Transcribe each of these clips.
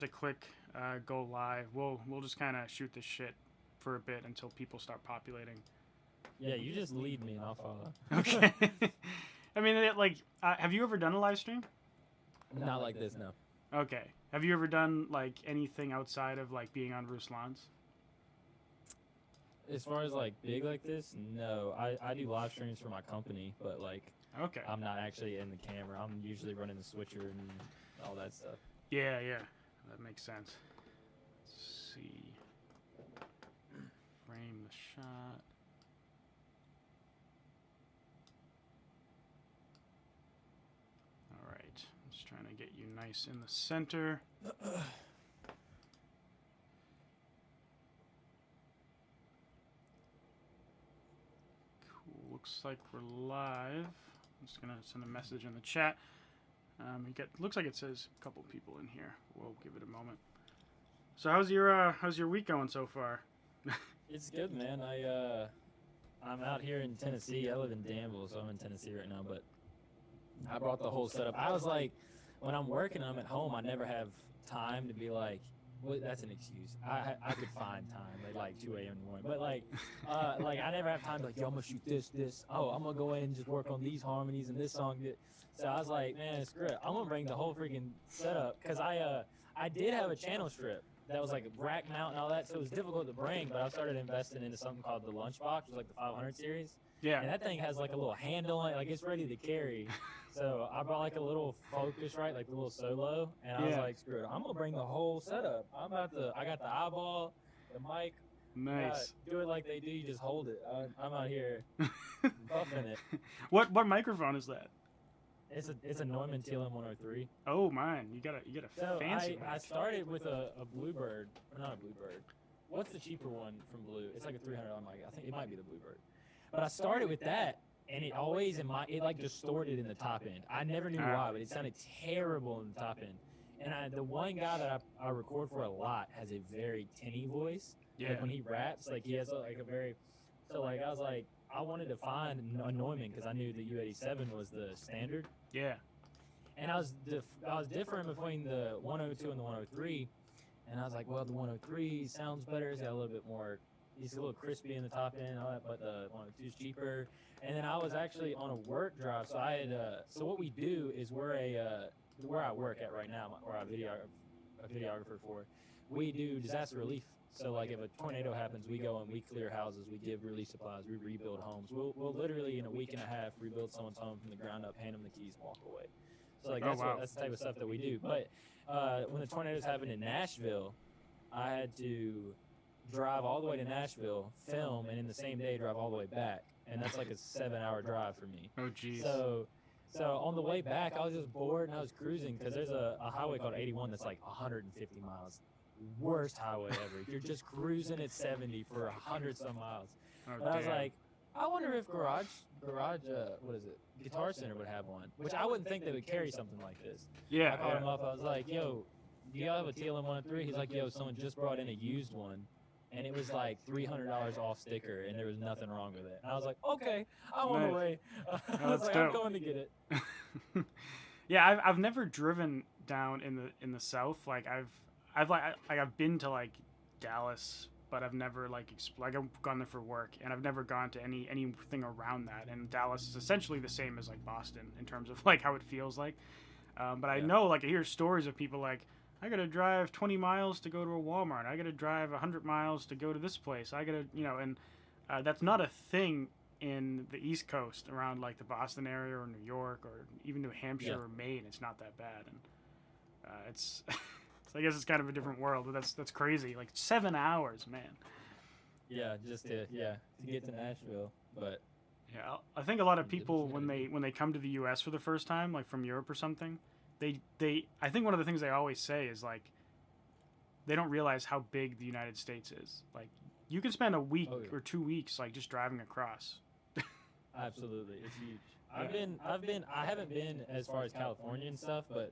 to click go live. We'll just kind of shoot this shit for a bit until people start populating. Yeah, you just lead me and I'll follow. Okay. I mean, have you ever done a live stream? Not like this, no. Okay. Have you ever done like anything outside of like being on Ruslan's? As far as like big like this, no. I do live streams for my company, but like Okay. I'm not actually in the camera. I'm usually running the switcher and all that stuff. Yeah, that makes sense. Let's see. Frame the shot. All right. Just trying to get you nice in the center. Looks like we're live. I'm just gonna send a message in the chat. Looks like it says a couple people in here. We'll give it a moment. So how's your week going so far? It's good, man. I'm out here in Tennessee. I live in Danville, so I'm in Tennessee right now. But I brought the whole setup. I was like, when I'm working, I'm at home. I never have time to be like, well, that's an excuse. I could find time at like 2 a.m. in the morning, but like I never have time to like, yo, I'm gonna shoot this. Oh, I'm gonna go in and just work on these harmonies and this song. So I was like, man, screw it. I'm gonna bring the whole freaking setup because I did have a channel strip that was like a rack mount and all that, so it was difficult to bring. But I started investing into something called the Lunchbox, which is like the 500 series. Yeah. And that thing has like a little handle on it, like it's ready to carry. So I brought like a little Focusrite, like a little solo, and I was like, screw it, I'm gonna bring the whole setup. I got the eyeball, the mic. Nice. Do it like they do. You just hold it. I'm out here buffing it. What microphone is that? It's a Neumann TLM 103. Oh man, you got a fancy. I started with a Bluebird, or not a Bluebird. What's the cheaper one from Blue? It's like a $300 mic. I think it might be the Bluebird. But I started with that, and it always it like distorted in the top end. I never knew why, but it sounded terrible in the top end. And the one guy that I record for a lot has a very tinny voice. Yeah. Like when he raps, like he has like a very. So like I was like, I wanted to find a Neumann because I knew the U87 was the standard. Yeah. And I was different between the 102 and the 103, and I was like, well, the 103 sounds better. It's got a little bit more. He's a little crispy in the top end and all that, but the 102 is cheaper. And then I was actually on a work drive, so I had. So what we do is where I work at right now, where I'm a videographer for, we do disaster relief. So like if a tornado happens, we go and we clear houses, we give relief supplies, we rebuild homes. We'll literally in a week and a half rebuild someone's home from the ground up, hand them the keys, walk away. So like that's the type of stuff that we do. But when the tornadoes happened in Nashville, I had to drive all the way to Nashville, film, and in the same day drive all the way back, and that's like a 7-hour drive for me. Oh jeez. So on the way back, I was just bored and I was cruising because there's a highway called 81 that's like 150 miles. Worst highway ever. You're just cruising at 70 for 100 some miles. Oh, but I was like, I wonder if Garage, what is it? Guitar Center would have one, which I wouldn't think they would carry something like this. Yeah. I called him up. I was like, yo, do y'all have a TLM 103? He's like, yo, someone just brought in a used one, and it was like $300 off sticker, and there was nothing wrong with it. And I was like, okay, I'm on the way. I was like, I'm going to get it. Yeah, I've never driven down in the south. Like I've been to like Dallas, but I've never like I've gone there for work, and I've never gone to anything around that. And Dallas is essentially the same as like Boston in terms of like how it feels like. But I know, like, I hear stories of people like, I gotta drive 20 miles to go to a Walmart. I gotta drive 100 miles to go to this place. I gotta, and that's not a thing in the East Coast around like the Boston area or New York or even New Hampshire or Maine. It's not that bad, and it's. So I guess it's kind of a different world, but that's crazy. Like 7 hours, man. Yeah, just to get to Nashville, but. Yeah, I think a lot of people when they come to the U.S. for the first time, like from Europe or something, I think one of the things they always say is like they don't realize how big the United States is. Like you can spend a week or 2 weeks like just driving across. Absolutely, it's huge. I haven't been as far as California and stuff, but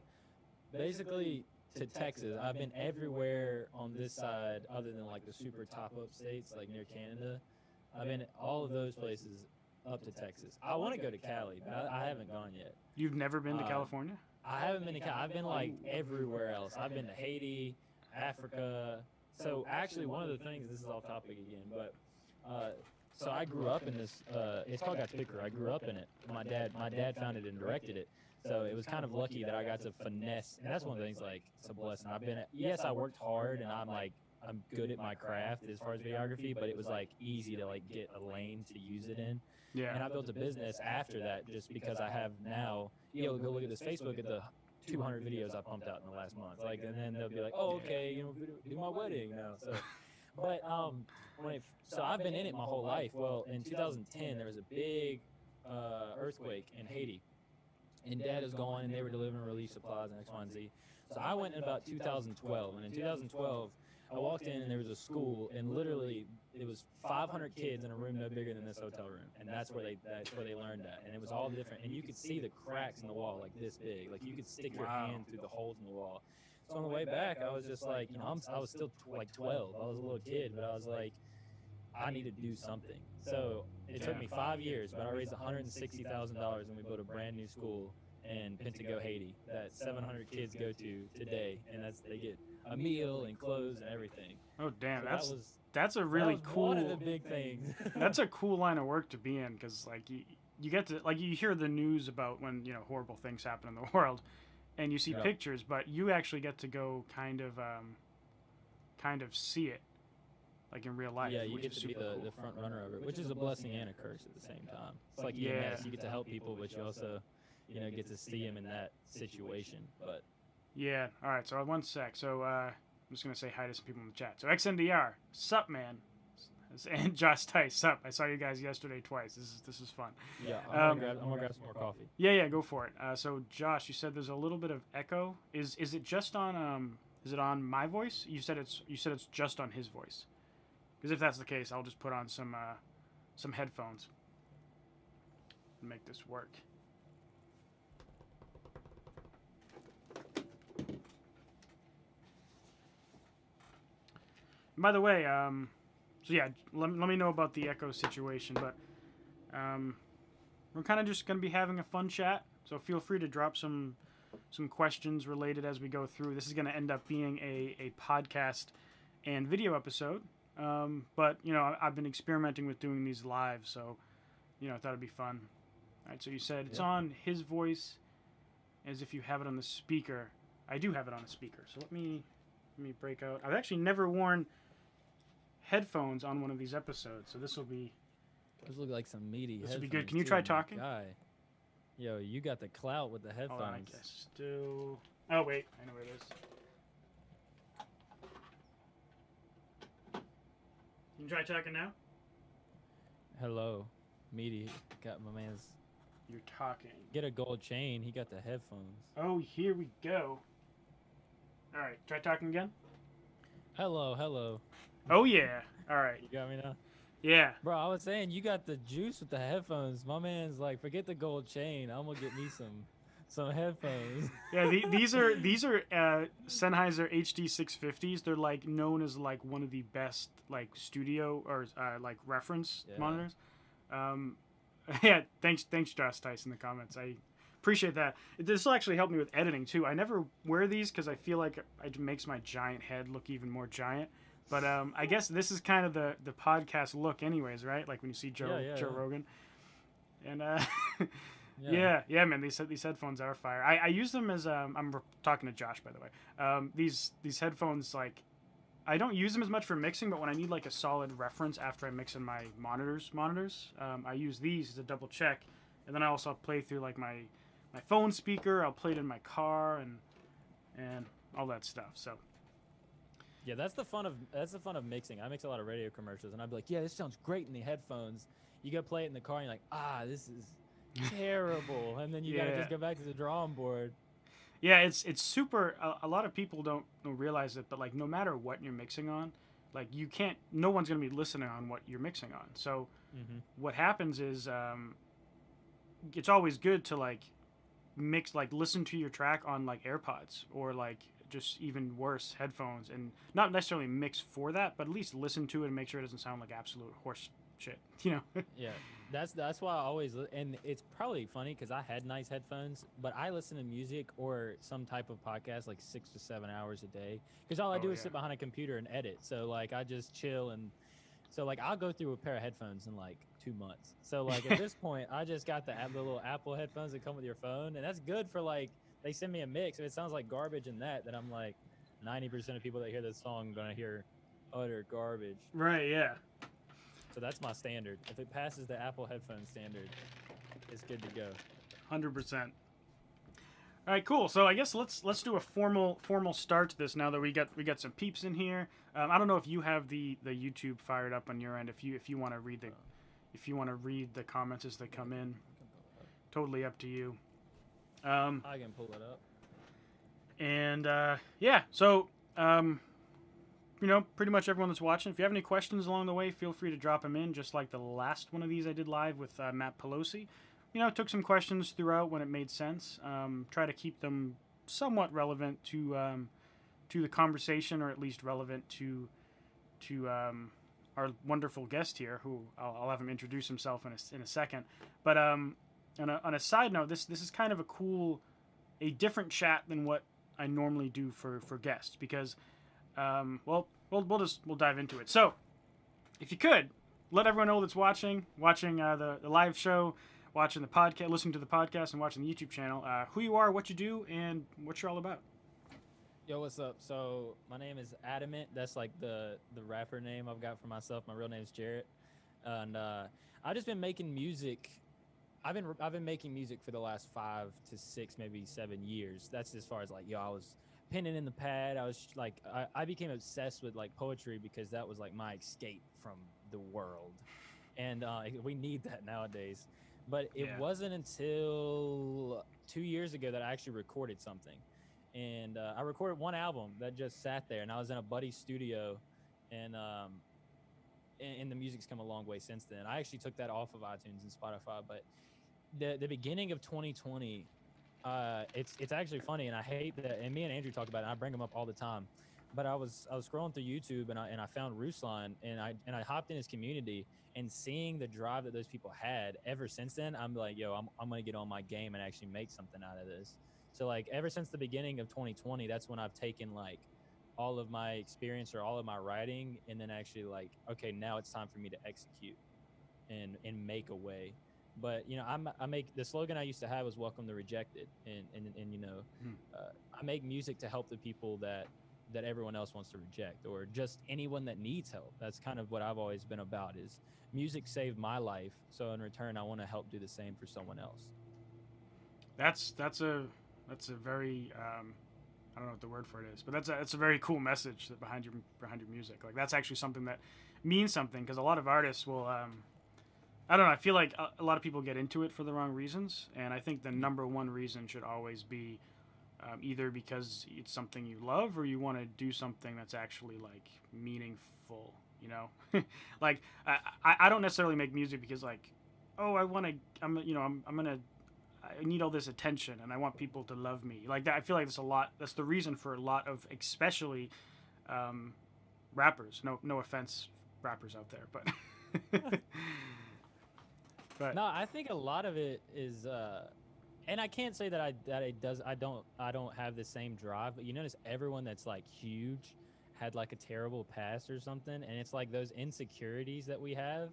basically to Texas, I've been everywhere on this side other than like the super top up states like near Canada. I've been all of those places up to Texas. I want to go to Cali, but I haven't gone yet. You've never been to California? I haven't been to Cal. I've been like everywhere else. I've been to Haiti, Africa. So actually, one of the things, this is off topic again, but so I grew up in this. It's called Got Speaker. I grew up in it. My dad founded and directed it. So it was kind of lucky that I got to finesse, and that's one of the things. Like, it's a blessing. Yes, I worked hard, and I'm good at my craft as far as videography, but it was like easy to like get a lane to use it in. Yeah. And I built a business after that just because I have now, go look at this Facebook at the 200 videos I pumped out in the last month. Like, and then they'll be like, oh, okay, do my wedding now. So, but so I've been in it my whole life. Well, in 2010 there was a big earthquake in Haiti, and Dad is gone, and they were delivering relief supplies and X, Y, and Z. So I went in about 2012, and in 2012 I walked in and there was a school, and literally it was 500 kids in a room no bigger than this hotel room, and that's where they learned that, and it was all different, and you could see the cracks in the wall like this big, like you could stick your hand through the holes in the wall. So on the way back, I was just like, I was still like 12, I was a little kid, but I was like, I need to do something. So it took me 5 years, but I raised $160,000, and we built a brand new school in Pentago, Haiti, that 700 kids go to today, and they get a meal and clothes and everything. Oh damn, so that's a really cool. One of the big things. That's a cool line of work to be in, because like you get to, like, you hear the news about when horrible things happen in the world, and you see pictures, but you actually get to go kind of see it, like in real life. Yeah, you get to be the front runner of it, which is a blessing and a curse at the same time. It's like EMS, you get to help people, but you also get to see them in that situation. But yeah, all right. So one sec. So I'm just gonna say hi to some people in the chat. So XNDR, sup, man, and Josh Tice, sup. I saw you guys yesterday twice. This is fun. Yeah, I'm gonna grab some more coffee. Yeah, go for it. So Josh, you said there's a little bit of echo. Is it just on is it on my voice? You said it's just on his voice. Because if that's the case, I'll just put on some headphones and make this work. By the way, so yeah, let me know about the echo situation, but we're kind of just going to be having a fun chat, so feel free to drop some questions related as we go through. This is going to end up being a podcast and video episode, but, I've been experimenting with doing these live, so, I thought it'd be fun. All right, so you said it's on his voice as if you have it on the speaker. I do have it on a speaker, so let me break out. I've actually never worn headphones on one of these episodes, so this will be. Those look like some meaty. This will be good. Can you try talking? Guy. Yo, you got the clout with the headphones. Hold on, I guess still. Oh wait, I know where it is. Can you try talking now? Hello, meaty. Got my man's. You're talking. Get a gold chain. He got the headphones. Oh, here we go. All right, try talking again. Hello. Oh yeah. All right. You got me now? Yeah. Bro, I was saying you got the juice with the headphones. My man's like, forget the gold chain. I'm gonna get me some headphones. Yeah, these are Sennheiser HD 650s. They're like known as like one of the best like studio or like reference monitors. Yeah, thanks Josh Tice in the comments. I appreciate that. This will actually help me with editing too. I never wear these because I feel like it makes my giant head look even more giant. But I guess this is kind of the podcast look anyways, right? Like when you see Joe Rogan. And yeah, man, these headphones are fire. I use them as I'm talking to Josh, by the way. These headphones, like, I don't use them as much for mixing, but when I need like a solid reference after I mix in my monitors, I use these as a double check. And then I also play through like my phone speaker. I'll play it in my car and all that stuff. So yeah, that's the fun of mixing. I mix a lot of radio commercials, and I'd be like, yeah, this sounds great in the headphones. You go play it in the car, and you're like, this is terrible. And then you gotta just go back to the drawing board. Yeah, it's super. A lot of people don't realize it, but like no matter what you're mixing on, like no one's gonna be listening on what you're mixing on. So what happens is it's always good to like listen to your track on like AirPods or like just even worse headphones, and not necessarily mix for that, but at least listen to it and make sure it doesn't sound like absolute horse shit. Yeah. That's why I always and it's probably funny because I had nice headphones, but I listen to music or some type of podcast like 6 to 7 hours a day because all I Oh do is yeah. sit behind a computer and edit. So like I just chill and so like I'll go through a pair of headphones in like 2 months. So like at this point, I just got the little Apple headphones that come with your phone, and that's good for like they send me a mix. If it sounds like garbage in that, then I'm like 90% of people that hear this song are gonna hear utter garbage. Right. Yeah. So that's my standard. If it passes the Apple headphone standard, it's good to go. 100%. All right, cool. So I guess let's do a formal start to this now that we got some peeps in here. I don't know if you have the YouTube fired up on your end. If you want to read the comments as they come in, totally up to you. I can pull it up. And yeah, so pretty much everyone that's watching, if you have any questions along the way, feel free to drop them in. Just like the last one of these I did live with Matt Pelosi. Took some questions throughout when it made sense. Try to keep them somewhat relevant to the conversation, or at least relevant to our wonderful guest here, who I'll have him introduce himself in a second. But on a side note, this is kind of a different chat than what I normally do for guests, because we'll dive into it. So if you could let everyone know that's watching the live show, watching the podcast, listening to the podcast, and watching the YouTube channel, who you are, what you do, and what you're all about. Yo, what's up? So my name is Adameant. That's like the rapper name I've got for myself. My real name is Jarrett, and I've just been making music. I've been making music for the last 5 to 6, maybe 7 years. That's as far as like I was penning in the pad. I was like I became obsessed with like poetry because that was like my escape from the world, and we need that nowadays. But it wasn't until 2 years ago that I actually recorded something. And I recorded one album that just sat there, and I was in a buddy's studio, and the music's come a long way since then. I actually took that off of iTunes and Spotify, but the beginning of 2020, it's actually funny, and I hate that. And me and Andrew talk about it, and I bring them up all the time. But I was scrolling through YouTube, and I found Ruslan, and I hopped in his community, and seeing the drive that those people had ever since then, I'm like, yo, I'm gonna get on my game and actually make something out of this. So like ever since the beginning of 2020, that's when I've taken like all of my experience or all of my writing, and then actually like, okay, now it's time for me to execute and make a way. But I make the slogan I used to have was "Welcome the Rejected," and I make music to help the people that everyone else wants to reject, or just anyone that needs help. That's kind of what I've always been about. Is music saved my life, so in return, I want to help do the same for someone else. That's a very I don't know what the word for it is, but that's a very cool message that behind your music. Like that's actually something that means something, because a lot of artists will I don't know, I feel like a lot of people get into it for the wrong reasons, and I think the number one reason should always be either because it's something you love, or you want to do something that's actually like meaningful, like I don't necessarily make music because like, oh, I need all this attention and I want people to love me like that. I feel like that's the reason for a lot of, especially rappers, no offense rappers out there, but but no, I think a lot of it is and I can't say that I don't have the same drive, but you notice everyone that's like huge had like a terrible past or something, and it's like those insecurities that we have.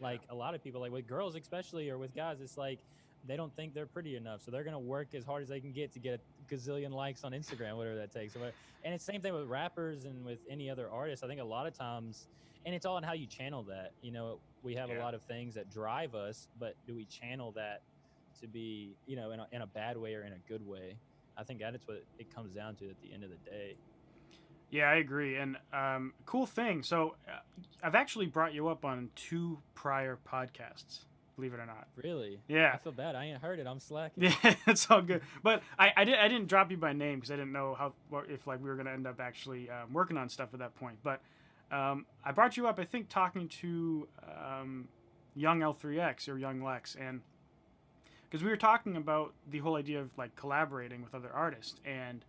Like a lot of people, like with girls especially, or with guys, it's like they don't think they're pretty enough, so they're gonna work as hard as they can get to get a gazillion likes on Instagram, whatever that takes. And it's the same thing with rappers and with any other artist. I think a lot of times, and it's all in how you channel that. We have a lot of things that drive us, but do we channel that to be, in a bad way or in a good way? I think that's what it comes down to at the end of the day. Yeah, I agree. And cool thing. So I've actually brought you up on 2 prior podcasts, believe it or not. Really? Yeah. I feel bad. I ain't heard it. I'm slacking. Yeah, it's all good. But I didn't drop you by name because I didn't know if like we were gonna end up actually working on stuff at that point. But I brought you up, I think, talking to Young L3X or Young Lex, and because we were talking about the whole idea of like collaborating with other artists, and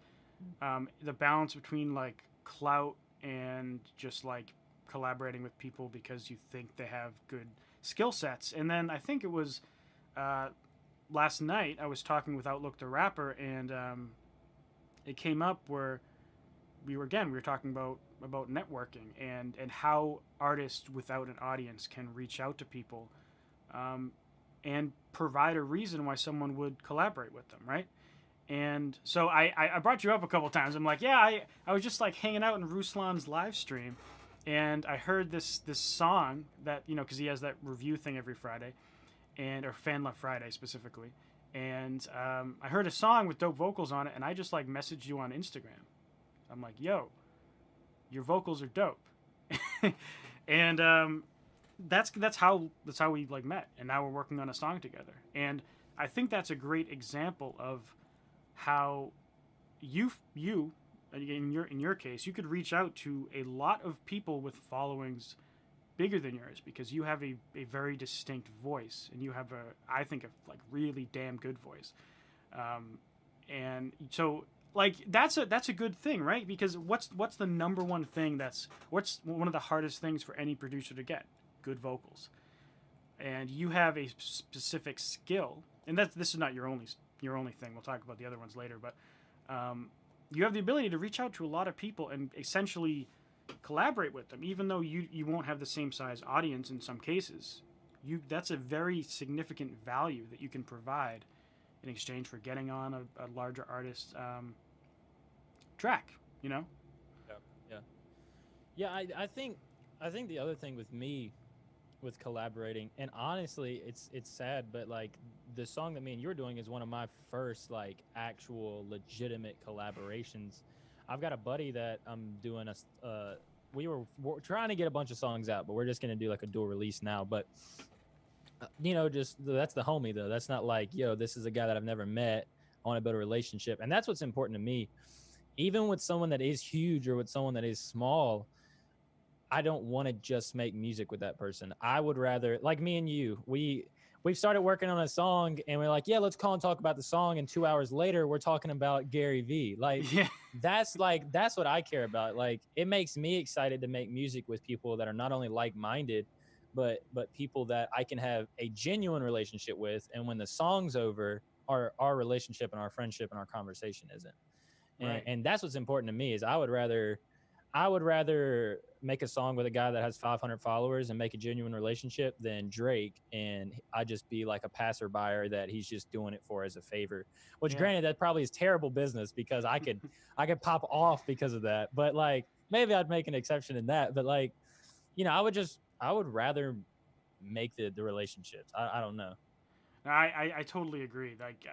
the balance between like clout and just like collaborating with people because you think they have good skill sets. And then I think it was last night I was talking with Outlook the Rapper, and it came up where we were talking about networking and how artists without an audience can reach out to people, and provide a reason why someone would collaborate with them, right? And so I brought you up a couple times. I'm like, yeah, I was just like hanging out in Ruslan's live stream, and I heard this song that, you know, because he has that review thing every Friday, or Fan Love Friday specifically, and I heard a song with dope vocals on it, and I just like messaged you on Instagram. I'm like, yo, your vocals are dope. And that's how we like met, and now we're working on a song together. And I think that's a great example of how you in your case, you could reach out to a lot of people with followings bigger than yours, because you have a very distinct voice, and you have I think a like really damn good voice. And so like that's a good thing, right? Because what's the number one thing what's one of the hardest things for any producer to get? Good vocals. And you have a specific skill, and this is not your only thing. We'll talk about the other ones later, but you have the ability to reach out to a lot of people and essentially collaborate with them, even though you won't have the same size audience in some cases. That's a very significant value that you can provide in exchange for getting on a larger artist track, you know? Yeah. I think the other thing with me with collaborating, and honestly it's sad, but like the song that me and you were doing is one of my first like actual legitimate collaborations. I've got a buddy that I'm doing we're trying to get a bunch of songs out, but we're just gonna do like a dual release now. But you know, just that's the homie though. That's not like, yo, this is a guy that I've never met. I want to build a relationship, and that's what's important to me. Even with someone that is huge or with someone that is small, I don't want to just make music with that person. I would rather, like me and you, we've started working on a song, and we're like, yeah, let's call and talk about the song. And 2 hours later, we're talking about Gary Vee. Like, Yeah. that's what I care about. Like, it makes me excited to make music with people that are not only like-minded, but people that I can have a genuine relationship with. And when the song's over, our relationship and our friendship and our conversation isn't. Right. And that's what's important to me. Is I would rather make a song with a guy that has 500 followers and make a genuine relationship than Drake, and I just be like a passerby that he's just doing it for as a favor. Which, granted, that probably is terrible business, because I could pop off because of that. But like, maybe I'd make an exception in that. But like, you know, I would rather make the relationships. I don't know. I totally agree. Like,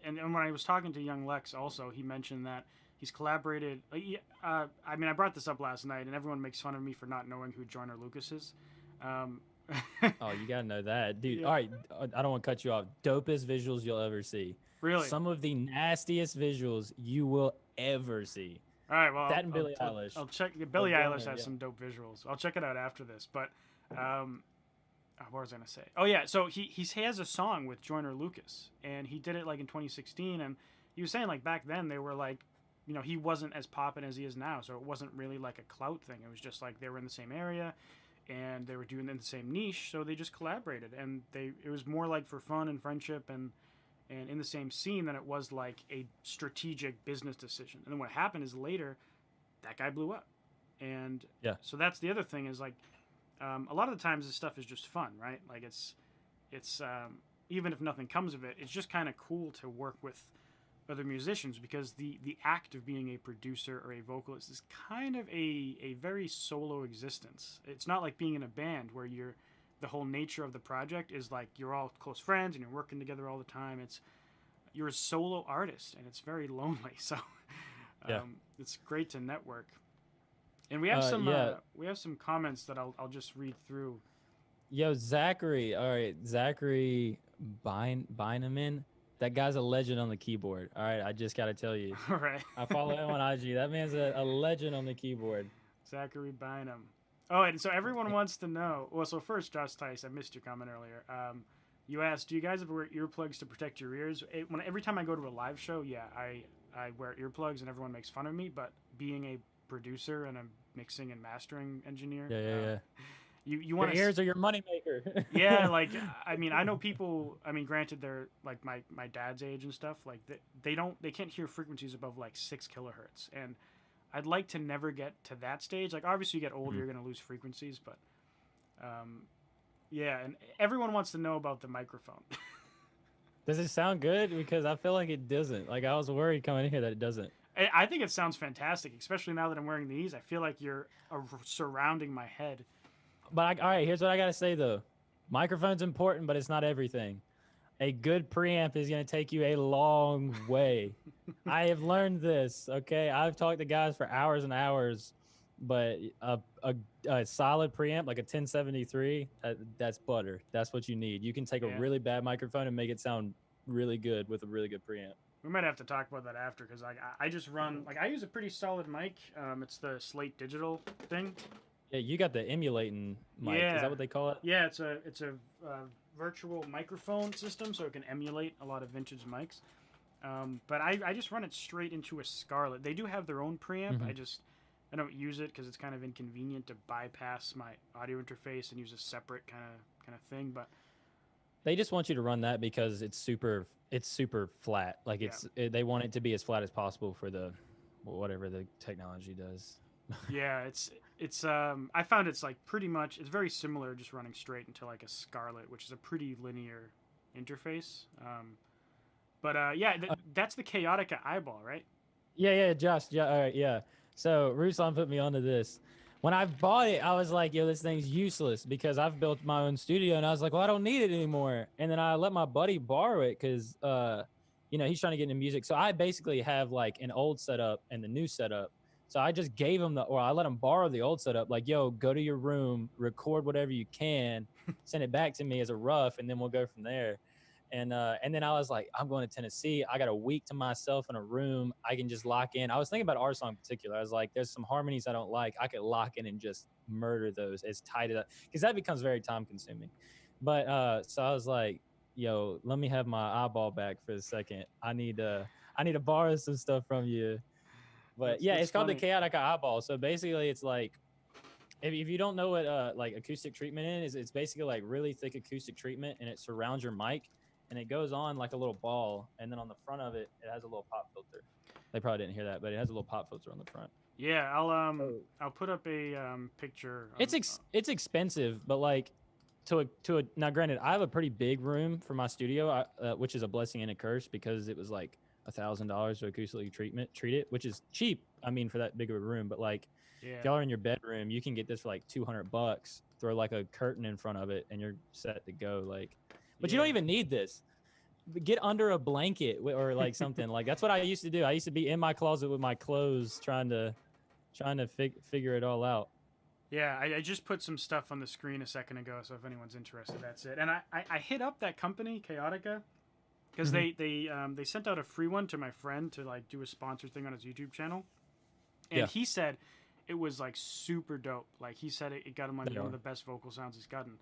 and when I was talking to Young Lex, also, he mentioned that he's collaborated. I mean, I brought this up last night, and everyone makes fun of me for not knowing who Joyner Lucas is. Oh, you gotta know that, dude. Yeah. All right, I don't want to cut you off. Dopest visuals you'll ever see. Really? Some of the nastiest visuals you will ever see. All right, well, that and Billie Eilish. I'll check. Billie Eilish has some dope visuals. I'll check it out after this. But what was I gonna say? Oh yeah, so he has a song with Joyner Lucas, and he did it like in 2016, and he was saying like back then they were like, you know, he wasn't as poppin' as he is now, so it wasn't really like a clout thing. It was just like they were in the same area, and they were doing it in the same niche, so they just collaborated, and it was more like for fun and friendship and in the same scene than it was like a strategic business decision. And then what happened is later, that guy blew up, and so that's the other thing is like, a lot of the times this stuff is just fun, right? Like it's even if nothing comes of it, it's just kind of cool to work with other musicians, because the act of being a producer or a vocalist is kind of a very solo existence. It's not like being in a band where the whole nature of the project is like you're all close friends and you're working together all the time. You're a solo artist, and it's very lonely. So it's great to network. And we have some comments that I'll just read through. Yo, Zachary. All right, Zachary Beineman. That guy's a legend on the keyboard. All right, I just got to tell you. All right. I follow him on IG. That man's a legend on the keyboard. Zachary Bynum. Oh, and so everyone wants to know. Well, so first, Josh Tice, I missed your comment earlier. You asked, do you guys ever wear earplugs to protect your ears? Every time I go to a live show, I wear earplugs, and everyone makes fun of me. But being a producer and a mixing and mastering engineer, You Your want to. ears are your moneymaker. Yeah, like I mean, I know people. I mean, granted, they're like my dad's age and stuff. Like they can't hear frequencies above like 6 kilohertz, and I'd like to never get to that stage. Like obviously, you get older, Mhm. you're gonna lose frequencies, but um, yeah. And everyone wants to know about the microphone. Does it sound good? Because I feel like it doesn't. Like I was worried coming in here that it doesn't. I think it sounds fantastic, especially now that I'm wearing these. I feel like you're surrounding my head. But all right, here's what I gotta say though. Microphone's important, but it's not everything. A good preamp is gonna take you a long way. I have learned this. Okay, I've talked to guys for hours and hours, but a solid preamp like a 1073, that's butter. That's what you need. You can take a Yeah. really bad microphone and make it sound really good with a really good preamp. We might have to talk about that after because I just run like I use a pretty solid mic. It's the Slate Digital thing. Yeah, you got the emulating mic. Yeah. Is that what they call it? Yeah, it's a virtual microphone system, so it can emulate a lot of vintage mics. But I just run it straight into a Scarlett. They do have their own preamp. Mhm. I don't use it because it's kind of inconvenient to bypass my audio interface and use a separate kind of thing. But They just want you to run that because it's super flat. Like they want it to be as flat as possible for the whatever the technology does. yeah, it's I found it's like pretty much it's very similar, just running straight into like a Scarlett, which is a pretty linear interface. But yeah, that's the Chaotica eyeball, right? Yeah, Josh. Yeah, all right, yeah. So Ruslan put me onto this. When I bought it, I was like, yo, this thing's useless because I've built my own studio, and I was like, well, I don't need it anymore. And then I let my buddy borrow it because, he's trying to get into music. So I basically have like an old setup and the new setup. So I just gave him I let him borrow the old setup. Like, yo, go to your room, record whatever you can, send it back to me as a rough, and then we'll go from there. And then I was like, I'm going to Tennessee. I got a week to myself in a room. I can just lock in. I was thinking about our song in particular. I was like, there's some harmonies I don't like. I could lock in and just murder those as tight as because that becomes very time consuming. But so I was like, yo, let me have my eyeball back for a second. I need to borrow some stuff from you. But yeah, it's called the Chaotic Eyeball. So basically, it's like if you don't know what like acoustic treatment is, it's basically like really thick acoustic treatment, and it surrounds your mic. And it goes on like a little ball, and then on the front of it, it has a little pop filter. They probably didn't hear that, but it has a little pop filter on the front. Yeah, I'll put up a picture. It's expensive, but like to a now granted, I have a pretty big room for my studio, which is a blessing and a curse because it was like $1,000 to acoustically treat it, which is cheap. I mean, for that big of a room, but like if y'all are in your bedroom, you can get this for like $200. Throw like a curtain in front of it, and you're set to go. Like. But you don't even need this. Get under a blanket or like something. Like that's what I used to do. I used to be in my closet with my clothes trying to figure it all out. Yeah, I just put some stuff on the screen a second ago, so if anyone's interested, that's it. And I hit up that company, Chaotica, because they sent out a free one to my friend to like do a sponsor thing on his YouTube channel. And he said it was like super dope. Like he said it got him like one of the best vocal sounds he's gotten.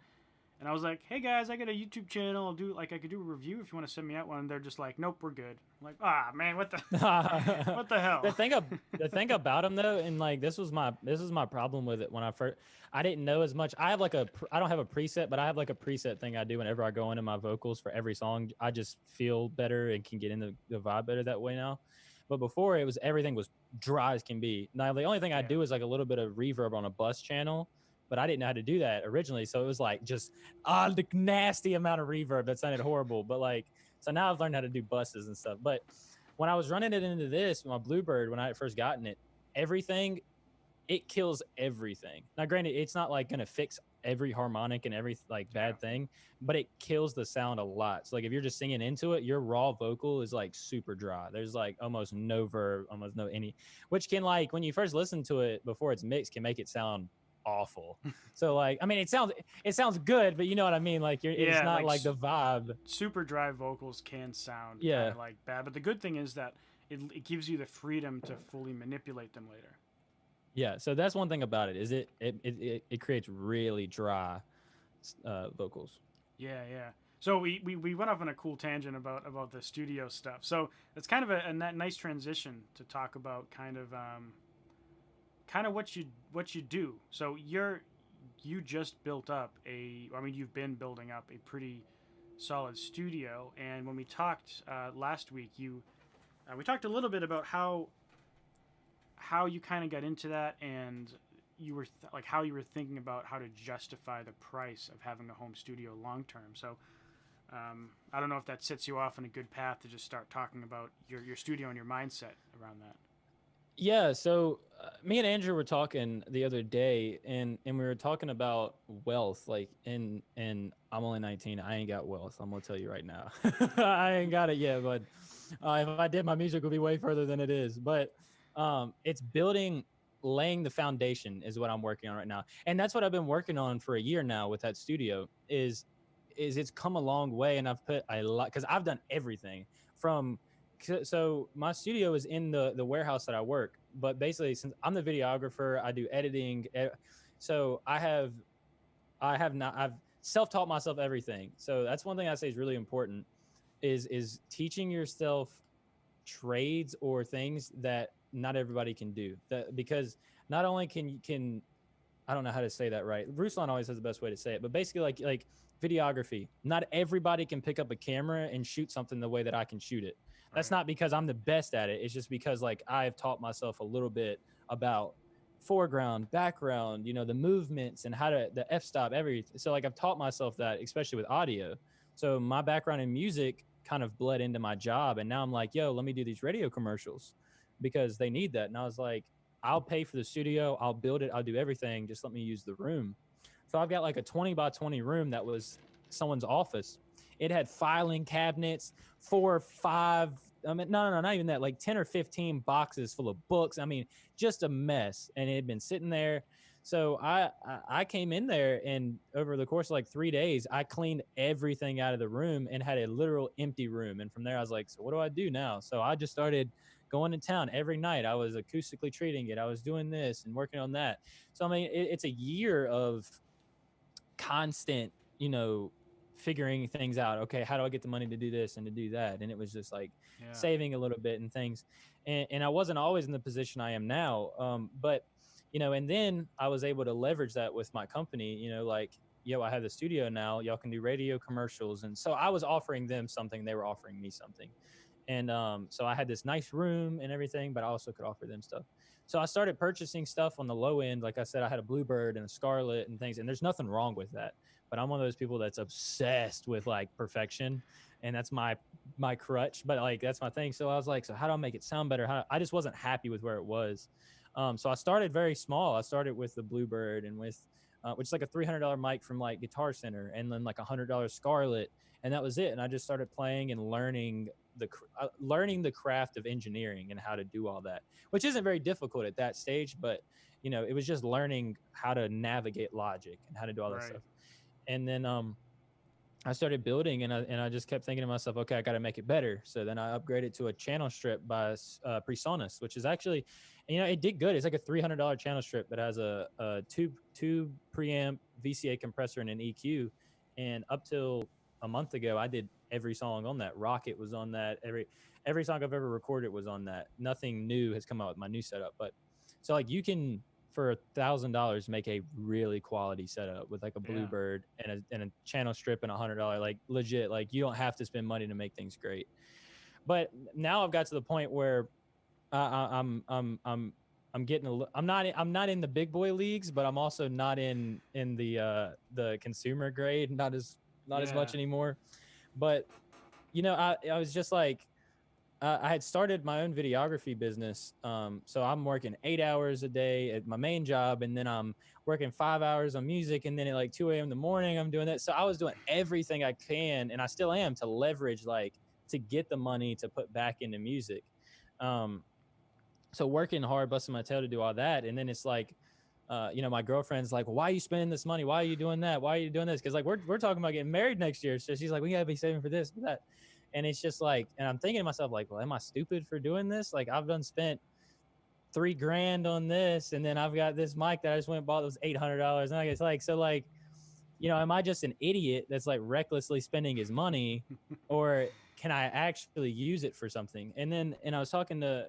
And I was like, hey guys, I got a YouTube channel. I could do a review if you want to send me out one. And they're just like, nope, we're good. I'm like, man, what the what the hell? The thing about them though, and like this was my problem with it when I didn't know as much. I don't have a preset, but I have like a preset thing I do whenever I go into my vocals for every song. I just feel better and can get in the vibe better that way now. But before everything was dry as can be. Now the only thing I do is like a little bit of reverb on a bus channel. But I didn't know how to do that originally. So it was like just the nasty amount of reverb that sounded horrible. But like, so now I've learned how to do buses and stuff. But when I was running it into this, my Bluebird, when I had first gotten it, it kills everything. Now, granted, it's not like going to fix every harmonic and every like bad thing, but it kills the sound a lot. So like if you're just singing into it, your raw vocal is like super dry. There's like almost no verb, almost no any, which can like, when you first listen to it before it's mixed, can make it sound awful. So like, I mean, it sounds good, but you know what I mean? Like it's not like the vibe. Super dry vocals can sound like bad, but the good thing is that it gives you the freedom to fully manipulate them later. Yeah, so that's one thing about it is it creates really dry vocals. Yeah. So we went off on a cool tangent about the studio stuff. So it's kind of a nice transition to talk about kind of what you do. So you just built up I mean, you've been building up a pretty solid studio. And when we talked last week, we talked a little bit about how you kind of got into that, and you were like how you were thinking about how to justify the price of having a home studio long term. So I don't know if that sets you off on a good path to just start talking about your studio and your mindset around that. Yeah, so me and Andrew were talking the other day, and we were talking about wealth. Like, and I'm only 19. I ain't got wealth. I'm gonna tell you right now. I ain't got it yet, but if I did, my music would be way further than it is. But it's building, laying the foundation is what I'm working on right now, and that's what I've been working on for a year now with that studio. Is it's come a long way, and I've put a lot because I've done everything from. So my studio is in the warehouse that I work, but basically since I'm the videographer, I do editing. So I've self-taught myself everything. So that's one thing I say is really important is teaching yourself trades or things that not everybody can do. That because not only can I don't know how to say that right. Ruslan always has the best way to say it, but basically like videography. Not everybody can pick up a camera and shoot something the way that I can shoot it. That's Right. not because I'm the best at it. It's just because like I've taught myself a little bit about foreground, background, the movements and how to the f-stop, everything. So like I've taught myself that, especially with audio. So my background in music kind of bled into my job, and now I'm like, yo, let me do these radio commercials because they need that. And I was like, I'll pay for the studio, I'll build it, I'll do everything. Just let me use the room. So I've got like a 20 by 20 room that was someone's office. It had filing cabinets, 4 or 5. I mean, no, not even that. Like 10 or 15 boxes full of books. I mean, just a mess. And it had been sitting there. So I came in there, and over the course of like 3 days, I cleaned everything out of the room and had a literal empty room. And from there, I was like, so what do I do now? So I just started going to town every night. I was acoustically treating it. I was doing this and working on that. So I mean, it's a year of constant, figuring things out. Okay, how do I get the money to do this and to do that? And it was just like Yeah. saving a little bit and things. And I wasn't always in the position I am now. But and then I was able to leverage that with my company. Like, yo, I have the studio now. Y'all can do radio commercials, and so I was offering them something. They were offering me something. And so I had this nice room and everything, but I also could offer them stuff. So I started purchasing stuff on the low end. Like I said, I had a Bluebird and a Scarlett and things, and there's nothing wrong with that. But I'm one of those people that's obsessed with like perfection, and that's my crutch. But like that's my thing. So I was like, so how do I make it sound better? I just wasn't happy with where it was. So I started very small. I started with the Bluebird and with which is like a $300 mic from like Guitar Center, and then like $100 Scarlett, and that was it. And I just started playing and learning the craft of engineering and how to do all that, which isn't very difficult at that stage, but it was just learning how to navigate Logic and how to do all that Right. stuff. And then I started building, and I just kept thinking to myself, okay, I got to make it better. So then I upgraded to a channel strip by PreSonus, which is actually, it did good. It's like a $300 channel strip that has a tube preamp, VCA compressor, and an EQ. And up till a month ago, I did every song on that. Rocket was on that. Every song I've ever recorded was on that. Nothing new has come out with my new setup, but so like you can for $1,000 make a really quality setup with like a Bluebird and a channel strip and $100, like legit. Like you don't have to spend money to make things great. But now I've got to the point where I'm getting I'm not in the big boy leagues, but I'm also not in the consumer grade, not as Yeah. much anymore. But I was just like, I had started my own videography business. So I'm working 8 hours a day at my main job, and then I'm working 5 hours on music. And then at like 2 a.m. in the morning, I'm doing that. So I was doing everything I can, and I still am, to leverage, like, to get the money to put back into music. So working hard, busting my tail to do all that. And then it's like, my girlfriend's like, well, why are you spending this money? Why are you doing that? Why are you doing this? Because like we're talking about getting married next year. So she's like, we gotta be saving for this, for that. And it's just like, and I'm thinking to myself, like, well, am I stupid for doing this? Like, I've done spent $3,000 on this, and then I've got this mic that I just went and bought that was $800. And it's like, so like, am I just an idiot that's like recklessly spending his money, or can I actually use it for something? And I was talking to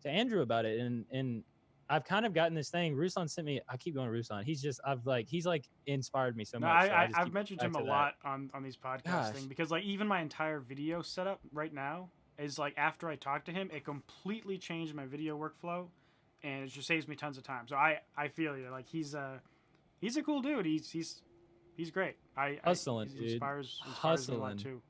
Andrew about it, and I've kind of gotten this thing. Ruslan sent me. I keep going to Ruslan. He's like inspired me so No, much. So I just I've keep mentioned back him a to that. lot on these podcasts Gosh, thing because like even my entire video setup right now is like after I talked to him, it completely changed my video workflow, and it just saves me tons of time. So I feel you. Like he's a cool dude. He's great. hustling, He dude, inspires me a lot hustling. too.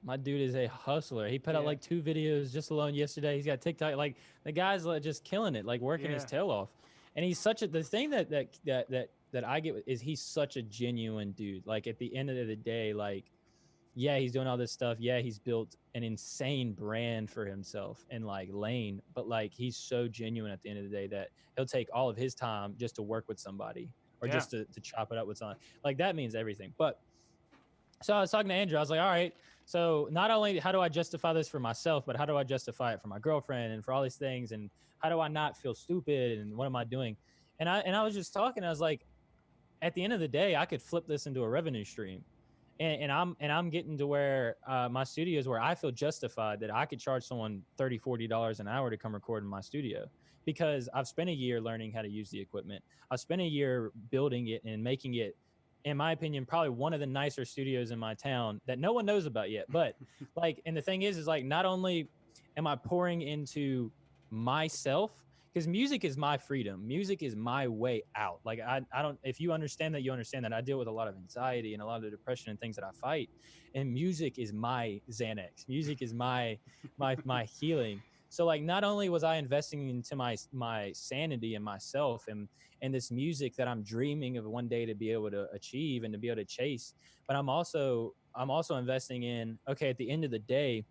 My dude is a hustler. He put out Yeah, like 2 videos just alone yesterday. He's got TikTok. Like the guy's like just killing it, like working his yeah, tail off. And he's such a the thing that I get is he's such a genuine dude. Like at the end of the day, like yeah, he's doing all this stuff. Yeah, he's built an insane brand for himself in like lane, but like he's so genuine at the end of the day that he'll take all of his time just to work with somebody or yeah. just to chop it up with someone. Like that means everything. But so I was talking to Andrew. I was like, all right, so not only how do I justify this for myself, but how do I justify it for my girlfriend and for all these things? And how do I not feel stupid? And what am I doing? And I was just talking. I was like, at the end of the day, I could flip this into a revenue stream. And I'm getting to where my studio is where I feel justified that I could charge someone $30-$40 an hour to come record in my studio because I've spent a year learning how to use the equipment. I've spent a year building it and making it, in my opinion, probably one of the nicer studios in my town that no one knows about yet. But like, and the thing is like not only am I pouring into myself, because music is my freedom. Music is my way out. Like I don't, if you understand that, you understand that I deal with a lot of anxiety and a lot of the depression and things that I fight. And music is my Xanax. Music is my healing. So like not only was I investing into my sanity and myself and this music that I'm dreaming of one day to be able to achieve and to be able to chase, but I'm also investing in, okay, at the end of the day,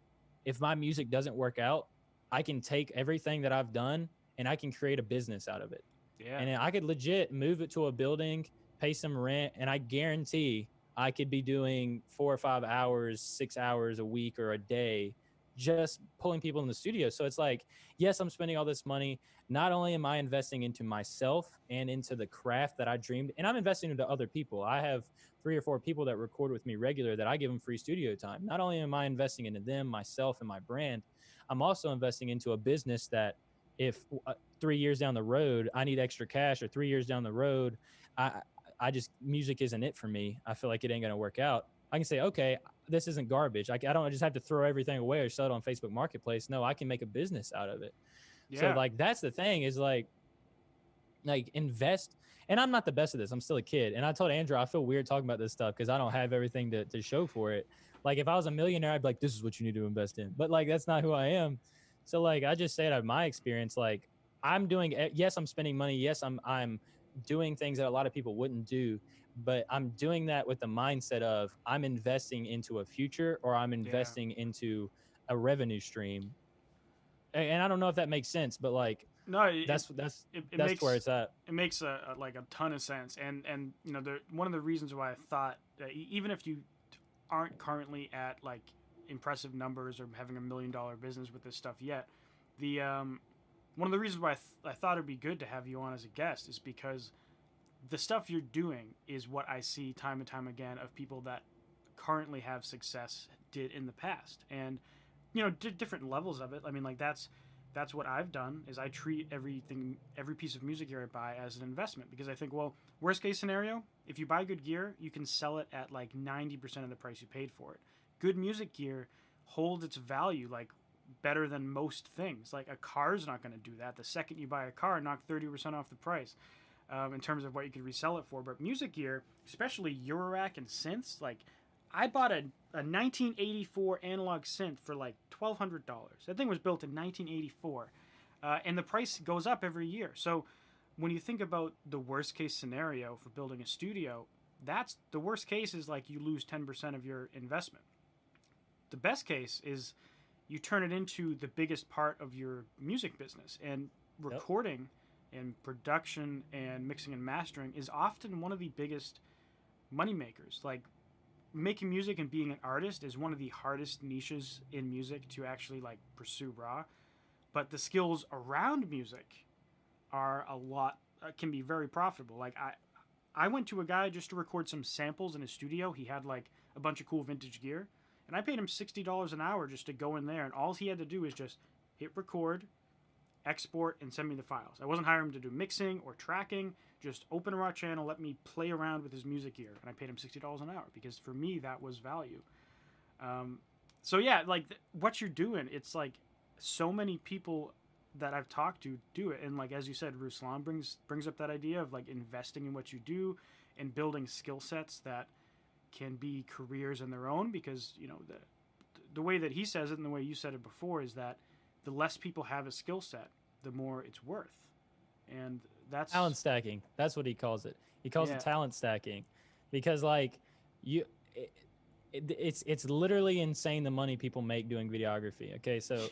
if my music doesn't work out, I can take everything that I've done and I can create a business out of it. Yeah. And I could legit move it to a building, pay some rent, and I guarantee I could be doing 4 or 5 hours, 6 hours a week or a day just pulling people in the studio. So it's like, yes, I'm spending all this money. Not only am I investing into myself and into the craft that I dreamed, and I'm investing into other people. I have 3 or 4 people that record with me regular that I give them free studio time. Not only am I investing into them, myself, and my brand, I'm also investing into a business that if 3 years down the road I need extra cash, or 3 years down the road I I just music isn't it for me. I feel like it ain't gonna work out. I can say, okay, this isn't garbage. I don't just have to throw everything away or sell it on Facebook Marketplace. No, I can make a business out of it. So Yeah. like that's the thing is like invest. And I'm not the best at this. I'm still a kid. And I told Andrew I feel weird talking about this stuff because I don't have everything to show for it. Like if I was a millionaire, I'd be like, this is what you need to invest in. But like that's not who I am. So like I just say it out of my experience. Like I'm doing, yes, I'm spending money. Yes, I'm doing things that a lot of people wouldn't do. But I'm doing that with the mindset of I'm investing into a future, or I'm Yeah. investing into a revenue stream. And I don't know if that makes sense, but like No, that's that's it that's where makes it's at. it makes like a ton of sense. And you know, one of the reasons why I thought that even if you aren't currently at like impressive numbers or having $1 million business with this stuff yet, the one of the reasons why I thought it'd be good to have you on as a guest is because the stuff you're doing is what I see time and time again of people that currently have success did in the past, and you know, different levels of it. I mean, like that's what I've done is I treat every piece of music gear I buy as an investment because I think, well, worst case scenario, if you buy good gear, you can sell it at like 90% of the price you paid for it. Good music gear holds its value like better than most things. Like a car's not going to do that. The second you buy a car, knock 30% off the price. In terms of what you could resell it for. But music gear, especially Eurorack and synths, like I bought a 1984 analog synth for like $1,200. That thing was built in 1984, and the price goes up every year. So when you think about the worst case scenario for building a studio, that's the worst case is like you lose 10% of your investment. The best case is you turn it into the biggest part of your music business, and Yep. recording and production and mixing and mastering is often one of the biggest money makers. Like making music and being an artist is one of the hardest niches in music to actually like pursue raw, but the skills around music are a lot can be very profitable. Like I went to a guy just to record some samples in his studio. He had like a bunch of cool vintage gear, and I paid him $60 an hour just to go in there, and all he had to do is just hit record export and send me the files. I wasn't hiring him to do mixing or tracking. Just open a raw channel, let me play around with his music gear, and I paid him $60 an hour because for me that was value. So yeah, like what you're doing, it's like so many people that I've talked to do it, and like as you said, Ruslan brings up that idea of like investing in what you do and building skill sets that can be careers in their own, because you know the way that he says it and the way you said it before is that the less people have a skill set, the more it's worth. And that's talent stacking. That's what he calls it. He calls it talent stacking, because like it's literally insane the money people make doing videography. Okay, so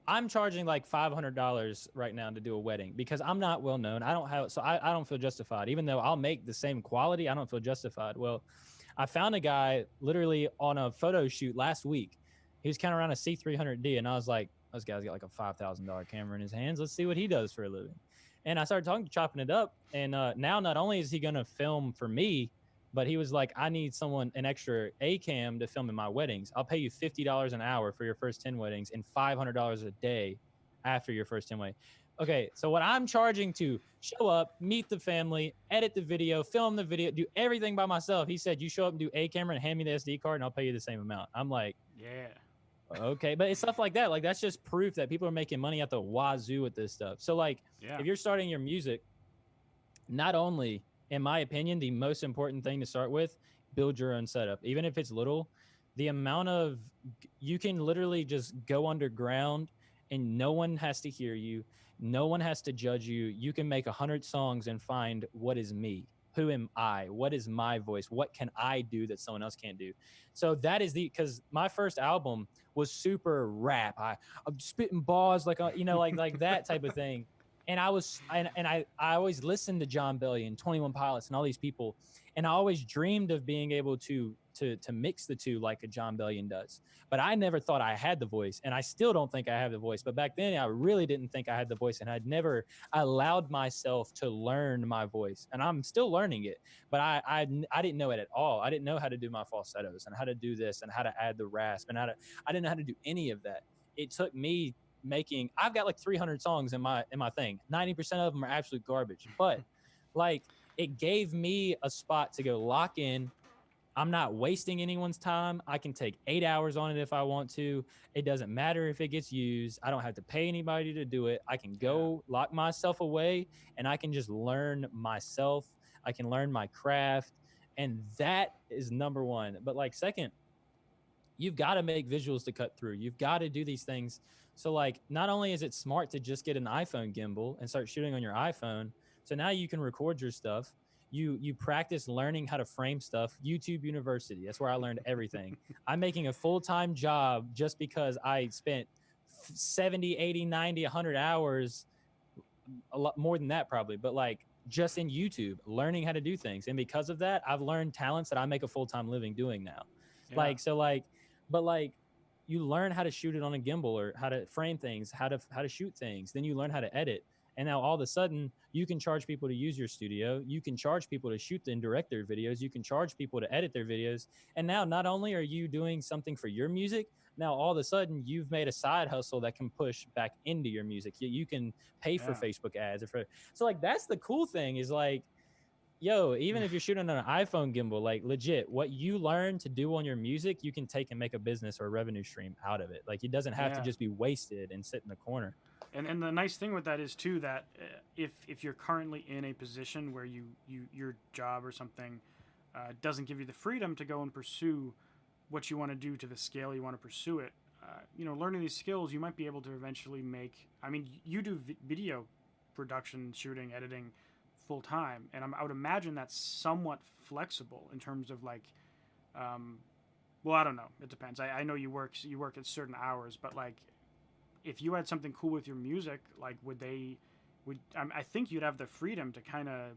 I'm charging like $500 right now to do a wedding because I'm not well known. I don't feel justified. Even though I'll make the same quality, I don't feel justified. Well, I found a guy literally on a photo shoot last week. He was kind of around a C300D, and I was like, this guy's got like a $5,000 camera in his hands. Let's see what he does for a living. And I started chopping it up. And now not only is he going to film for me, but he was like, I need an extra A-cam to film in my weddings. I'll pay you $50 an hour for your first 10 weddings and $500 a day after your first 10 weddings. Okay, so what I'm charging to show up, meet the family, edit the video, film the video, do everything by myself. He said, you show up and do A-camera and hand me the SD card and I'll pay you the same amount. I'm like, yeah. Okay, but it's stuff like that. Like that's just proof that people are making money at the wazoo with this stuff. So like, if you're starting your music, not only, in my opinion, the most important thing to start with, build your own setup. Even if it's little, the amount of, you can literally just go underground and no one has to hear you. No one has to judge you. You can make 100 songs and find what is me. Who am I? What is my voice? What can I do that someone else can't do? So that is because my first album was super rap. I'm spitting bars like that type of thing. And I always listened to John Bellion and 21 Pilots and all these people. And I always dreamed of being able to mix the two like a John Bellion does. But I never thought I had the voice, and I still don't think I have the voice. But back then, I really didn't think I had the voice, and I'd never allowed myself to learn my voice. And I'm still learning it, but I didn't know it at all. I didn't know how to do my falsettos and how to do this and how to add the rasp and I didn't know how to do any of that. It took me I've got like 300 songs in my thing. 90% of them are absolute garbage, but like it gave me a spot to go lock in. I'm not wasting anyone's time. I can take 8 hours on it if I want to. It doesn't matter if it gets used. I don't have to pay anybody to do it. I can go lock myself away and I can just learn myself. I can learn my craft. And that is number one. But like second, you've got to make visuals to cut through. You've got to do these things. So like, not only is it smart to just get an iPhone gimbal and start shooting on your iPhone, so now you can record your stuff. You practice learning how to frame stuff. YouTube University, that's where I learned everything. I'm making a full-time job just because I spent 70, 80, 90, 100 hours, a lot more than that probably, but like just in YouTube, learning how to do things. And because of that, I've learned talents that I make a full-time living doing now. But you learn how to shoot it on a gimbal or how to frame things, how to shoot things. Then you learn how to edit. And now all of a sudden you can charge people to use your studio. You can charge people to shoot and direct their videos. You can charge people to edit their videos. And now not only are you doing something for your music, now all of a sudden you've made a side hustle that can push back into your music. You can pay for Facebook ads. So like, that's the cool thing is like, yo, even if you're shooting on an iPhone gimbal, like legit, what you learn to do on your music, you can take and make a business or a revenue stream out of it. Like it doesn't have to just be wasted and sit in the corner. And the nice thing with that is too that if you're currently in a position where your job or something doesn't give you the freedom to go and pursue what you want to do to the scale you want to pursue it, learning these skills, you might be able to eventually make. I mean, you do video production, shooting, editing full time, and I would imagine that's somewhat flexible in terms of like, well, I don't know, it depends. I know you work at certain hours, but like, if you had something cool with your music, like I think you'd have the freedom to kind of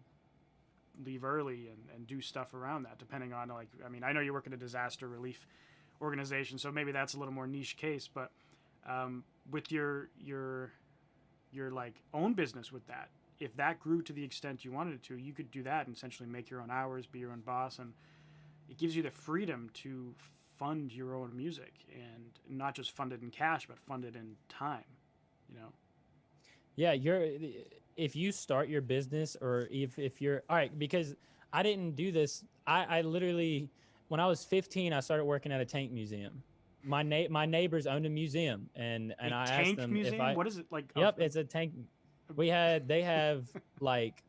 leave early and do stuff around that, depending on like, I mean, I know you work at a disaster relief organization, so maybe that's a little more niche case, but with your like own business with that, if that grew to the extent you wanted it to, you could do that and essentially make your own hours, be your own boss, and it gives you the freedom to fund your own music and not just fund it in cash, but fund it in time. you know. Yeah, if you start your business, or if you're all right, because I didn't do this. I literally, when I was 15, I started working at a tank museum. My neighbors owned a museum, and A I asked tank them if museum? I. What is it like? Yep, it's a tank. They have like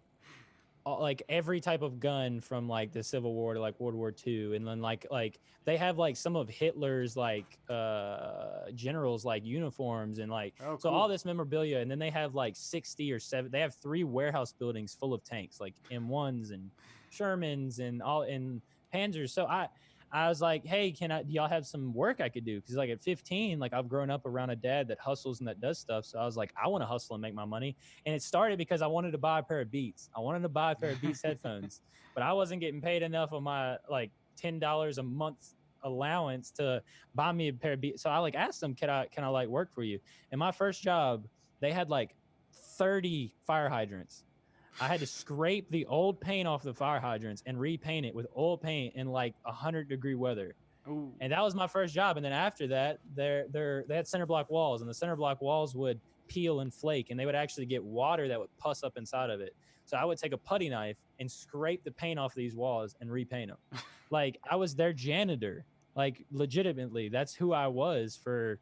like every type of gun from like the Civil War to like World War II, and then like they have like some of Hitler's like generals like uniforms, and like Oh, so all cool. this memorabilia, and then they have like 60 or 7, they have 3 warehouse buildings full of tanks, like M1s and Shermans and all and Panzers. So I was like, hey, do y'all have some work I could do? Because like at 15, like I've grown up around a dad that hustles and that does stuff. So I was like, I want to hustle and make my money. And it started because I wanted to buy a pair of Beats. I wanted to buy a pair of Beats headphones, but I wasn't getting paid enough of my like $10 a month allowance to buy me a pair of Beats. So I like asked them, can I like work for you? And my first job, they had like 30 fire hydrants. I had to scrape the old paint off the fire hydrants and repaint it with old paint in like 100-degree weather. Ooh. And that was my first job. And then after that, they had center block walls, and the center block walls would peel and flake, and they would actually get water that would pus up inside of it. So I would take a putty knife and scrape the paint off these walls and repaint them. Like I was their janitor, like legitimately. That's who I was for.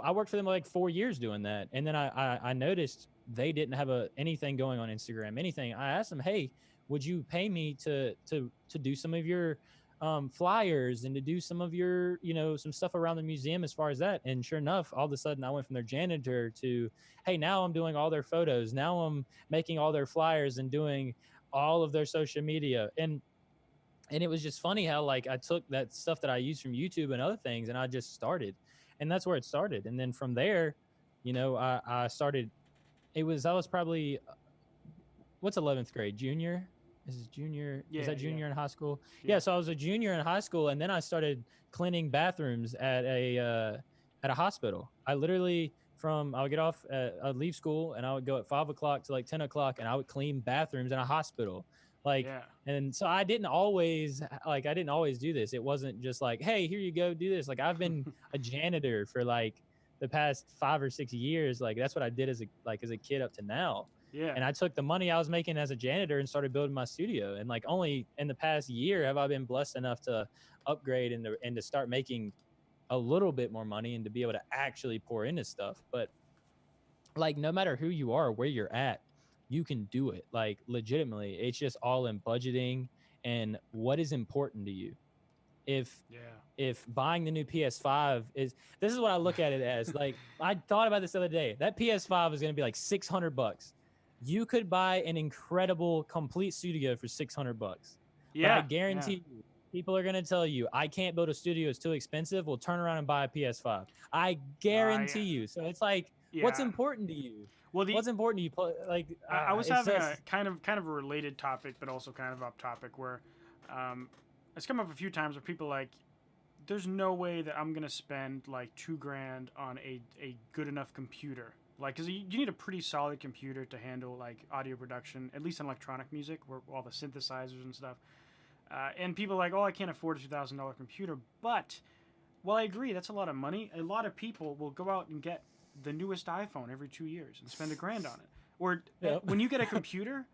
I worked for them like 4 years doing that, and then I noticed they didn't have anything going on Instagram, anything. I asked them, hey, would you pay me to do some of your flyers and to do some of your, some stuff around the museum as far as that? And sure enough, all of a sudden I went from their janitor to, hey, now I'm doing all their photos. Now I'm making all their flyers and doing all of their social media. And it was just funny how like I took that stuff that I used from YouTube and other things, and I just started, and that's where it started. And then from there, I started. I was probably, what's 11th grade? Junior? Is it junior? Yeah, Is that junior in high school? Yeah. Yeah. So I was a junior in high school, and then I started cleaning bathrooms at a hospital. I literally I would get off, I'd leave school, and I would go at 5 o'clock to like 10 o'clock, and I would clean bathrooms in a hospital. Like, Yeah. and so I didn't always do this. It wasn't just like, hey, here you go, do this. Like I've been a janitor for like the past 5 or 6 years. Like that's what I did as a kid up to now. Yeah. And I took the money I was making as a janitor and started building my studio. And like only in the past year have I been blessed enough to upgrade and to start making a little bit more money and to be able to actually pour into stuff. But like no matter who you are, where you're at, you can do it. Like legitimately, it's just all in budgeting and what is important to you. If buying the new PS5 this is what I look at it as. Like I thought about this the other day. That PS5 is going to be like $600. You could buy an incredible complete studio for $600. Yeah. But I guarantee you, people are going to tell you, I can't build a studio, it's too expensive. We'll turn around and buy a PS5. I guarantee you. So it's like, what's important to you? Well, what's important to you? Like I was having a kind of a related topic, but also kind of off topic, where it's come up a few times where people like, there's no way that I'm gonna spend like $2,000 on a good enough computer. Like, cause you need a pretty solid computer to handle like audio production, at least in electronic music, where all the synthesizers and stuff. And people are like, oh, I can't afford a $2,000 computer. But, well, I agree, that's a lot of money. A lot of people will go out and get the newest iPhone every 2 years and spend $1,000 on it. Or when you get a computer,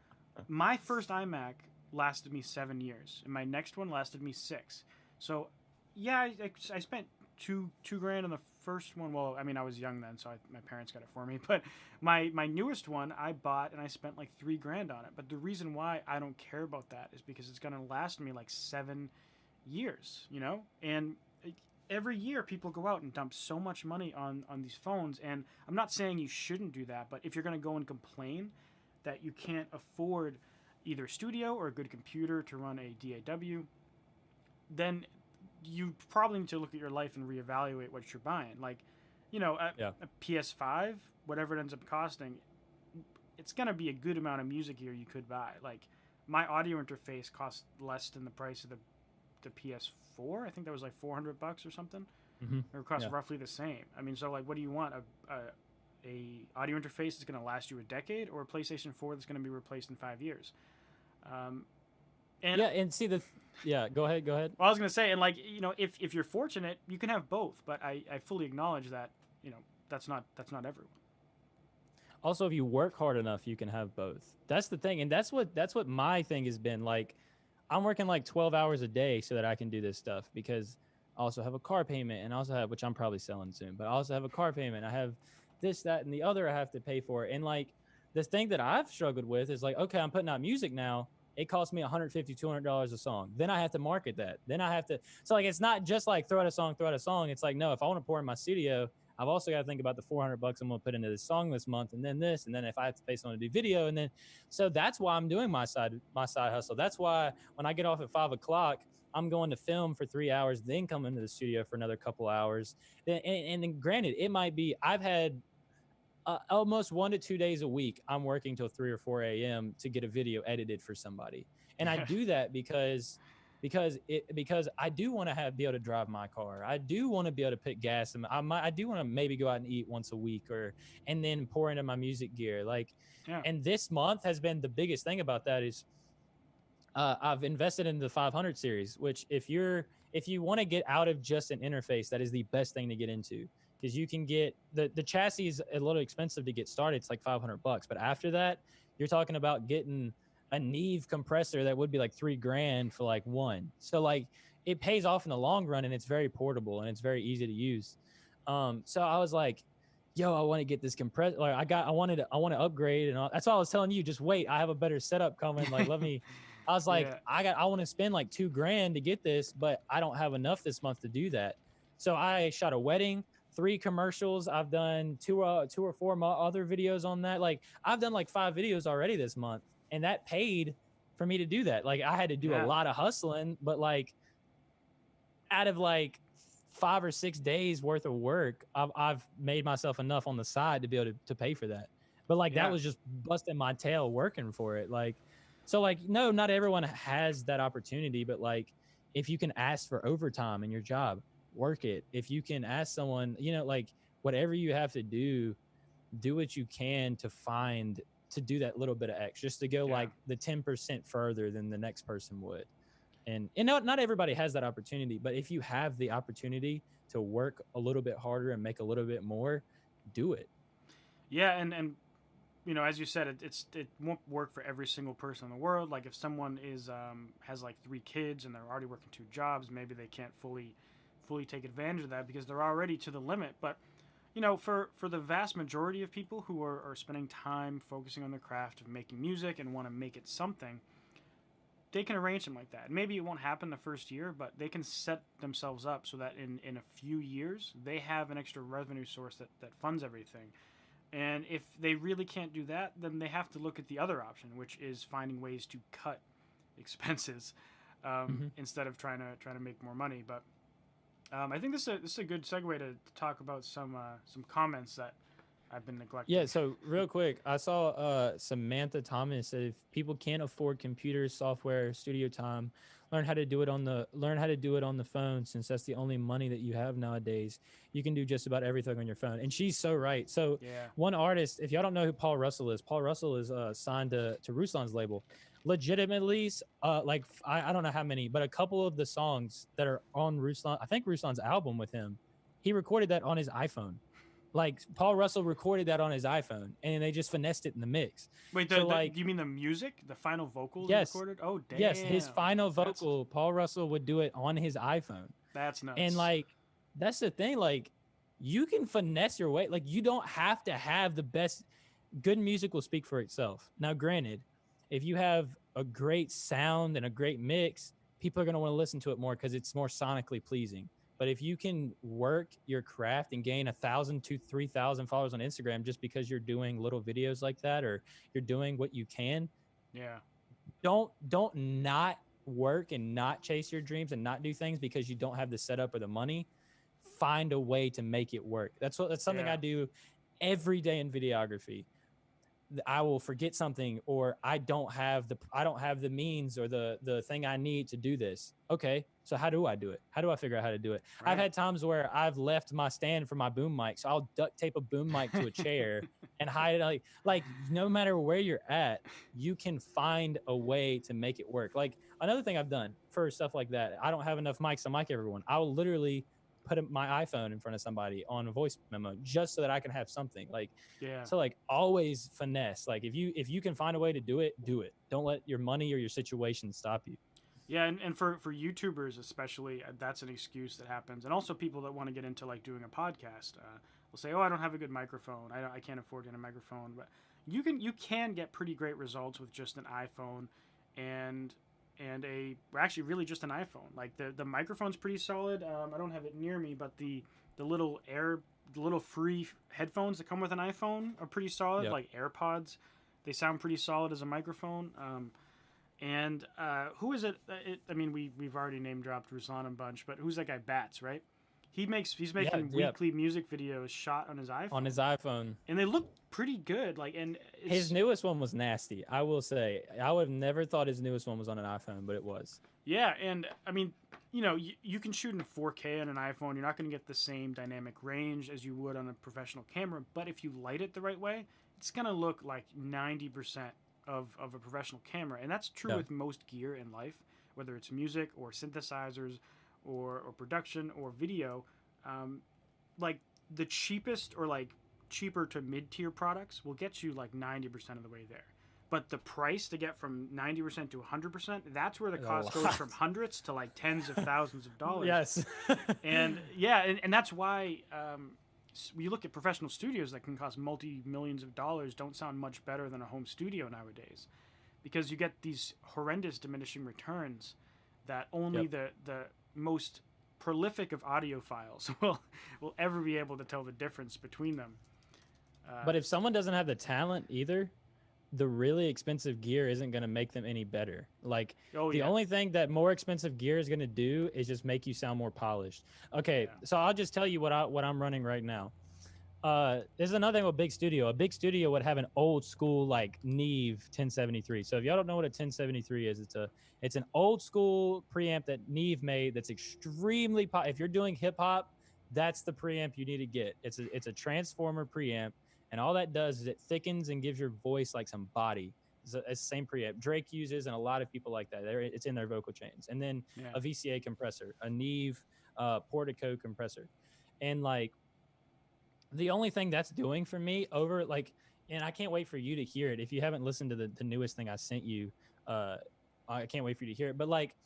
my first iMac lasted me 7 years, and my next one lasted me 6. So, yeah, I spent $2,000 on the first one. Well, I mean, I was young then, so my parents got it for me. But my newest one I bought, and I spent like $3,000 on it. But the reason why I don't care about that is because it's gonna last me like 7 years, And every year people go out and dump so much money on these phones, and I'm not saying you shouldn't do that, but if you're gonna go and complain that you can't afford either a studio or a good computer to run a DAW, then you probably need to look at your life and reevaluate what you're buying. Like, a PS5, whatever it ends up costing, it's going to be a good amount of music gear you could buy. Like, my audio interface costs less than the price of the PS4. I think that was like $400 or something. Mm-hmm. It costs roughly the same. I mean, so like, what do you want? A audio interface that's going to last you a decade, or a PlayStation 4 that's going to be replaced in 5 years? Go ahead. Well, I was gonna say, and like, if you're fortunate, you can have both. But I fully acknowledge that, that's not everyone. Also, if you work hard enough, you can have both. That's the thing, and that's what my thing has been. Like, I'm working like 12 hours a day so that I can do this stuff because I also have a car payment, and I also have, which I'm probably selling soon, but I also have a car payment. I have this, that, and the other I have to pay for. And like, the thing that I've struggled with is like, okay, I'm putting out music now. It costs me $150, $200 a song. Then I have to market that. Then I have to, so like, it's not just like throw out a song, throw out a song. It's like, no, if I want to pour in my studio, I've also got to think about the $400 I'm going to put into this song this month, and then this, and then if I have to pay someone to do video, and then, so that's why I'm doing my side hustle. That's why when I get off at 5 o'clock, I'm going to film for 3 hours, then come into the studio for another couple hours. And then granted, it might be, I've had almost 1 to 2 days a week, I'm working till 3 or 4 a.m. to get a video edited for somebody. And I do that because I do want to be able to drive my car. I do want to be able to put gas in I do want to maybe go out and eat once a week, and then pour into my music gear. Like, Yeah. and this month has been the biggest thing about that is I've invested in the 500 series, which if you want to get out of just an interface, that is the best thing to get into, because you can get the chassis is a little expensive to get started. It's like $500, but after that, you're talking about getting a Neve compressor that would be like $3,000 for like one. So like, it pays off in the long run, and it's very portable and it's very easy to use. So I was like, yo, I want to get this compressor. Like, I want to upgrade, and all. That's all I was telling you. Just wait, I have a better setup coming. Like, let me. I was like, Yeah. I want to spend like $2,000 to get this, but I don't have enough this month to do that. So I shot a wedding, 3 commercials. I've done two or four other videos on that. Like, I've done like 5 videos already this month, and that paid for me to do that. Like, I had to do a lot of hustling, but like, out of like 5 or 6 days worth of work, I've made myself enough on the side to be able to pay for that. But like, that was just busting my tail working for it. Like, so like, no, not everyone has that opportunity, but like, if you can ask for overtime in your job, work it. If you can ask someone, like, whatever you have to do what you can to do that little bit of X, just to go like the 10% further than the next person would. And not everybody has that opportunity, but if you have the opportunity to work a little bit harder and make a little bit more, do it. Yeah, and as you said, it won't work for every single person in the world. Like, if someone has like 3 kids and they're already working 2 jobs, maybe they can't fully take advantage of that because they're already to the limit. But for the vast majority of people who are spending time focusing on the craft of making music and want to make it something, they can arrange something like that. Maybe it won't happen the first year, but they can set themselves up so that in a few years they have an extra revenue source that funds everything. And if they really can't do that, then they have to look at the other option, which is finding ways to cut expenses instead of trying to make more money. But I think this is a good segue to talk about some comments that I've been neglecting. Yeah, so real quick, I saw Samantha Thomas said, if people can't afford computers, software, studio time, learn how to do it on the phone, since that's the only money that you have nowadays. You can do just about everything on your phone. And she's so right. So one artist, if y'all don't know who Paul Russell is signed to Ruslan's label. Legitimately, like, I don't know how many, but a couple of the songs that are on I think Ruslan's album with him, he recorded that on his iPhone. Like, Paul Russell recorded that on his iPhone, and they just finessed it in the mix. Wait, do you mean the music, the final vocals recorded? Oh, damn. Yes, his final vocal, Paul Russell would do it on his iPhone. That's nuts. And like, that's the thing. Like, you can finesse your way. Like, you don't have to have the best. Good music will speak for itself. Now, granted, if you have a great sound and a great mix, people are going to want to listen to it more because it's more sonically pleasing. But if you can work your craft and gain 1,000 to 3,000 followers on Instagram just because you're doing little videos like that, or you're doing what you can, don't not work and not chase your dreams and not do things because you don't have the setup or the money. Find a way to make it work. That's something I do every day in videography. I will forget something, or I don't have the means or the thing I need to do this. Okay, so how do I do it? How do I figure out how to do it? Right. I've had times where I've left my stand for my boom mic, so I'll duct tape a boom mic to a chair and hide it. Like, no matter where you're at, you can find a way to make it work. Like, another thing I've done for stuff like that, I don't have enough mics to mic everyone. I will literally put my iPhone in front of somebody on a voice memo just so that I can have something. Like, Yeah. so like always finesse. Like if you can find a way to do it, do it. Don't let your money or your situation stop you. Yeah, and for YouTubers especially, that's an excuse that happens, and also people that want to get into like doing a podcast will say, "Oh, I don't have a good microphone. I can't afford to get a microphone." But you can get pretty great results with just an iPhone, and actually really just an iPhone. Like the microphone's pretty solid. I don't have it near me, but the little the little free headphones that come with an iPhone are pretty solid. Yep. Like AirPods, they sound pretty solid as a microphone. And who is it? I mean, we've already name dropped Ruslan a bunch, but who's that guy? Bats, right? He's making weekly music videos shot on his iPhone. On his iPhone, and they look pretty good. Like, and his newest one was nasty. I will say, I would have never thought his newest one was on an iPhone, but it was. Yeah, and I mean, you know, you can shoot in 4K on an iPhone. You're not going to get the same dynamic range as you would on a professional camera, but if you light it the right way, it's going to look like 90% of a professional camera. And that's true with most gear in life, whether it's music or synthesizers or production or video. Like the cheapest or like cheaper to mid-tier products will get you like 90% of the way there. But the price to get from 90% to 100%, that's where the cost goes from hundreds to like tens of thousands of dollars. Yes. And yeah, and that's why you look at professional studios that can cost multi-millions of dollars don't sound much better than a home studio nowadays, because you get these horrendous diminishing returns that only the most prolific of audiophiles will ever be able to tell the difference between them. But if someone doesn't have the talent either, the really expensive gear isn't going to make them any better. Like the only thing that more expensive gear is going to do is just make you sound more polished. Okay, so I'll just tell you what I'm running right now. There's another thing with big studio. A big studio would have an old school like Neve 1073. So if y'all don't know what a 1073 is, it's an old school preamp that Neve made that's extremely if you're doing hip hop, that's the preamp you need to get. It's a transformer preamp. And all that does is it thickens and gives your voice like some body. It's the same preamp Drake uses, and a lot of people like that. It's in their vocal chains. And then a VCA compressor, a Neve Portico compressor. And like the only thing that's doing for me over like, and I can't wait for you to hear it. If you haven't listened to the newest thing I sent you, I can't wait for you to hear it. But like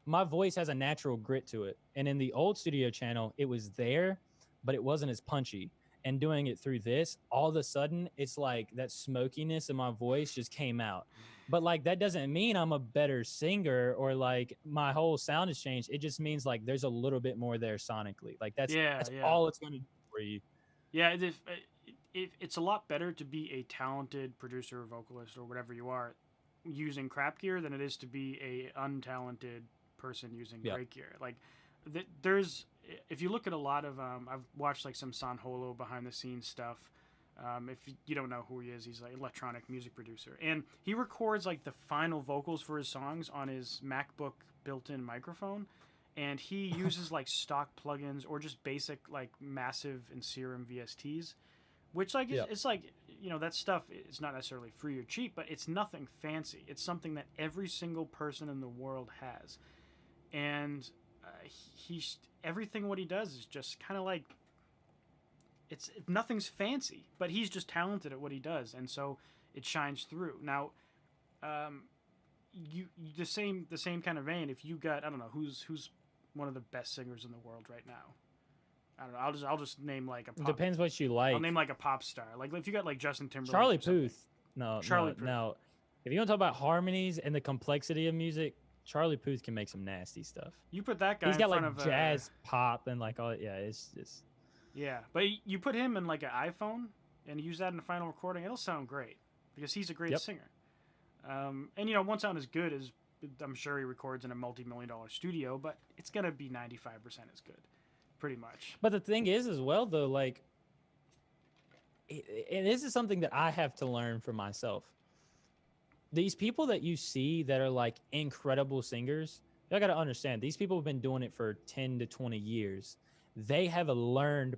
my voice has a natural grit to it. And in the old studio channel, it was there, but it wasn't as punchy. And doing it through this, all of a sudden, it's like that smokiness in my voice just came out. But like that doesn't mean I'm a better singer or like my whole sound has changed. It just means like there's a little bit more there sonically. Like that's all it's going to do for you. Yeah, it's a lot better to be a talented producer or vocalist or whatever you are using crap gear than it is to be a untalented person using great gear. Like there's, if you look at a lot of I've watched like some San Holo behind the scenes stuff. If you don't know who he is, he's like electronic music producer, and he records like the final vocals for his songs on his MacBook built-in microphone, and he uses like stock plugins or just basic like Massive and Serum VSTs, which like it's like, you know, that stuff is not necessarily free or cheap, but it's nothing fancy. It's something that every single person in the world has, and everything what he does is just kind of like nothing's fancy, but he's just talented at what he does, and so it shines through. Now, you the same kind of vein. If you got, I don't know who's one of the best singers in the world right now. I don't know. I'll just name like a pop. Depends what you like. I'll name like a pop star. Like if you got like Justin Timberlake, Charlie Puth. Charlie Puth. No. If you want to talk about harmonies and the complexity of music, Charlie Puth can make some nasty stuff. You put that guy. He's got in front like of jazz pop and like all. Yeah, it's. Yeah, but you put him in like an iPhone and use that in the final recording, it'll sound great because he's a great singer. And you know, won't sound as good as I'm sure he records in a multi-million-dollar studio, but it's gonna be 95% as good, pretty much. But the thing is, as well, though, like, and this is something that I have to learn for myself. These people that you see that are like incredible singers, you got to understand these people have been doing it for 10 to 20 years. They have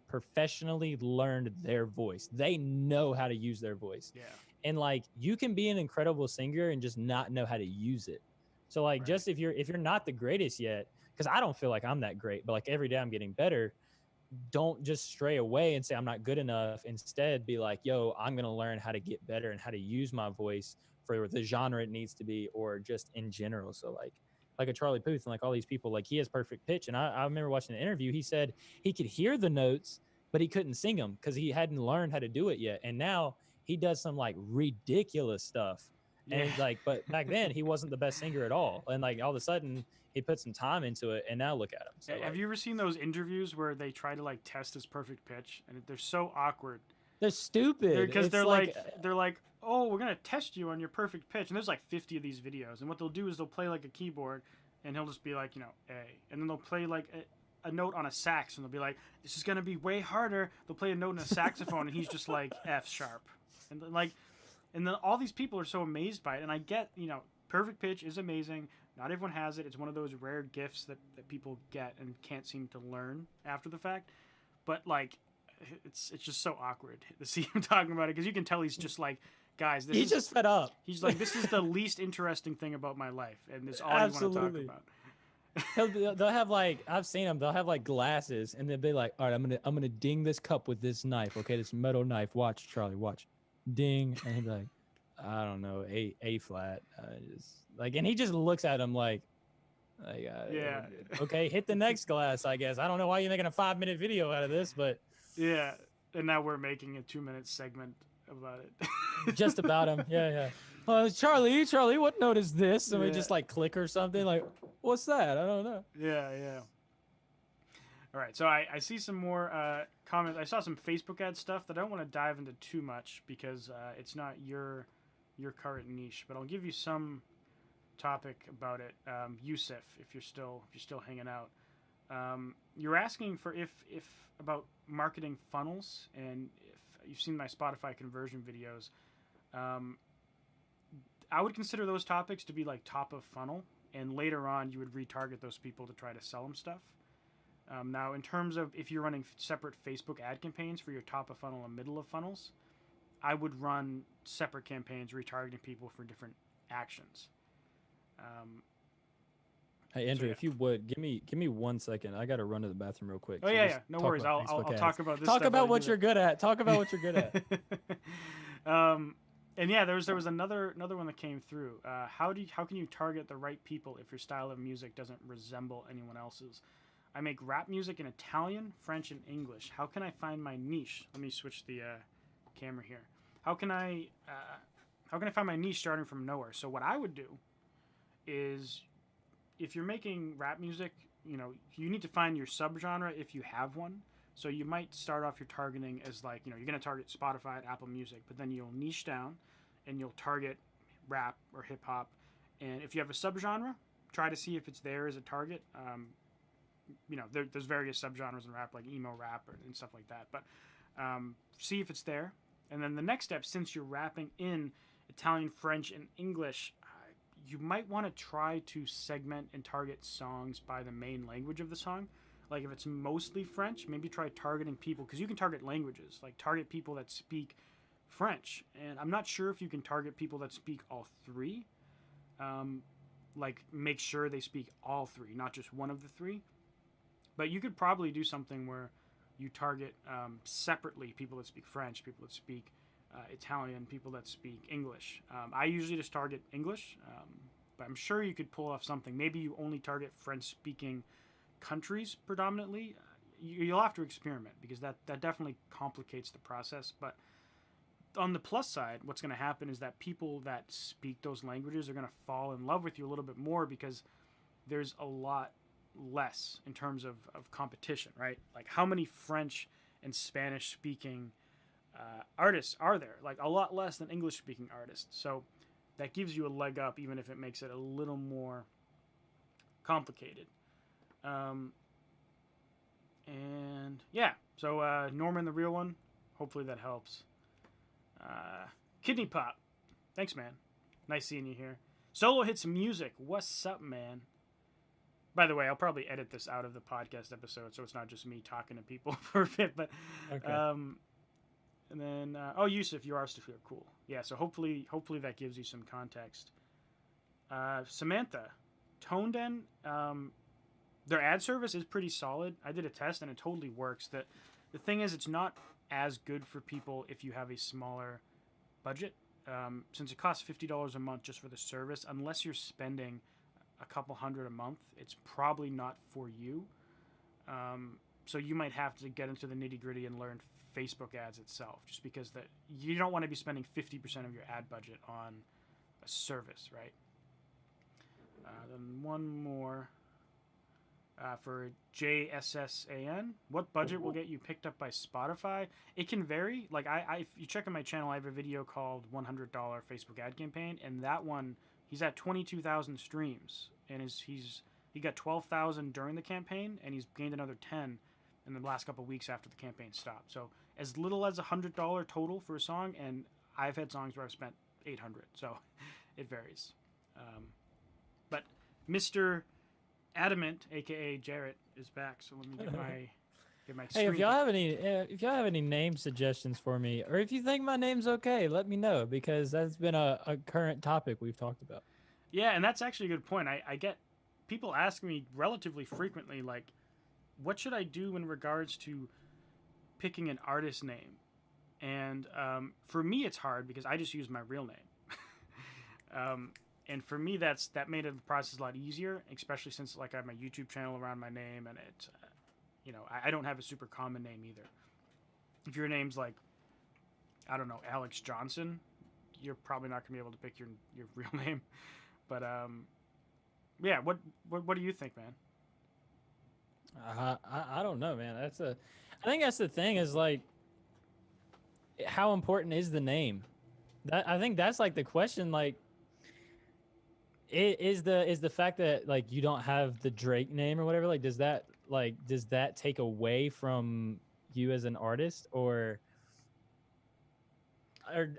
professionally learned their voice. They know how to use their voice. Yeah. And like, you can be an incredible singer and just not know how to use it. So like, just if you're not the greatest yet, because I don't feel like I'm that great, but like every day I'm getting better. don't just stray away and say I'm not good enough. Instead, be like, yo, I'm going to learn how to get better and how to use my voice for the genre it needs to be, or just in general. So like a Charlie Puth and like all these people, like he has perfect pitch. And I remember watching an interview. He said he could hear the notes, but he couldn't sing them because he hadn't learned how to do it yet. And now he does some like ridiculous stuff. Yeah. And like, but back then he wasn't the best singer at all. And like all of a sudden he put some time into it, and now look at him. So, Have like, you ever seen those interviews where they try to like test his perfect pitch, and they're so awkward? they're stupid Because they're like, oh, we're gonna test you on your perfect pitch, and there's like 50 of these videos, and what they'll do is they'll play like a keyboard, and he'll just be like, you know, A, and then they'll play like a note on a sax, and they'll be like, this is gonna be way harder. They'll play a note in a saxophone, and he's just like F sharp, and then all these people are so amazed by it, and I get, you know, perfect pitch is amazing. Not everyone has it. It's one of those rare gifts that people get and can't seem to learn after the fact. But like, it's just so awkward to see him talking about it, because you can tell he's just like, guys, he's just fed up. He's like, this is the least interesting thing about my life, and this all you want to talk about. They'll have like, I've seen them. They'll have like glasses, and they'll be like, all right, I'm gonna ding this cup with this knife. Okay, this metal knife. Watch, Charlie. Watch, ding, and he'll be like, I don't know, A flat. Just like, and he just looks at him like yeah. Okay, hit the next glass, I guess. I don't know why you're making a 5-minute video out of this, but yeah. And now we're making a 2-minute segment about it. Just about him. Yeah. Charlie, what note is this? And we just like click or something. Like, what's that? I don't know. Yeah. All right, so I see some more comments. I saw some Facebook ad stuff that I don't want to dive into too much, because it's not your current niche, but I'll give you some topic about it. Yusuf, if you're still hanging out, you're asking for if about marketing funnels, and if you've seen my Spotify conversion videos, I would consider those topics to be like top of funnel, and later on you would retarget those people to try to sell them stuff. Now, in terms of if you're running separate Facebook ad campaigns for your top of funnel and middle of funnels, I would run separate campaigns retargeting people for different actions. Hey Andrew, if you would give me 1 second, I got to run to the bathroom real quick. Oh, so yeah, no worries. I'll talk about this. Talk about what you're good at. Talk about what you're good at. And yeah, there was another one that came through. How can you target the right people if your style of music doesn't resemble anyone else's? I make rap music in Italian, French, and English. How can I find my niche? Let me switch the camera here. How can I find my niche starting from nowhere? So what I would do is, if you're making rap music, you know, you need to find your subgenre if you have one. So you might start off your targeting as like, you know, you're going to target Spotify and Apple Music, but then you'll niche down and you'll target rap or hip hop. And if you have a subgenre, try to see if it's there as a target. You know, there's various subgenres in rap, like emo rap and stuff like that. But see if it's there. And then the next step, since you're rapping in Italian, French, and English, you might want to try to segment and target songs by the main language of the song. Like if it's mostly French, maybe try targeting people, because you can target languages, like target people that speak French. And I'm not sure if you can target people that speak all three. Like make sure they speak all three, not just one of the three. But you could probably do something where you target separately people that speak French, people that speak Italian, people that speak English. I usually just target English, but I'm sure you could pull off something. Maybe you only target French-speaking countries predominantly. You'll have to experiment, because that definitely complicates the process. But on the plus side, what's going to happen is that people that speak those languages are going to fall in love with you a little bit more, because there's a lot less in terms of competition, right? Like how many French and Spanish speaking artists are there? Like a lot less than English speaking artists. So that gives you a leg up, even if it makes it a little more complicated. And yeah, so Norman, the real one, hopefully that helps. Kidney Pop, thanks, man. Nice seeing you here. Solo Hits Music, what's up, man? By the way, I'll probably edit this out of the podcast episode, so it's not just me talking to people for a bit. But okay. And then Yusuf, you are still cool. Yeah, so hopefully that gives you some context. Samantha, Toneden, Their ad service is pretty solid. I did a test and it totally works. The thing is, it's not as good for people if you have a smaller budget. Since it costs $50 a month just for the service, unless you're spending a couple hundred a month, it's probably not for you. So you might have to get into the nitty gritty and learn Facebook ads itself, just because that you don't want to be spending 50% of your ad budget on a service, right? Then one more for JSSAN. What budget will get you picked up by Spotify? It can vary. Like if you check on my channel, I have a video called $100 Facebook ad campaign, and that one he's at 22,000 streams, and he got 12,000 during the campaign, and he's gained another 10 in the last couple of weeks after the campaign stopped. So as little as $100 total for a song, and I've had songs where I've spent 800. So it varies. But Mr. Adameant, aka Jarrett, is back. So let me get my Hey, screen. if y'all have any name suggestions for me, or if you think my name's okay, let me know, because that's been a current topic we've talked about. Yeah, and that's actually a good point. I get people ask me relatively frequently, like, what should I do in regards to picking an artist name? And for me, it's hard because I just use my real name. And for me, that made the process a lot easier, especially since like I have my YouTube channel around my name, and it, I don't have a super common name either. If your name's like, I don't know, Alex Johnson, you're probably not gonna be able to pick your real name. But yeah, what do you think, man? I don't know, man. I think that's the thing, is like, how important is the name? I think that's like the question. Like, is the fact that like you don't have the Drake name or whatever, like does that take away from you as an artist, or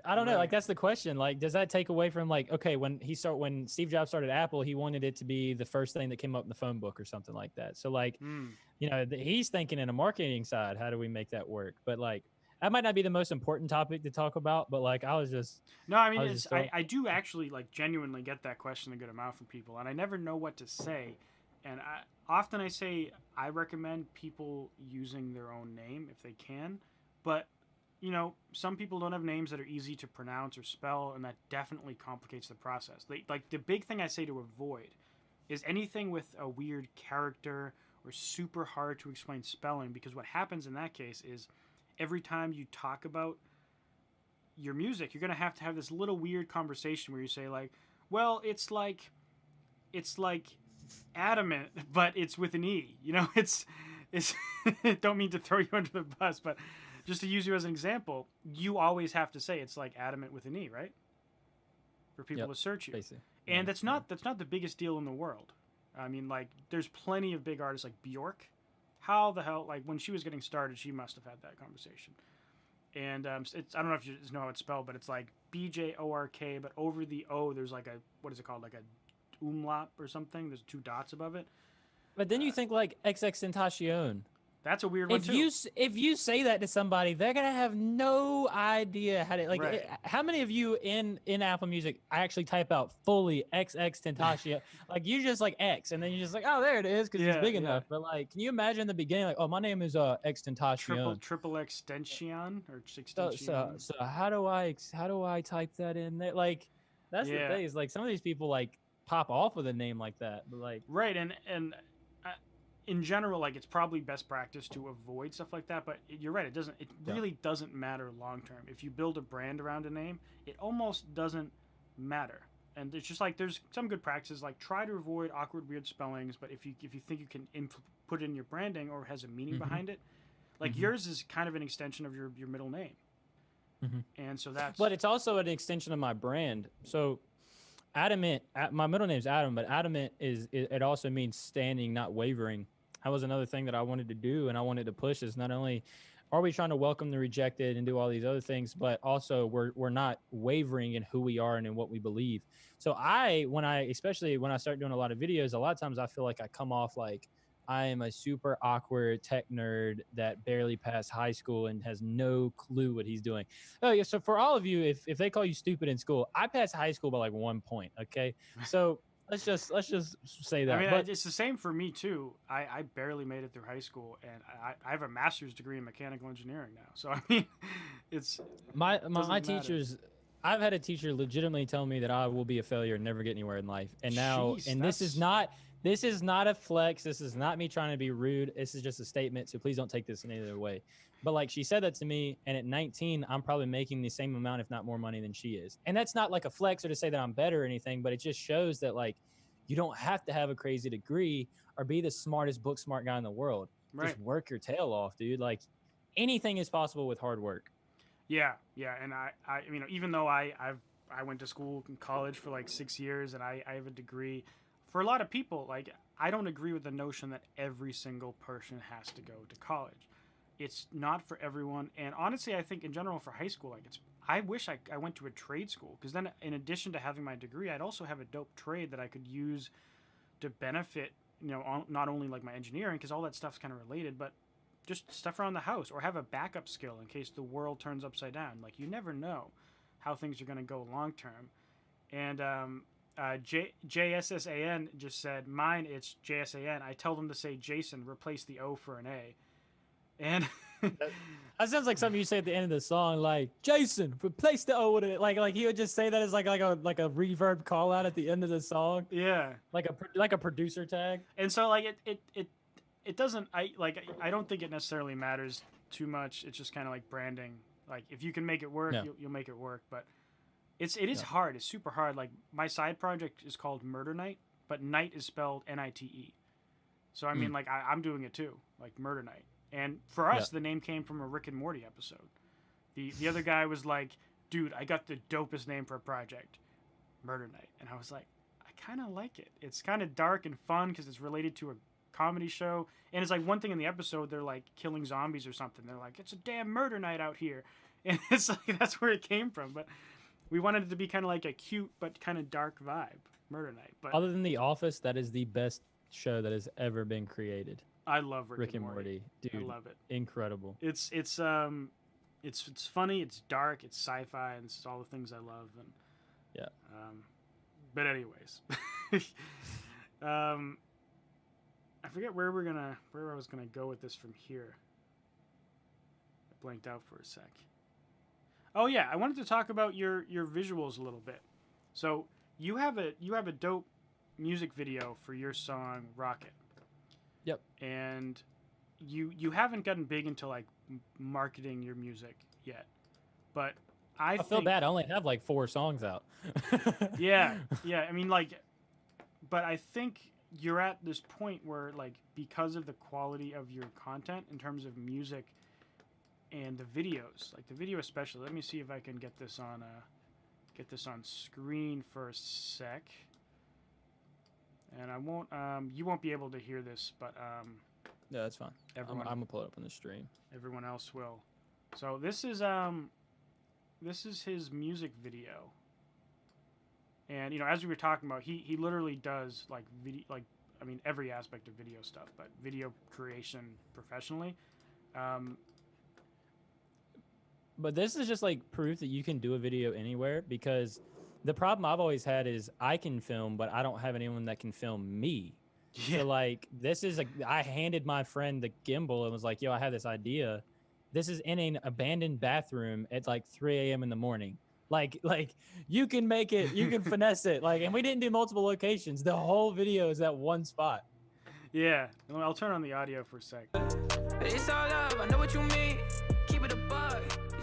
I don't know, like that's the question. Like, does that take away from, like, okay, when Steve Jobs started Apple, he wanted it to be the first thing that came up in the phone book or something like that. So like, he's thinking in a marketing side, how do we make that work? But like, that might not be the most important topic to talk about, but like, I do actually like genuinely get that question a good amount from people, and I never know what to say. And often I say I recommend people using their own name if they can, but some people don't have names that are easy to pronounce or spell, and that definitely complicates the process. Like the big thing I say to avoid is anything with a weird character or super hard to explain spelling, because what happens in that case is every time you talk about your music, you're going to have this little weird conversation where you say like, well, it's like Adamant, but it's with an E. It's don't mean to throw you under the bus, but just to use you as an example, you always have to say it's like Adamant with an E, right? For people to search you. Basically. And that's not the biggest deal in the world. I mean, like, there's plenty of big artists like Bjork. How the hell, like, when she was getting started, she must have had that conversation. And I don't know if you know how it's spelled, but it's like BJORK, but over the O, there's like what is it called? Like a umlaut or something. There's 2 dots above it. But then you think like XXXTentacion. That's a weird one too. If you say that to somebody, they're gonna have no idea how to like. Right. How many of you in Apple Music actually type out fully XXXTentacion? Like, you just like X, and then you're just like, oh, there it is, because it's big enough. But like, can you imagine the beginning? Like, oh, my name is XXXTentacion. Triple extension or extension. So how do I type that in there? Like, that's the thing. Is like, some of these people like pop off with a name like that, but like, right, and in general, like, it's probably best practice to avoid stuff like that, but you're right, it really doesn't matter long term. If you build a brand around a name, it almost doesn't matter. And it's just like, there's some good practices, like try to avoid awkward, weird spellings, but if you think you can put in your branding or has a meaning behind it, like yours is kind of an extension of your middle name. And so but it's also an extension of my brand. So Adamant, my middle name's Adam, but Adamant it also means standing, not wavering. That was another thing that I wanted to do, and I wanted to push, is not only are we trying to welcome the rejected and do all these other things, but also we're not wavering in who we are and in what we believe. So especially when I start doing a lot of videos, a lot of times I feel like I come off like I am a super awkward tech nerd that barely passed high school and has no clue what he's doing. Oh yeah. So for all of you, if they call you stupid in school, I passed high school by like 1 point. Okay. So let's just say that. I mean, But it's the same for me too. I barely made it through high school, and I have a master's degree in mechanical engineering now. So I mean, it's my it doesn't matter. teachers, I've had a teacher legitimately tell me that I will be a failure and never get anywhere in life. And now, Jeez, and this is not a flex. This is not me trying to be rude. This is just a statement. So please don't take this in any other way. But like she said that to me, and at 19, I'm probably making the same amount, if not more money than she is. And that's not like a flex or to say that I'm better or anything, but it just shows that like you don't have to have a crazy degree or be the smartest book smart guy in the world. Right. Just work your tail off, dude. Like anything is possible with hard work. Yeah, and I you know, even though I went to school in college for like 6 years and I have a degree, for a lot of people, like I don't agree with the notion that every single person has to go to college. It's not for everyone, and honestly, I think in general for high school, like I wish I went to a trade school, because then in addition to having my degree, I'd also have a dope trade that I could use to benefit, you know, not only like my engineering, because all that stuff's kind of related, but just stuff around the house, or have a backup skill in case the world turns upside down. Like you never know how things are going to go long term. And JSSAN just said, mine it's JSAN. I tell them to say Jason, replace the O for an A. And that sounds like something you say at the end of the song, like Jason, replace the O with it. Like he would just say that as like a reverb call out at the end of the song. Yeah, like a producer tag. And so like it doesn't, I don't think it necessarily matters too much. It's just kind of like branding. Like if you can make it work, you'll make it work. But it is hard. It's super hard. Like my side project is called Murder Night, but night is spelled NITE. So I mean, like I'm doing it too, like Murder Night. And for us, the name came from a Rick and Morty episode. The other guy was like, dude, I got the dopest name for a project, Murder Night. And I was like, I kind of like it. It's kind of dark and fun because it's related to a comedy show. And it's like one thing in the episode, they're like killing zombies or something. They're like, it's a damn murder night out here. And it's like, that's where it came from. But we wanted it to be kind of like a cute but kind of dark vibe, Murder Night. But other than The Office, that is the best show that has ever been created. I love Rick and Morty. Dude, I love it. Incredible. It's funny, it's dark, it's sci-fi, and it's all the things I love. And but anyways, I forget where I was gonna go with this from here. I blanked out for a sec. Oh yeah, I wanted to talk about your visuals a little bit. So you have a dope music video for your song Rocket. Yep. And you haven't gotten big into like marketing your music yet, but I feel bad. I only have like 4 songs out. yeah. I mean, like, but I think you're at this point where, like, because of the quality of your content in terms of music and the videos, like the video especially. Let me see if I can get this on screen for a sec. And I won't. You won't be able to hear this, but yeah, that's fine. I'm gonna pull it up on the stream. Everyone else will. So this is his music video. And you know, as we were talking about, he literally does like video, like I mean every aspect of video stuff, but video creation professionally. But this is just like proof that you can do a video anywhere, because the problem I've always had is I can film, but I don't have anyone that can film me. Yeah. So like this is I handed my friend the gimbal and was like, yo, I have this idea. This is in an abandoned bathroom at like 3 a.m. in the morning. Like you can make it, you can finesse it. Like, and we didn't do multiple locations. The whole video is at one spot. Yeah. I'll turn on the audio for a sec. It's all love, I know what you mean. Keep it a bug.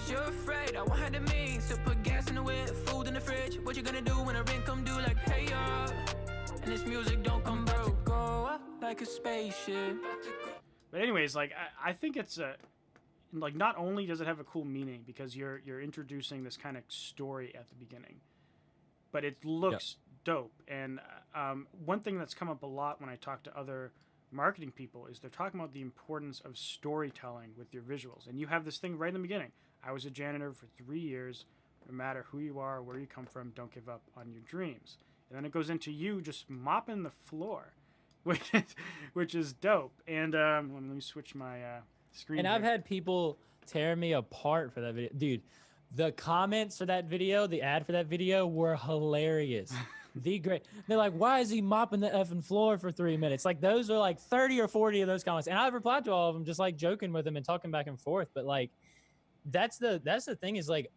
You're afraid, I won't have the means to put gas in the whip, food in the fridge. What you gonna do when a rent come due? Like, hey, and this music don't come broke. Go up like a spaceship. But anyways, like, I think it's like, not only does it have a cool meaning because you're introducing this kind of story at the beginning, but it looks dope. And one thing that's come up a lot when I talk to other marketing people is they're talking about the importance of storytelling with your visuals. And you have this thing right in the beginning. I was a janitor for 3 years. No matter who you are, where you come from, don't give up on your dreams. And then it goes into you just mopping the floor, which is dope. And let me switch my screen. And here. I've had people tear me apart for that video. Dude, the comments for that video, the ad for that video were hilarious. the great. They're like, why is he mopping the effing floor for 3 minutes? Like those are like 30 or 40 of those comments, and I've replied to all of them, just like joking with them and talking back and forth. But like, that's the thing is like,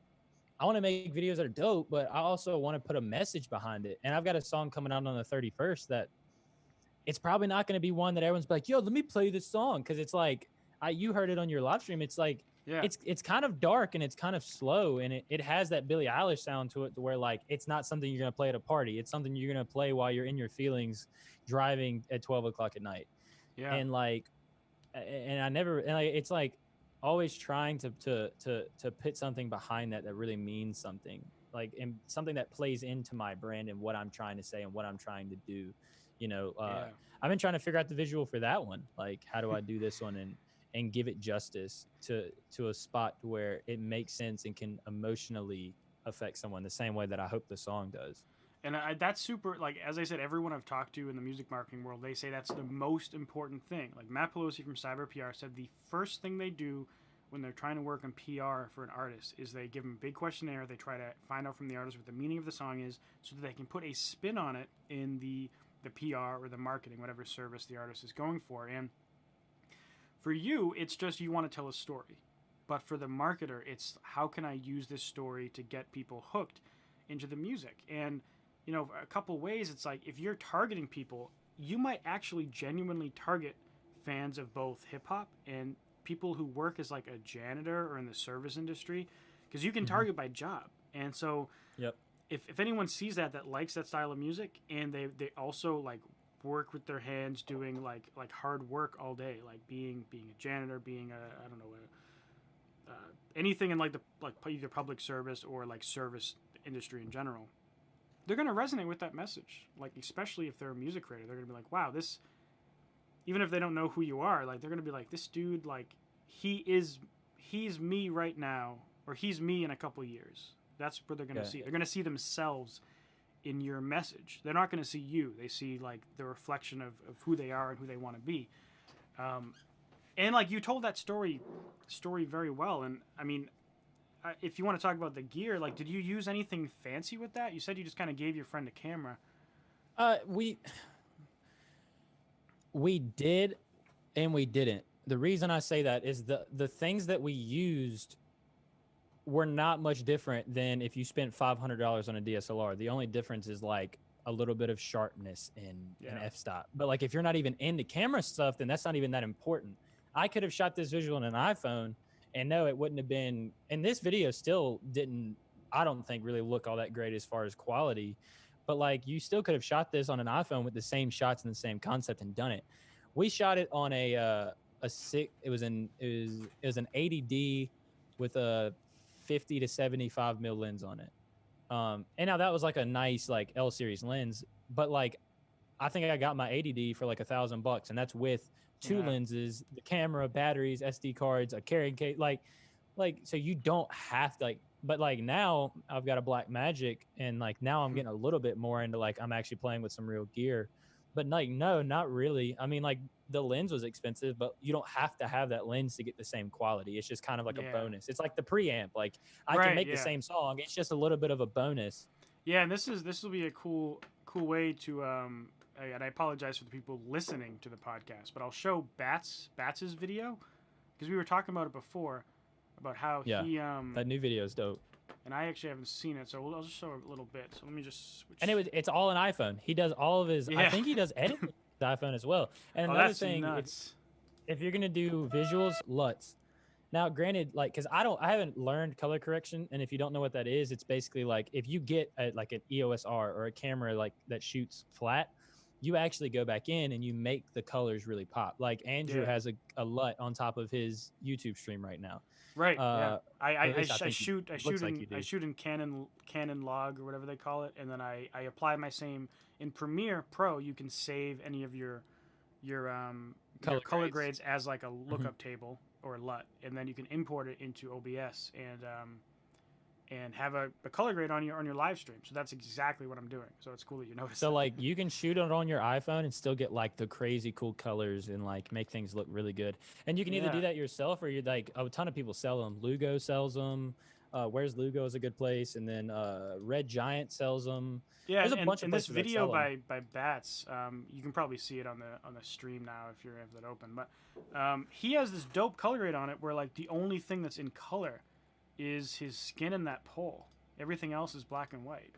I want to make videos that are dope, but I also want to put a message behind it. And I've got a song coming out on the 31st that it's probably not going to be one that everyone's like, yo, let me play this song, because it's like, you heard it on your live stream. It's like, Yeah. It's kind of dark and it's kind of slow, and it has that Billie Eilish sound to it, to where like it's not something you're gonna play at a party. It's something you're gonna play while you're in your feelings, driving at 12 o'clock at night. Yeah. And like, and I never, and like, it's like always trying to put something behind that really means something, like, and something that plays into my brand and what I'm trying to say and what I'm trying to do. You know, I've been trying to figure out the visual for that one. Like, how do I do this one and give it justice to a spot where it makes sense and can emotionally affect someone the same way that I hope the song does. And that's super, like, as I said, everyone I've talked to in the music marketing world, they say that's the most important thing. Like, Matt Pelosi from Cyber PR said the first thing they do when they're trying to work on PR for an artist is they give them a big questionnaire. They try to find out from the artist what the meaning of the song is so that they can put a spin on it in the PR or the marketing, whatever service the artist is going for. And for you, it's just you want to tell a story. But for the marketer, it's how can I use this story to get people hooked into the music? And, you know, a couple ways, it's like if you're targeting people, you might actually genuinely target fans of both hip-hop and people who work as like a janitor or in the service industry, because you can target by job. And so if anyone sees that likes that style of music, and they also like work with their hands doing like hard work all day, like being a janitor, being a, I don't know, anything in like either public service or like service industry in general, they're going to resonate with that message. Like, especially if they're a music creator, they're going to be like, wow, this, even if they don't know who you are, like they're going to be like, this dude, like he's me right now, or he's me in a couple years. That's what they're going to see. They're going to see themselves in your message. They're not going to see you. They see like the reflection of who they are and who they want to be. And like you told that story very well. And I mean, if you want to talk about the gear, like, did you use anything fancy with that? You said you just kind of gave your friend a camera. We did, and we didn't. The reason I say that is the things that we used were not much different than if you spent $500 on a DSLR. The only difference is like a little bit of sharpness in an f-stop. But like, if you're not even into camera stuff, then that's not even that important. I could have shot this visual on an iPhone, and no, it wouldn't have been. And this video still didn't, I don't think, really look all that great as far as quality. But like, you still could have shot this on an iPhone with the same shots and the same concept and done it. We shot it on it was an 80D with a 50 to 75 mil lens on it. And now that was like a nice like L series lens, but like, I think I got my 80D for like $1,000, and that's with two lenses, the camera, batteries, SD cards, a carrying case, like, so you don't have to like, but like now I've got a Black Magic, and like now I'm getting a little bit more into like, I'm actually playing with some real gear, but like, no, not really. I mean, like the lens was expensive, but you don't have to have that lens to get the same quality. It's just kind of like a bonus. It's like the preamp. Like I can make the same song. It's just a little bit of a bonus. Yeah. And this will be a cool way to, and I apologize for the people listening to the podcast, but I'll show Bats' video, because we were talking about it before, about how he that new video is dope. And I actually haven't seen it, so I'll just show a little bit. So let me just switch. And it's all an iPhone. He does all of his. I think he does editing with the iPhone as well. And another thing, if you're gonna do visuals, LUTs. Now, granted, like, because I haven't learned color correction, and if you don't know what that is, it's basically like if you get like an EOS R or a camera like that shoots flat, you actually go back in and you make the colors really pop. Like Andrew has a LUT on top of his YouTube stream right now. Right. I shoot in Canon Log or whatever they call it, and then I apply my same in Premiere Pro. You can save any of your color grades as like a lookup table or LUT, and then you can import it into OBS and have a color grade on your live stream. So that's exactly what I'm doing. So it's cool that you noticed. So like you can shoot it on your iPhone and still get like the crazy cool colors and like make things look really good. And you can either do that yourself, or you're like, a ton of people sell them. Lugo sells them. Where's Lugo is a good place, and then Red Giant sells them. Yeah, There's a bunch of and this places that video sell 'em. by Bats, you can probably see it on the stream now if you have that open. But he has this dope color grade on it where like the only thing that's in color is his skin in that pole. Everything else is black and white,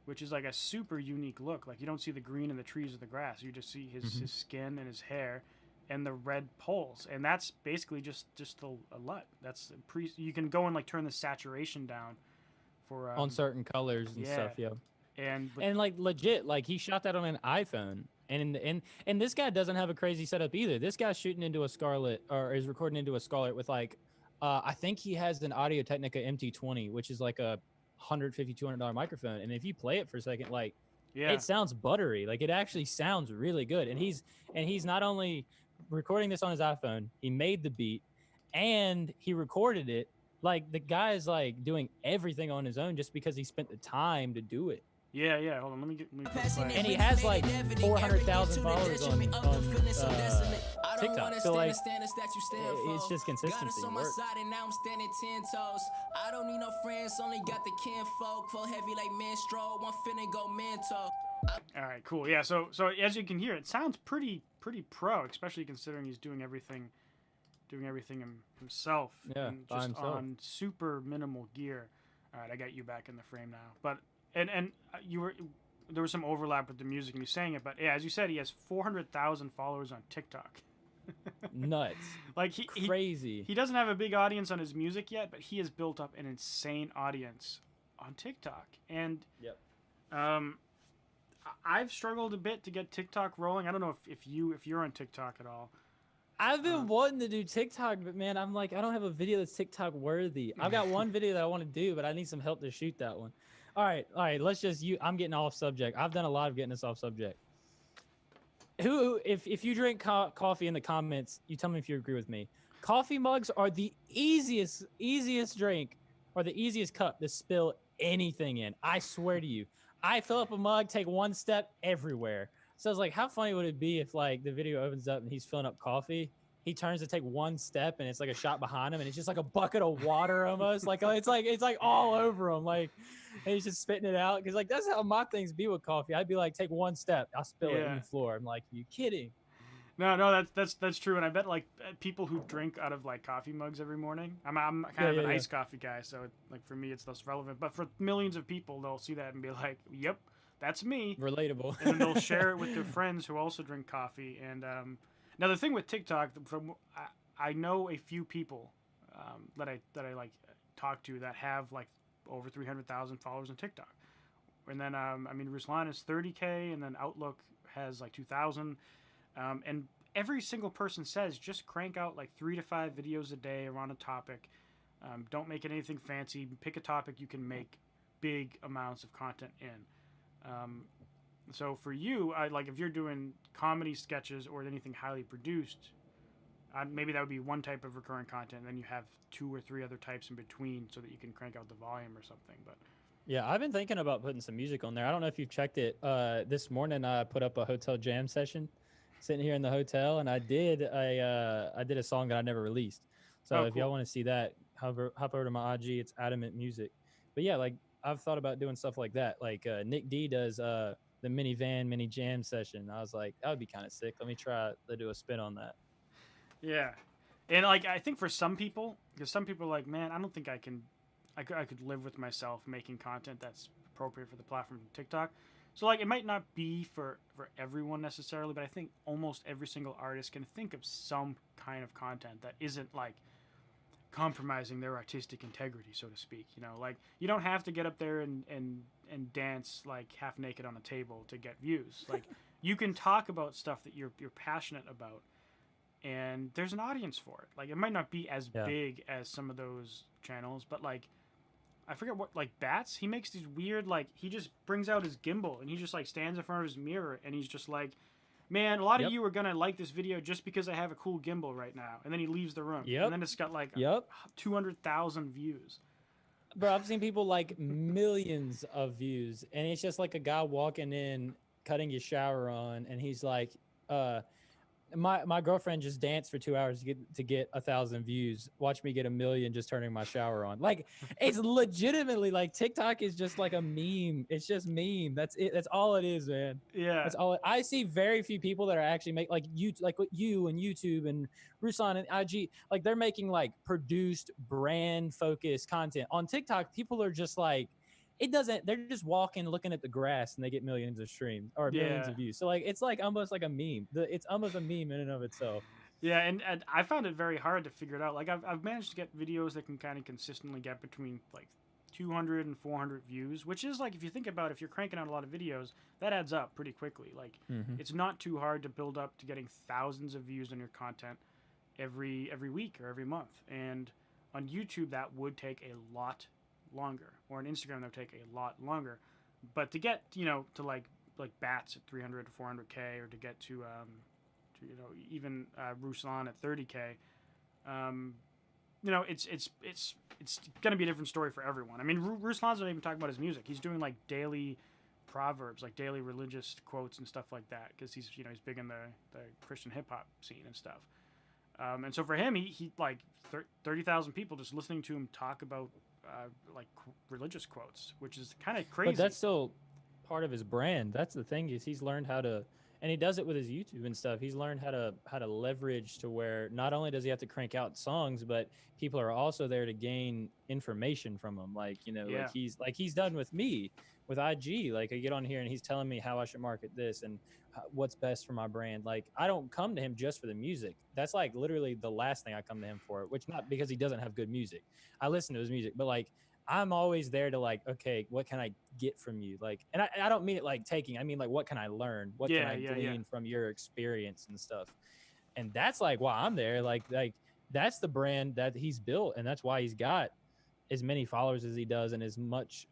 which is like a super unique look. Like you don't see the green in the trees or the grass. You just see his skin and his hair and the red poles, and that's basically just a LUT. That's you can go and like turn the saturation down for On certain colors and stuff, yeah. And like legit, like he shot that on an iPhone, and this guy doesn't have a crazy setup either. This guy's shooting into a Scarlett, or is recording into a Scarlett with like, I think he has an Audio Technica MT20, which is like a $150, $200 microphone. And if you play it for a second, like, it sounds buttery. Like it actually sounds really good. And he's not only recording this on his iPhone, he made the beat and he recorded it. Like the guy's like doing everything on his own just because he spent the time to do it. Yeah. Hold on, let me and he has like 400,000 followers on TikTok. So like, it's just consistency. I don't need no friends, only got the kinfolk. Full heavy like menstrual, one finna go mental. All right, cool. Yeah, so as you can hear, it sounds pretty pro, especially considering he's doing everything himself. Yeah, and just on super minimal gear. All right, I got you back in the frame now. But there was some overlap with the music and you saying it, but yeah, as you said, he has 400,000 followers on TikTok. Nuts. Like crazy. He doesn't have a big audience on his music yet, but he has built up an insane audience on TikTok. And I've struggled a bit to get TikTok rolling. I don't know if you're on TikTok at all. I've been wanting to do TikTok, but man, I'm like, I don't have a video that's TikTok worthy. I've got one video that I want to do, but I need some help to shoot that one. All right. Let's just I'm getting off subject. I've done a lot of getting us off subject. If you drink coffee in the comments, you tell me if you agree with me. Coffee mugs are the easiest drink, or the easiest cup to spill anything in. I swear to you. I fill up a mug, take one step everywhere. So I was like, how funny would it be if like the video opens up and he's filling up coffee, he turns to take one step and it's like a shot behind him and it's just like a bucket of water almost. Like it's like all over him. Like and he's just spitting it out. Cause like that's how my things be with coffee. I'd be like, take one step, I'll spill it on the floor. I'm like, you kidding? No, that's true. And I bet like people who drink out of like coffee mugs every morning. I'm kind of an iced coffee guy, so like for me it's less relevant. But for millions of people, they'll see that and be like, "Yep, that's me." Relatable. And then they'll share it with their friends who also drink coffee. And now the thing with TikTok, I know a few people that I like talk to that have like over 300,000 followers on TikTok. And then Ruslan is 30K, and then Outlook has like 2,000. And every single person says just crank out like 3 to 5 videos a day around a topic. Don't make it anything fancy. Pick a topic you can make big amounts of content in. So for you, like if you're doing comedy sketches or anything highly produced, maybe that would be one type of recurring content. And then you have 2 or 3 other types in between so that you can crank out the volume or something. But yeah, I've been thinking about putting some music on there. I don't know if you've checked it. This morning I put up a hotel jam session. Sitting here in the hotel, and I did a song that I never released. So if y'all want to see that, hop over to my IG. It's Adameant Music. But yeah, like I've thought about doing stuff like that. Like Nick D does the mini jam session. I was like, that would be kind of sick. Let me try to do a spin on that. Yeah, and like I think for some people, because some people are like, man, I don't think I could live with myself making content that's appropriate for the platform of TikTok. So, like, it might not be for everyone necessarily, but I think almost every single artist can think of some kind of content that isn't, like, compromising their artistic integrity, so to speak. You know, like, you don't have to get up there and dance, like, half naked on a table to get views. Like, you can talk about stuff that you're passionate about, and there's an audience for it. Like, it might not be as big as some of those channels, but, like, I forget what, like Bats, he makes these weird, like, he just brings out his gimbal and he just like stands in front of his mirror and he's just like, man, a lot of you are gonna like this video just because I have a cool gimbal right now. And then he leaves the room. And then it's got like 200,000 views. Bro, I've seen people like millions of views, and it's just like a guy walking in, cutting his shower on, and he's like, my girlfriend just danced for 2 hours to get 1,000 views. Watch me get 1 million just turning my shower on. Like it's legitimately like TikTok is just like a meme. It's just meme. That's it. That's all it is, man. Yeah. That's all. I see very few people that are actually make like you like what you and YouTube and Ruslan and IG like they're making like produced brand focused content. On TikTok, people are just like it doesn't they're just walking looking at the grass and they get millions of streams or millions Yeah. of views, so like it's like almost like a meme. It's almost a meme in and of itself. Yeah, and I found it very hard to figure it out. Like I've managed to get videos that can kind of consistently get between like 200 and 400 views, which is like if you think about it, if you're cranking out a lot of videos, that adds up pretty quickly. Like it's not too hard to build up to getting thousands of views on your content every week or every month. And on YouTube that would take a lot longer, or on Instagram that would take a lot longer. But to get, to like bats at 300 to 400k, or to get to even Ruslan at 30k, it's gonna be a different story for everyone. I mean, Ruslan's not even talking about his music. He's doing like daily proverbs, like daily religious quotes and stuff like that, because he's big in the Christian hip hop scene and stuff. And so for him, he like 30,000 people just listening to him talk about like religious quotes, which is kind of crazy. But that's still part of his brand. That's the thing, is he's learned how to, and he does it with his YouTube and stuff. He's learned how to leverage to where not only does he have to crank out songs, but people are also there to gain information from him. Like, Yeah. like he's done with me with IG. Like I get on here and he's telling me how I should market this and what's best for my brand. Like I don't come to him just for the music. That's like literally the last thing I come to him for, which not because he doesn't have good music. I listen to his music, but like I'm always there to like, okay, what can I get from you? Like, and I don't mean it like taking, I mean like, what can I learn? What can I glean from your experience and stuff? And that's like why I'm there. Like that's the brand that he's built, and that's why he's got as many followers as he does, and as much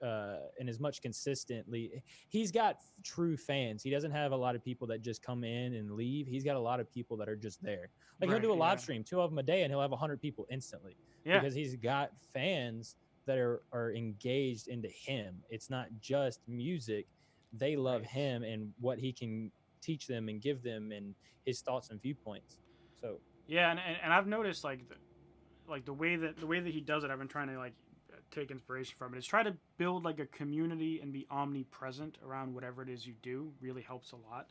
consistently. He's got true fans. He doesn't have a lot of people that just come in and leave. He's got a lot of people that are just there. Like he'll do a live stream, 2 of them a day, and he'll have 100 people instantly. Yeah. Because he's got fans that are engaged into him. It's not just music. They love him and what he can teach them and give them, and his thoughts and viewpoints. So yeah, and I've noticed like the way that he does it, I've been trying to like take inspiration from it, is try to build like a community and be omnipresent around whatever it is you do. Really helps a lot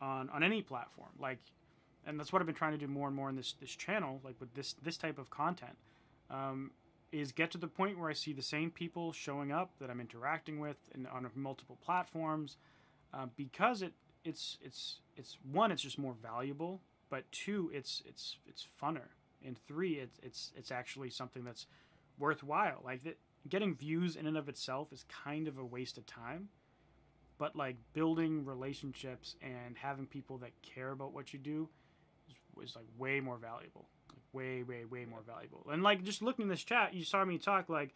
on any platform. Like, and that's what I've been trying to do more and more in this channel, like with this type of content. Is get to the point where I see the same people showing up that I'm interacting with on multiple platforms, because it's one, it's just more valuable, but two, it's funner, and three, it's actually something that's worthwhile. Like getting views in and of itself is kind of a waste of time, but like building relationships and having people that care about what you do is like way more valuable. Way more valuable. And like just looking in this chat, you saw me talk like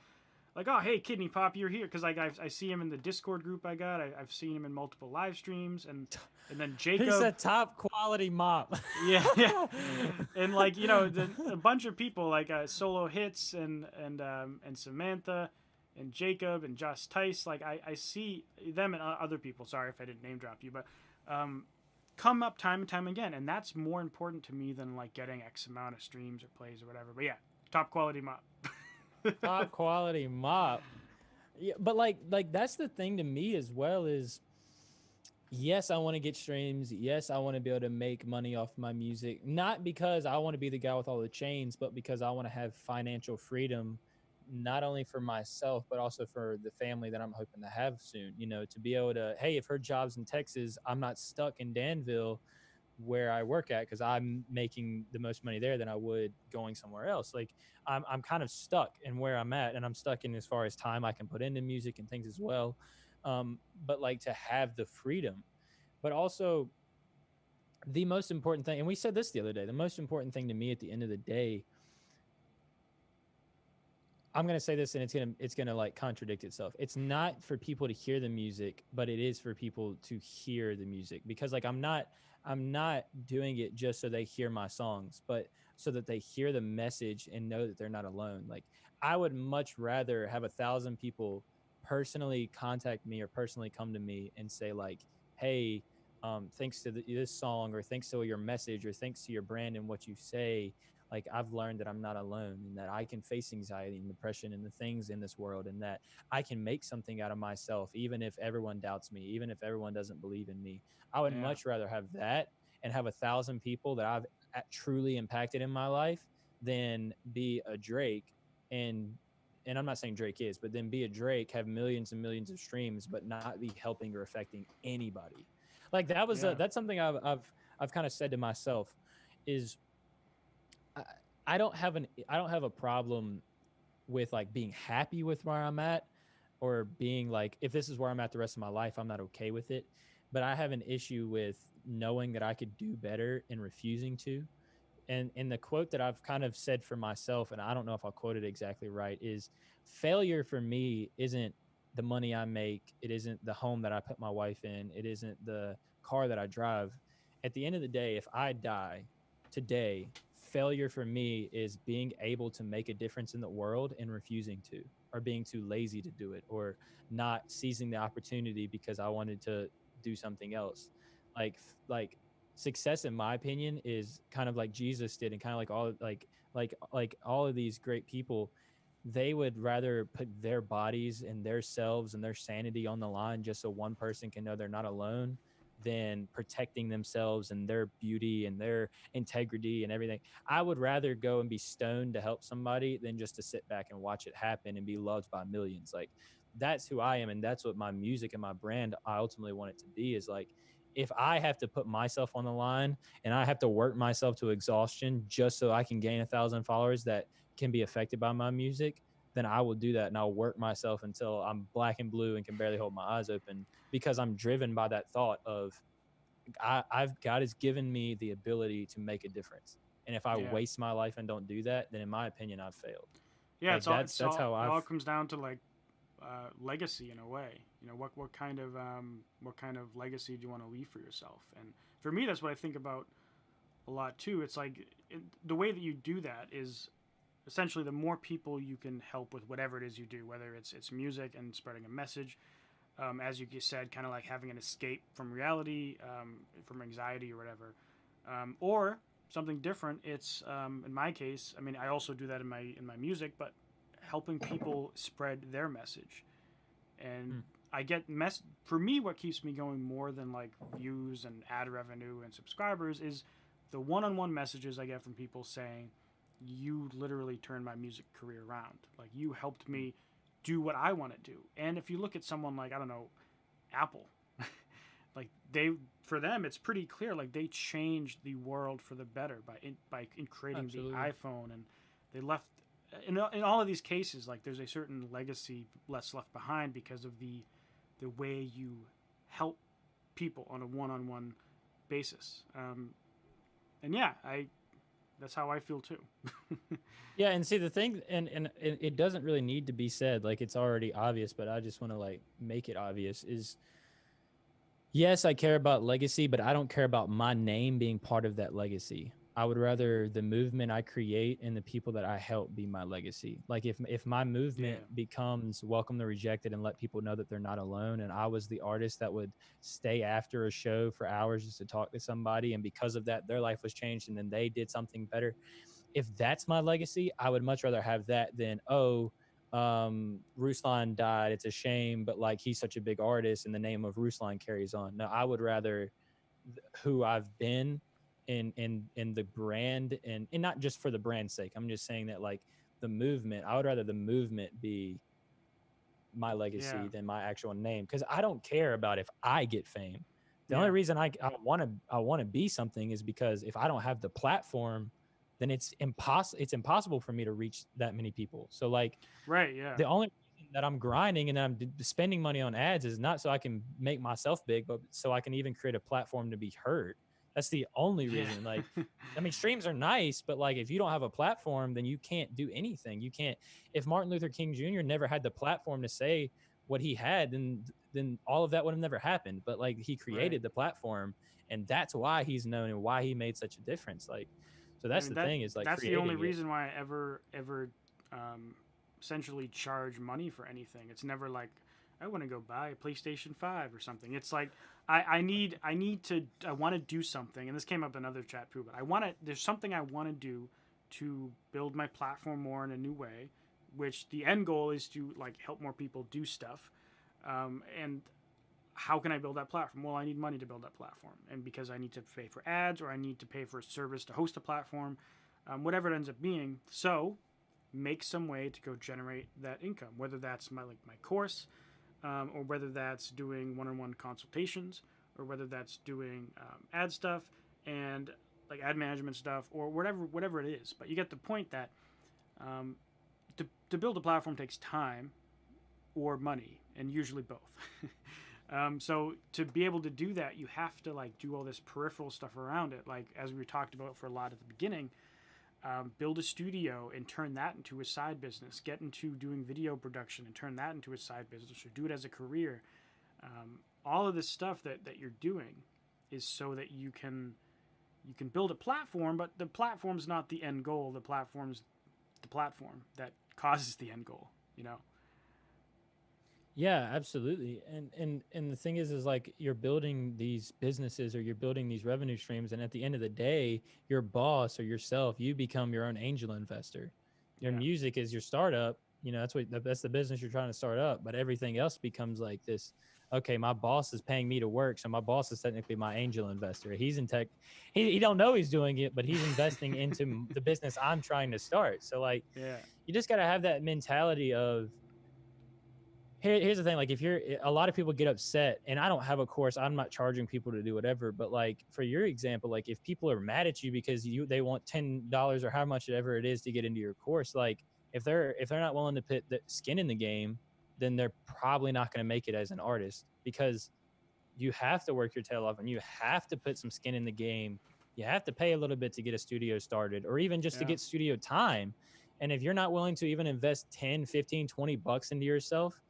oh hey Kidney Pop, you're here, because like I see him in the Discord group I got. I've seen him in multiple live streams, and then Jacob. He's a top quality mop. yeah. And like a bunch of people like Solo Hits and Samantha and Jacob and Josh Tice. Like I see them and other people. Sorry if I didn't name drop you, but come up time and time again, and that's more important to me than like getting X amount of streams or plays or whatever. But yeah, top quality mop. Top quality mop. Yeah, but like that's the thing to me as well, is yes, I want to get streams. Yes, I want to be able to make money off my music, not because I want to be the guy with all the chains, but because I want to have financial freedom, not only for myself, but also for the family that I'm hoping to have soon, to be able to, hey, if her job's in Texas, I'm not stuck in Danville where I work at, because I'm making the most money there than I would going somewhere else. Like I'm kind of stuck in where I'm at, and I'm stuck in as far as time I can put into music and things as well. But like to have the freedom, but also the most important thing, and we said this the other day, the most important thing to me at the end of the day, I'm going to say this, and it's going to like contradict itself. It's not for people to hear the music, but it is for people to hear the music, because like I'm not doing it just so they hear my songs, but so that they hear the message and know that they're not alone. Like I would much rather have 1,000 people personally contact me or personally come to me and say like, hey, thanks to this song, or thanks to your message, or thanks to your brand and what you say, like I've learned that I'm not alone, and that I can face anxiety and depression and the things in this world, and that I can make something out of myself, even if everyone doubts me, even if everyone doesn't believe in me. I would Yeah. much rather have that and have 1,000 people that I've truly impacted in my life than be a Drake and I'm not saying Drake is, but then be a Drake, have millions and millions of streams, but not be helping or affecting anybody. Like Yeah. that's something I've kind of said to myself is I, I don't have a problem with like being happy with where I'm at, or being like, if this is where I'm at the rest of my life, I'm not okay with it. But I have an issue with knowing that I could do better and refusing to. And the quote that I've kind of said for myself, and I don't know if I'll quote it exactly right, is failure for me isn't the money I make, it isn't the home that I put my wife in, it isn't the car that I drive. At the end of the day, if I die today, failure for me is being able to make a difference in the world and refusing to, or being too lazy to do it, or not seizing the opportunity because I wanted to do something else. Like success, in my opinion, is kind of like Jesus did, and kind of like all of these great people. They would rather put their bodies and their selves and their sanity on the line just so one person can know they're not alone, than protecting themselves and their beauty and their integrity and everything. I would rather go and be stoned to help somebody than just to sit back and watch it happen and be loved by millions. Like, that's who I am, and that's what my music and my brand I ultimately want it to be. Is like, if I have to put myself on the line and I have to work myself to exhaustion just so I can gain 1,000 followers that can be affected by my music, then I will do that, and I'll work myself until I'm black and blue and can barely hold my eyes open, because I'm driven by that thought of I've God has given me the ability to make a difference. And if I Yeah. waste my life and don't do that, then in my opinion, I've failed. Yeah. Like that's how It I've all comes down to like legacy in a way. You know, what kind of legacy do you want to leave for yourself? And for me, that's what I think about a lot too. It's like the way that you do that is essentially the more people you can help with whatever it is you do, whether it's music and spreading a message, as you just said, kind of like having an escape from reality, from anxiety or whatever, or something different. It's in my case, I mean, I also do that in my music, but helping people spread their message. And hmm, I get for me, what keeps me going more than like views and ad revenue and subscribers is the one-on-one messages I get from people saying, you literally turned my music career around. Like, you helped hmm, me do what I want to do. And if you look at someone like, I don't know, Apple, like for them it's pretty clear, like they changed the world for the better by creating the absolutely. iPhone. And they left in all of these cases, like there's a certain legacy left behind because of the way you help people on a one-on-one basis. And yeah, I that's how I feel too. Yeah, and see the thing, and it doesn't really need to be said, like it's already obvious, but I just want to like make it obvious is, yes, I care about legacy, but I don't care about my name being part of that legacy. I would rather the movement I create and the people that I help be my legacy. Like if my Yeah. movement becomes welcome the rejected and let people know that they're not alone, and I was the artist that would stay after a show for hours just to talk to somebody, and because of that their life was changed and then they did something better. If that's my legacy, I would much rather have that than, oh, Ruslan died, it's a shame, but like he's such a big artist and the name of Ruslan carries on. No, I would rather who I've been in the brand, and not just for the brand's sake. I'm just saying that like the movement, I would rather the movement be my Yeah. legacy than my actual name, because I don't care about if I get fame. The only Yeah. reason I want to be something is because if I don't have the platform, then it's impossible for me to reach that many people. So like Right. Yeah. the only reason that I'm grinding and I'm spending money on ads is not so I can make myself big, but so I can even create a platform to be heard. That's the only Yeah. reason. Like, I mean, streams are nice, but like if you don't have a platform, then you can't do anything. You can't. If Martin Luther King Jr. never had the platform to say what he had, then all of that would have never happened. But like he Right. created the platform, and that's why he's known and why he made such a difference. Like, so I that's mean, the thing, is like that's the only creating it. reason why I ever um, essentially charge money for anything. It's never like I want to go buy a PlayStation 5 or something. It's like I want to do something, and this came up in another chat too, but there's something I want to do to build my platform more in a new way, which the end goal is to like help more people do stuff. And how can I build that platform? Well, I need money to build that platform, and because I need to pay for ads or I need to pay for a service to host a platform, whatever it ends up being. So make some way to go generate that income, whether that's my course, or whether that's doing one-on-one consultations, or whether that's doing ad stuff and like ad management stuff, or whatever it is. But you get the point that to build a platform takes time or money, and usually both. So to be able to do that, you have to like do all this peripheral stuff around it, like as we talked about for a lot at the beginning. Build a studio and turn that into a side business. Get into doing video production and turn that into a side business, or do it as a career. All of this stuff that you're doing is so that you can build a platform, but the platform's not the end goal. The platform's the platform that causes the end goal, you know? Yeah, absolutely. And the thing is like you're building these businesses or you're building these revenue streams, and at the end of the day, your boss or yourself, you become your own angel investor. Your music is your startup. You know, that's the business you're trying to start up, but everything else becomes like this. Okay, my boss is paying me to work, so my boss is technically my angel investor. He's in tech. He don't know he's doing it, but he's investing into the business I'm trying to start. So like, you just got to have that mentality of, here's the thing, like if you're, a lot of people get upset, and I don't have a course, I'm not charging people to do whatever, but like for your example, like if people are mad at you because they want $10 or how much ever it is to get into your course, like if they're not willing to put the skin in the game, then they're probably not going to make it as an artist, because you have to work your tail off and you have to put some skin in the game. You have to pay a little bit to get a studio started, or even just to get studio time. And if you're not willing to even invest 10, 15, 20 bucks into yourself,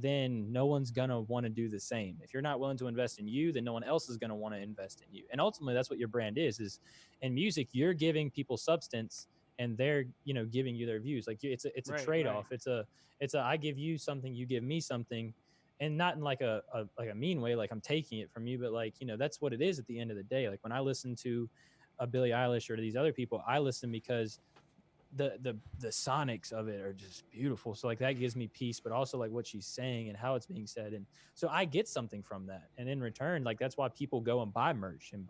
then no one's going to want to do the same. If you're not willing to invest in you, then no one else is going to want to invest in you. And ultimately, that's what your brand is in music. You're giving people substance, and they're, you know, giving you their views. Like it's a trade-off. Right. It's a I give you something, you give me something, and not in like a mean way, like I'm taking it from you, but like, you know, that's what it is at the end of the day. Like when I listen to a Billie Eilish or these other people, I listen because the sonics of it are just beautiful. So like that gives me peace, but also like what she's saying and how it's being said. And so I get something from that. And in return, like that's why people go and buy merch and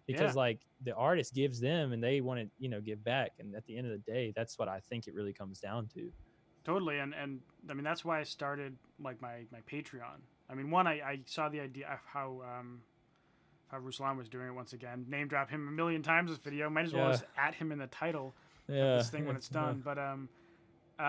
because like the artist gives them and they want to, you know, give back. And at the end of the day, that's what I think it really comes down to. Totally. And I mean, that's why I started like my Patreon. I mean, one, I saw the idea of how Ruslan was doing it once again. Name drop him a million times this video. Might as well just at him in the title. This thing when it's done. But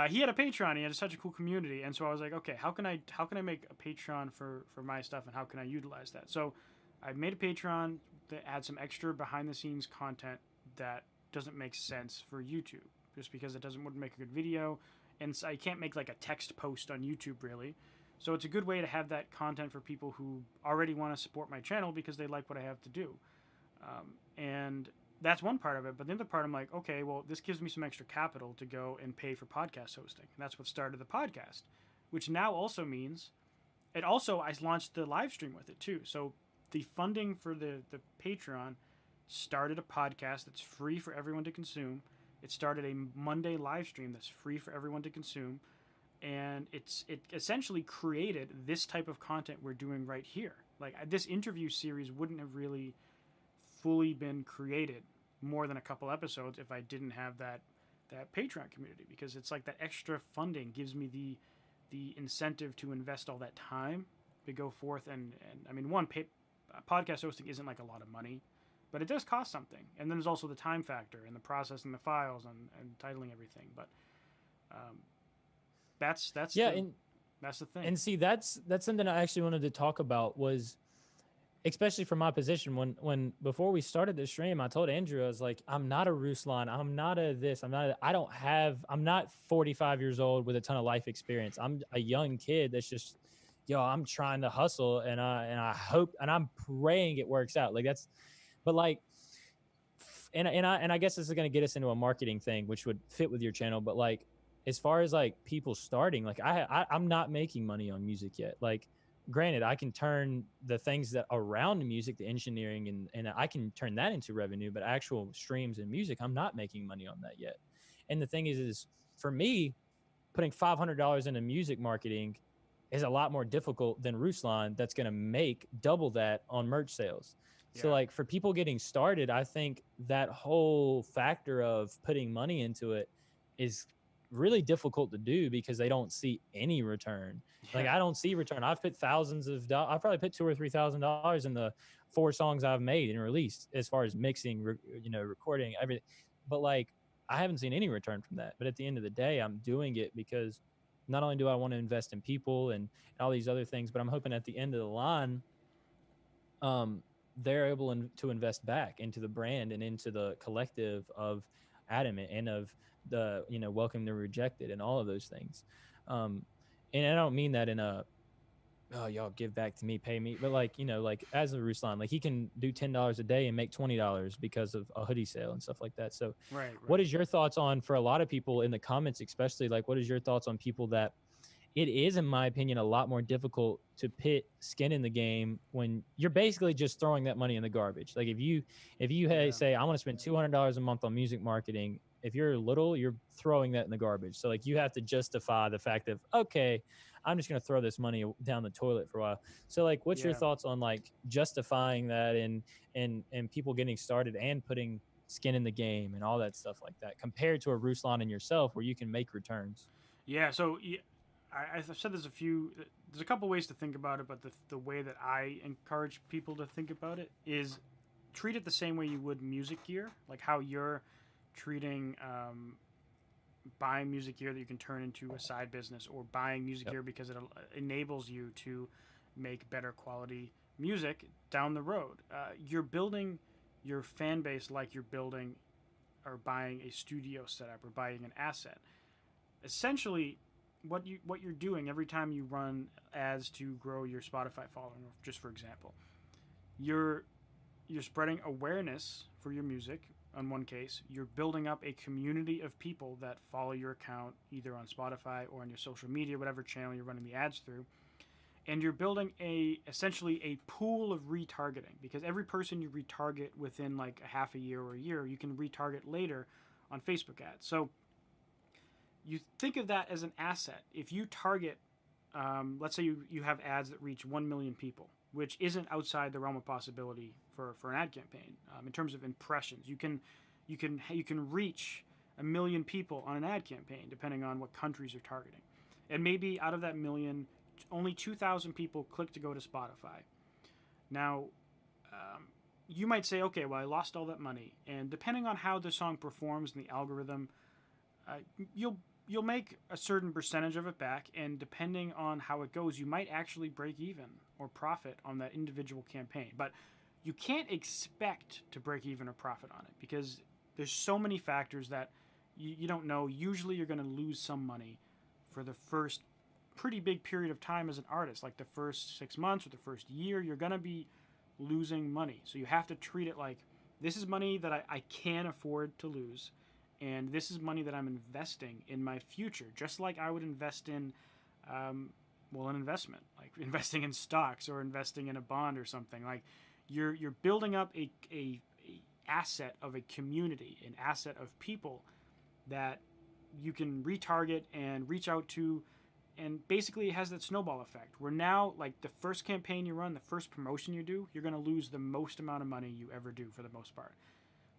he had a Patreon. He had such a cool community, and so I was like, okay, how can I make a Patreon for my stuff, and how can I utilize that? So I made a Patreon that adds some extra behind the scenes content that doesn't make sense for YouTube, just because it wouldn't make a good video, and so I can't make like a text post on YouTube really. So it's a good way to have that content for people who already want to support my channel because they like what I have to do, and that's one part of it. But the other part, I'm like, okay, well, this gives me some extra capital to go and pay for podcast hosting. And that's what started the podcast, which now also means I launched the live stream with it too. So the funding for the Patreon started a podcast that's free for everyone to consume. It started a Monday live stream that's free for everyone to consume. And it essentially created this type of content we're doing right here. Like this interview series wouldn't have really fully been created more than a couple episodes if I didn't have that Patreon community, because it's like that extra funding gives me the incentive to invest all that time to go forth and I mean, podcast hosting isn't like a lot of money, but it does cost something, and then there's also the time factor and the processing the files and titling everything. But that's the thing. And see, that's something I actually wanted to talk about, was especially from my position, when before we started the stream, I told Andrew, I was like, I'm not a Ruslan. I'm not a this. I'm not 45 years old with a ton of life experience. I'm a young kid that's just, I'm trying to hustle, and I hope, and I'm praying it works out. Like that's, but like, and I guess this is going to get us into a marketing thing, which would fit with your channel. But like, as far as like people starting, like I'm not making money on music yet. Like, granted, I can turn the things that around music, the engineering, and I can turn that into revenue, but actual streams and music, I'm not making money on that yet. And the thing is for me, putting $500 into music marketing is a lot more difficult than Ruslan that's going to make double that on merch sales. So Yeah. like for people getting started, I think that whole factor of putting money into it is really difficult to do because they don't see any return. Like Yeah. I don't see return. I've put thousands of dollars. I've probably put $2,000 or $3,000 in the 4 songs I've made and released as far as mixing, recording, everything. But like I haven't seen any return from that. But at the end of the day, I'm doing it because not only do I want to invest in people and all these other things, but I'm hoping at the end of the line, they're able to invest back into the brand and into the collective of Adameant and of the, Welcome the Rejected and all of those things. And I don't mean that in a, oh, y'all give back to me, pay me, but like, like as a Ruslan, like he can do $10 a day and make $20 because of a hoodie sale and stuff like that. So Right. what is your thoughts on, for a lot of people in the comments, especially, like, what is your thoughts on people that it is, in my opinion, a lot more difficult to put skin in the game when you're basically just throwing that money in the garbage. Like if you say, I want to spend $200 a month on music marketing, if you're little, you're throwing that in the garbage. So like you have to justify the fact of, okay, I'm just going to throw this money down the toilet for a while. So like, what's your thoughts on like justifying that and people getting started and putting skin in the game and all that stuff like that compared to a Ruslan and yourself where you can make returns? Yeah. So I've said there's a couple ways to think about it, but the way that I encourage people to think about it is treat it the same way you would music gear, like how you're treating buying music gear that you can turn into a side business, or buying music gear because it enables you to make better quality music down the road. You're building your fan base like you're building or buying a studio setup or buying an asset. Essentially, what you're doing every time you run ads to grow your Spotify following, just for example, you're spreading awareness for your music. On one case, you're building up a community of people that follow your account either on Spotify or on your social media, whatever channel you're running the ads through, and you're building essentially a pool of retargeting, because every person you retarget within like a half a year or a year, you can retarget later on Facebook ads. So you think of that as an asset. If you target, let's say you have ads that reach 1 million people, which isn't outside the realm of possibility for an ad campaign. In terms of impressions, you can reach 1 million people on an ad campaign, depending on what countries you're targeting. And maybe out of that million, only 2,000 people click to go to Spotify. Now, you might say, okay, well, I lost all that money. And depending on how the song performs in the algorithm, you'll make a certain percentage of it back, and depending on how it goes, you might actually break even or profit on that individual campaign. But you can't expect to break even or profit on it because there's so many factors that you don't know. Usually you're going to lose some money for the first pretty big period of time as an artist, like the first 6 months or the first year. You're going to be losing money. So you have to treat it like, this is money that I can afford to lose, and this is money that I'm investing in my future, just like I would invest in, an investment, like investing in stocks or investing in a bond or something. Like you're building up a asset of a community, an asset of people that you can retarget and reach out to, and basically it has that snowball effect where now, like, the first campaign you run, the first promotion you do, you're going to lose the most amount of money you ever do for the most part.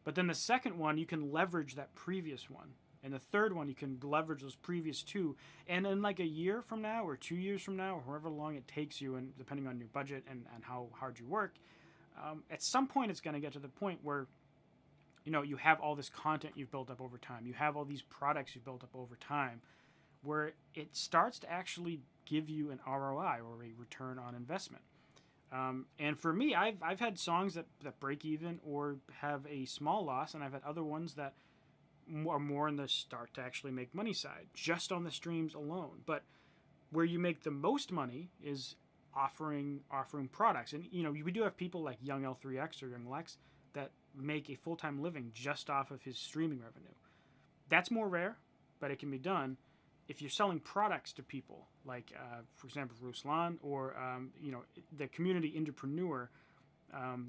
But then the second one, you can leverage that previous one. And the third one, you can leverage those previous two. And in like a year from now or 2 years from now, or however long it takes you, and depending on your budget and how hard you work, at some point it's going to get to the point where, you have all this content you've built up over time. You have all these products you've built up over time, where it starts to actually give you an ROI, or a return on investment. And for me, I've had songs that break even or have a small loss, and I've had other ones that are more in the start to actually make money side, just on the streams alone. But where you make the most money is offering products. And we do have people like Young L3X or Young Lex that make a full-time living just off of his streaming revenue. That's more rare, but it can be done. if you're selling products to people, like for example, Ruslan or the community entrepreneur,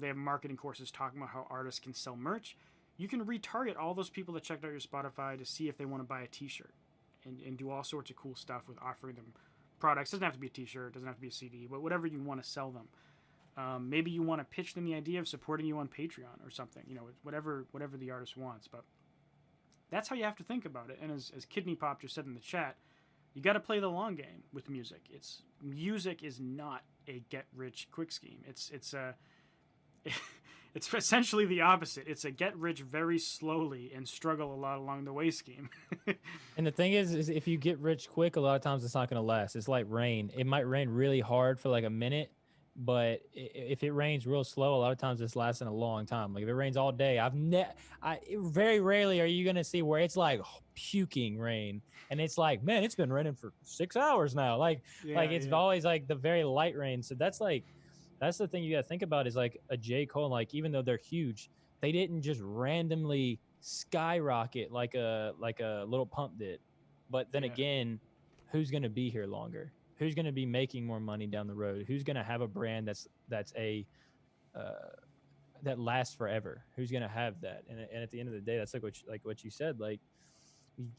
they have marketing courses talking about how artists can sell merch. You can retarget all those people that checked out your Spotify to see if they want to buy a T-shirt, and do all sorts of cool stuff with offering them products. It doesn't have to be a T-shirt, it doesn't have to be a CD, but whatever you want to sell them. Maybe you want to pitch them the idea of supporting you on Patreon or something. Whatever the artist wants. But that's how you have to think about it. And as Kidney Pop just said in the chat, you got to play the long game with music. Music is not a get rich quick scheme. It's it's essentially the opposite. It's a get rich very slowly and struggle a lot along the way scheme. And the thing is if you get rich quick, a lot of times it's not going to last. It's like rain. It might rain really hard for like a minute, but if it rains real slow, a lot of times it's lasting a long time. Like if it rains all day, very rarely are you going to see where it's like puking rain and it's like, man, it's been raining for 6 hours now. It's always like the very light rain. So that's the thing you got to think about is like a J. Cole, like even though they're huge, they didn't just randomly skyrocket like a Little Pump did. But then again, who's going to be here longer? Who's going to be making more money down the road? Who's going to have a brand that lasts forever? Who's going to have that? And at the end of the day, that's like what you said. Like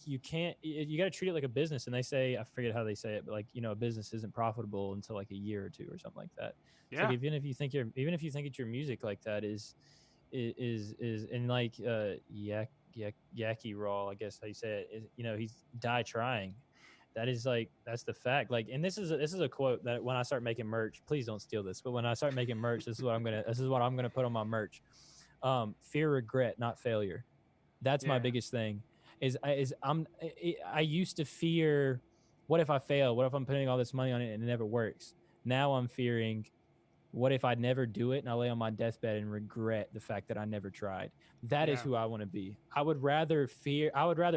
you got to treat it like a business. And they say, I forget how they say it, but like a business isn't profitable until like a year or two or something like that. Yeah. Like even if you think it's your music like that is and like Yaki Raw, I guess how you say it, he's die trying. That's the fact. Like, and this is a quote that when I start making merch, please don't steal this, but when I start making merch, this is what I'm gonna put on my merch. Fear regret, not failure. That's my biggest thing. I used to fear, what if I fail? What if I'm putting all this money on it and it never works? Now I'm fearing, what if I never do it and I lay on my deathbed and regret the fact that I never tried? That is who I want to be. I would rather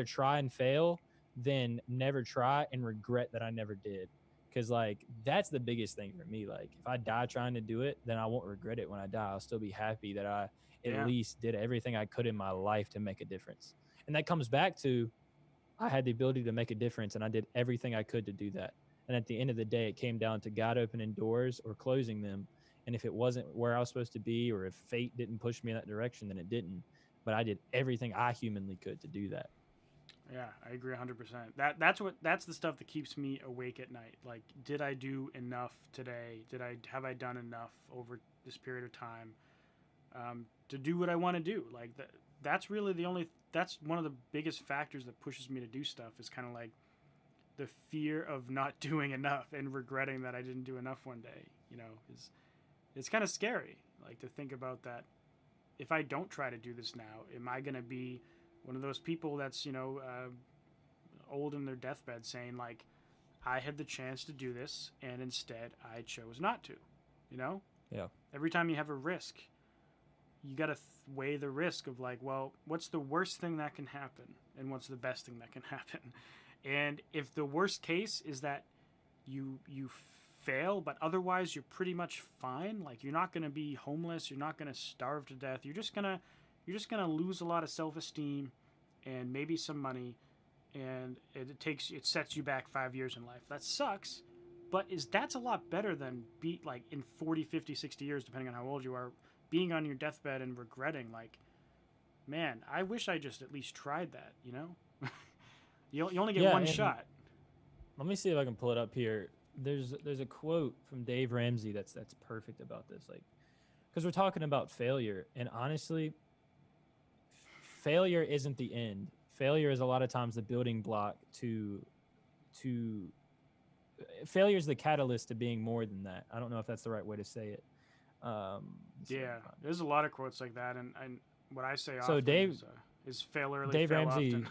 try and fail than never try and regret that I never did. Because like that's the biggest thing for me. Like if I die trying to do it, then I won't regret it when I die. I'll still be happy that I at least did everything I could in my life to make a difference. And that comes back to, I had the ability to make a difference and I did everything I could to do that. And at the end of the day, it came down to God opening doors or closing them. And if it wasn't where I was supposed to be, or if fate didn't push me in that direction, then it didn't. But I did everything I humanly could to do that. Yeah, I agree 100%. That's the stuff that keeps me awake at night. Like, did I do enough today? Have I done enough over this period of time to do what I want to do? Like that's really that's one of the biggest factors that pushes me to do stuff, is kind of like the fear of not doing enough and regretting that I didn't do enough one day. It's kind of scary, like, to think about that. If I don't try to do this now, am I going to be one of those people that's, old in their deathbed saying, like, I had the chance to do this, and instead I chose not to, Yeah. Every time you have a risk, you got to weigh the risk of, like, well, what's the worst thing that can happen, and what's the best thing that can happen? And if the worst case is that you fail, but otherwise you're pretty much fine, like, you're not going to be homeless, you're not going to starve to death, you're just going to lose a lot of self-esteem and maybe some money, and it sets you back 5 years in life. That sucks, but that's a lot better than like in 40, 50, 60 years, depending on how old you are, being on your deathbed and regretting, like, man, I wish I just at least tried that, You only get one shot. Let me see if I can pull it up here. There's a quote from Dave Ramsey that's perfect about this, like, because we're talking about failure, and honestly, failure isn't the end. Failure is a lot of times the building block to failure is the catalyst to being more than that. I don't know if that's the right way to say it. There's a lot of quotes like that, and what I say so often is fail early, Dave fail Ramsey, often.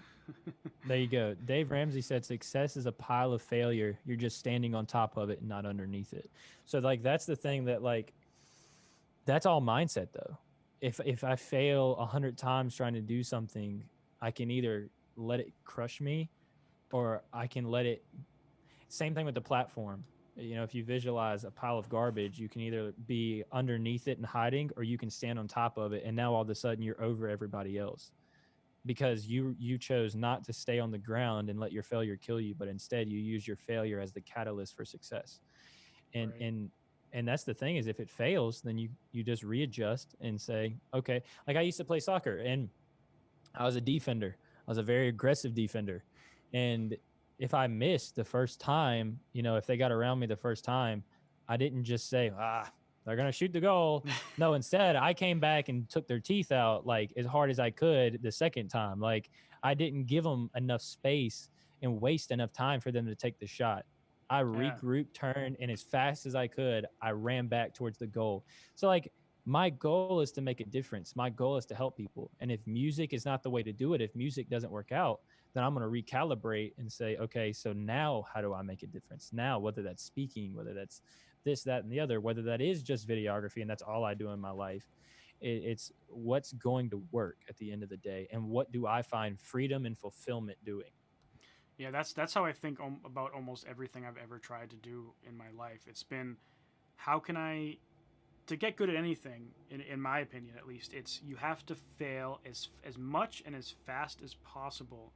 There you go. Dave Ramsey said success is a pile of failure. You're just standing on top of it and not underneath it. So like that's the thing that, like, that's all mindset though. If I fail 100 times trying to do something, I can either let it crush me or I can let it. Same thing with the platform. If you visualize a pile of garbage, you can either be underneath it and hiding, or you can stand on top of it. And now all of a sudden you're over everybody else. because you chose not to stay on the ground and let your failure kill you, but instead you use your failure as the catalyst for success. And Right. and that's the thing, is if it fails, then you just readjust and say, okay, like I used to play soccer and I was a defender. I was a very aggressive defender. And if I missed the first time, if they got around me the first time, I didn't just say, they're going to shoot the goal. No, instead, I came back and took their teeth out like as hard as I could the second time. Like I didn't give them enough space and waste enough time for them to take the shot. I Yeah. regrouped, turned, and as fast as I could, I ran back towards the goal. So, like, my goal is to make a difference. My goal is to help people. And if music is not the way to do it, if music doesn't work out, then I'm going to recalibrate and say, okay, so now how do I make a difference? Now, whether that's speaking, whether that's this, that, and the other, whether that is just videography and that's all I do in my life, it's what's going to work at the end of the day. And what do I find freedom and fulfillment doing? Yeah, that's how I think about almost everything I've ever tried to do in my life. It's been, how can I, to get good at anything, in my opinion at least, it's you have to fail as much and as fast as possible,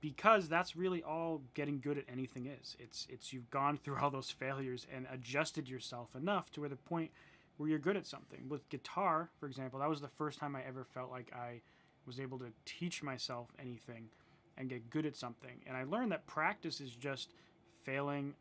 because that's really all getting good at anything is. It's you've gone through all those failures and adjusted yourself enough to where the point where you're good at something. With guitar, for example, that was the first time I ever felt like I was able to teach myself anything and get good at something. And I learned that practice is just failing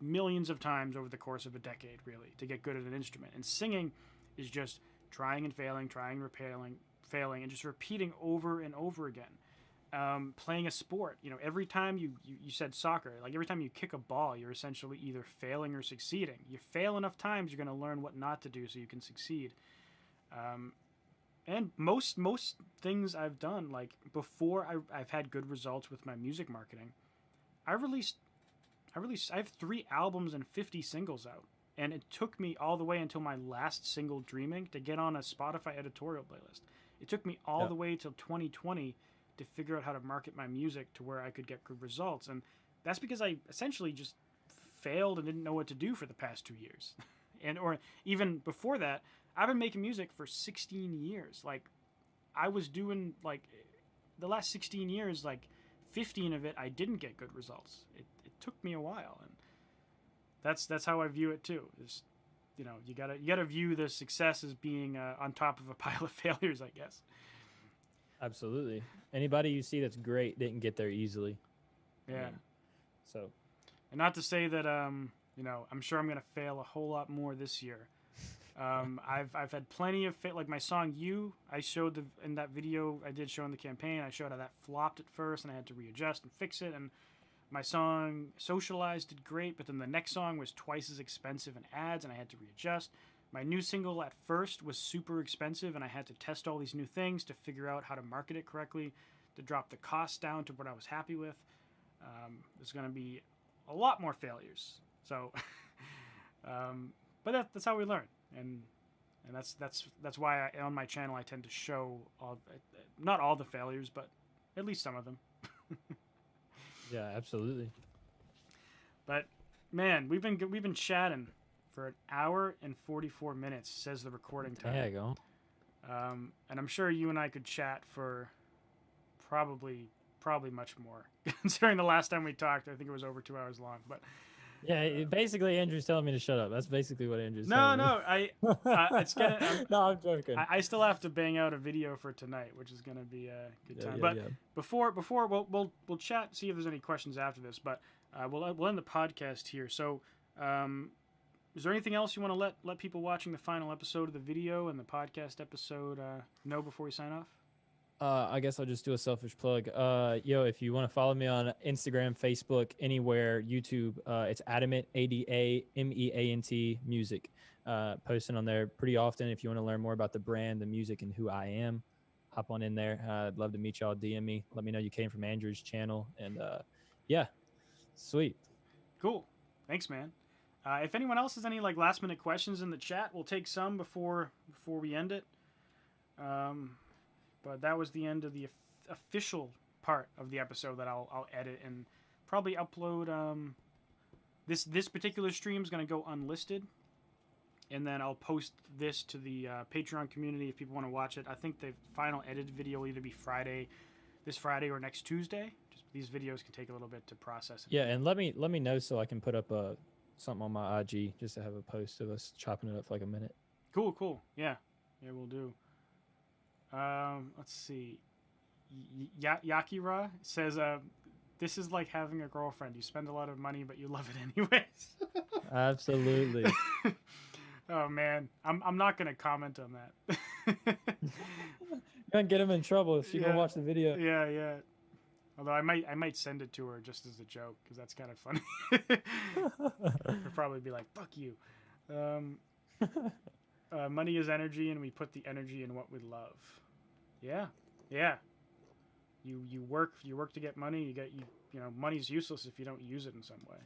millions of times over the course of a decade, really, to get good at an instrument. And singing is just trying and failing, trying and failing, and just repeating over and over again. Playing a sport, every time you said soccer, like every time you kick a ball, you're essentially either failing or succeeding. You fail enough times, you're going to learn what not to do so you can succeed. And most things I've done, like before I've had good results with my music marketing, I have 3 albums and 50 singles out, and it took me all the way until my last single, Dreaming, to get on a Spotify editorial playlist. It took me all the way till 2020 to figure out how to market my music to where I could get good results, and that's because I essentially just failed and didn't know what to do for the past 2 years. Or even before that, I've been making music for 16 years. Like, I was doing, like, the last 16 years, like, 15 of it, I didn't get good results. It took me a while, and that's how I view it too. Is, you gotta view the success as being on top of a pile of failures, I guess. Absolutely. Anybody you see that's great didn't get there easily. Yeah. So. And not to say that I'm sure I'm gonna fail a whole lot more this year. I've had plenty of like my song "You." I showed in that video I did show in the campaign. I showed how that flopped at first, and I had to readjust and fix it. And my song "Socialize" did great, but then the next song was twice as expensive in ads, and I had to readjust. My new single at first was super expensive, and I had to test all these new things to figure out how to market it correctly, to drop the cost down to what I was happy with. There's going to be a lot more failures. So, but that's how we learn, and that's why on my channel I tend to show not all the failures, but at least some of them. Yeah, absolutely. But man, we've been chatting for 1 hour and 44 minutes, says the recording time. There you go. And I'm sure you and I could chat for probably much more. Considering the last time we talked, I think it was over 2 hours long. But yeah, basically Andrew's telling me to shut up. That's basically what Andrew's telling me. It's gonna. No, I'm joking. I still have to bang out a video for tonight, which is gonna be a good time. But before we'll chat, see if there's any questions after this. But we'll end the podcast here. So, is there anything else you want to let people watching the final episode of the video and the podcast episode know before we sign off? I guess I'll just do a selfish plug. If you want to follow me on Instagram, Facebook, anywhere, YouTube, it's Adameant, Adameant music. Posting on there pretty often. If you want to learn more about the brand, the music, and who I am, hop on in there. I'd love to meet y'all. DM me. Let me know you came from Andrew's channel. And yeah, sweet. Cool. Thanks, man. If anyone else has any last minute questions in the chat, we'll take some before we end it. But that was the end of the official part of the episode that I'll edit and probably upload. This particular stream is going to go unlisted, and then I'll post this to the Patreon community if people want to watch it. I think the final edited video will either be Friday this Friday or next Tuesday. Just these videos can take a little bit to process. Yeah, and let me know so I can put up something on my IG just to have a post of us chopping it up for like a minute. Cool. Yeah, we'll do. Let's see. Yakira says, "This is like having a girlfriend. You spend a lot of money, but you love it anyways." Absolutely. Oh man, I'm not gonna comment on that. You're gonna get him in trouble if she gonna watch the video. Yeah. Although I might send it to her just as a joke because that's kind of funny. She'll probably be like, "Fuck you." Money is energy, and we put the energy in what we love. Yeah. You work to get money. You know money's useless if you don't use it in some way.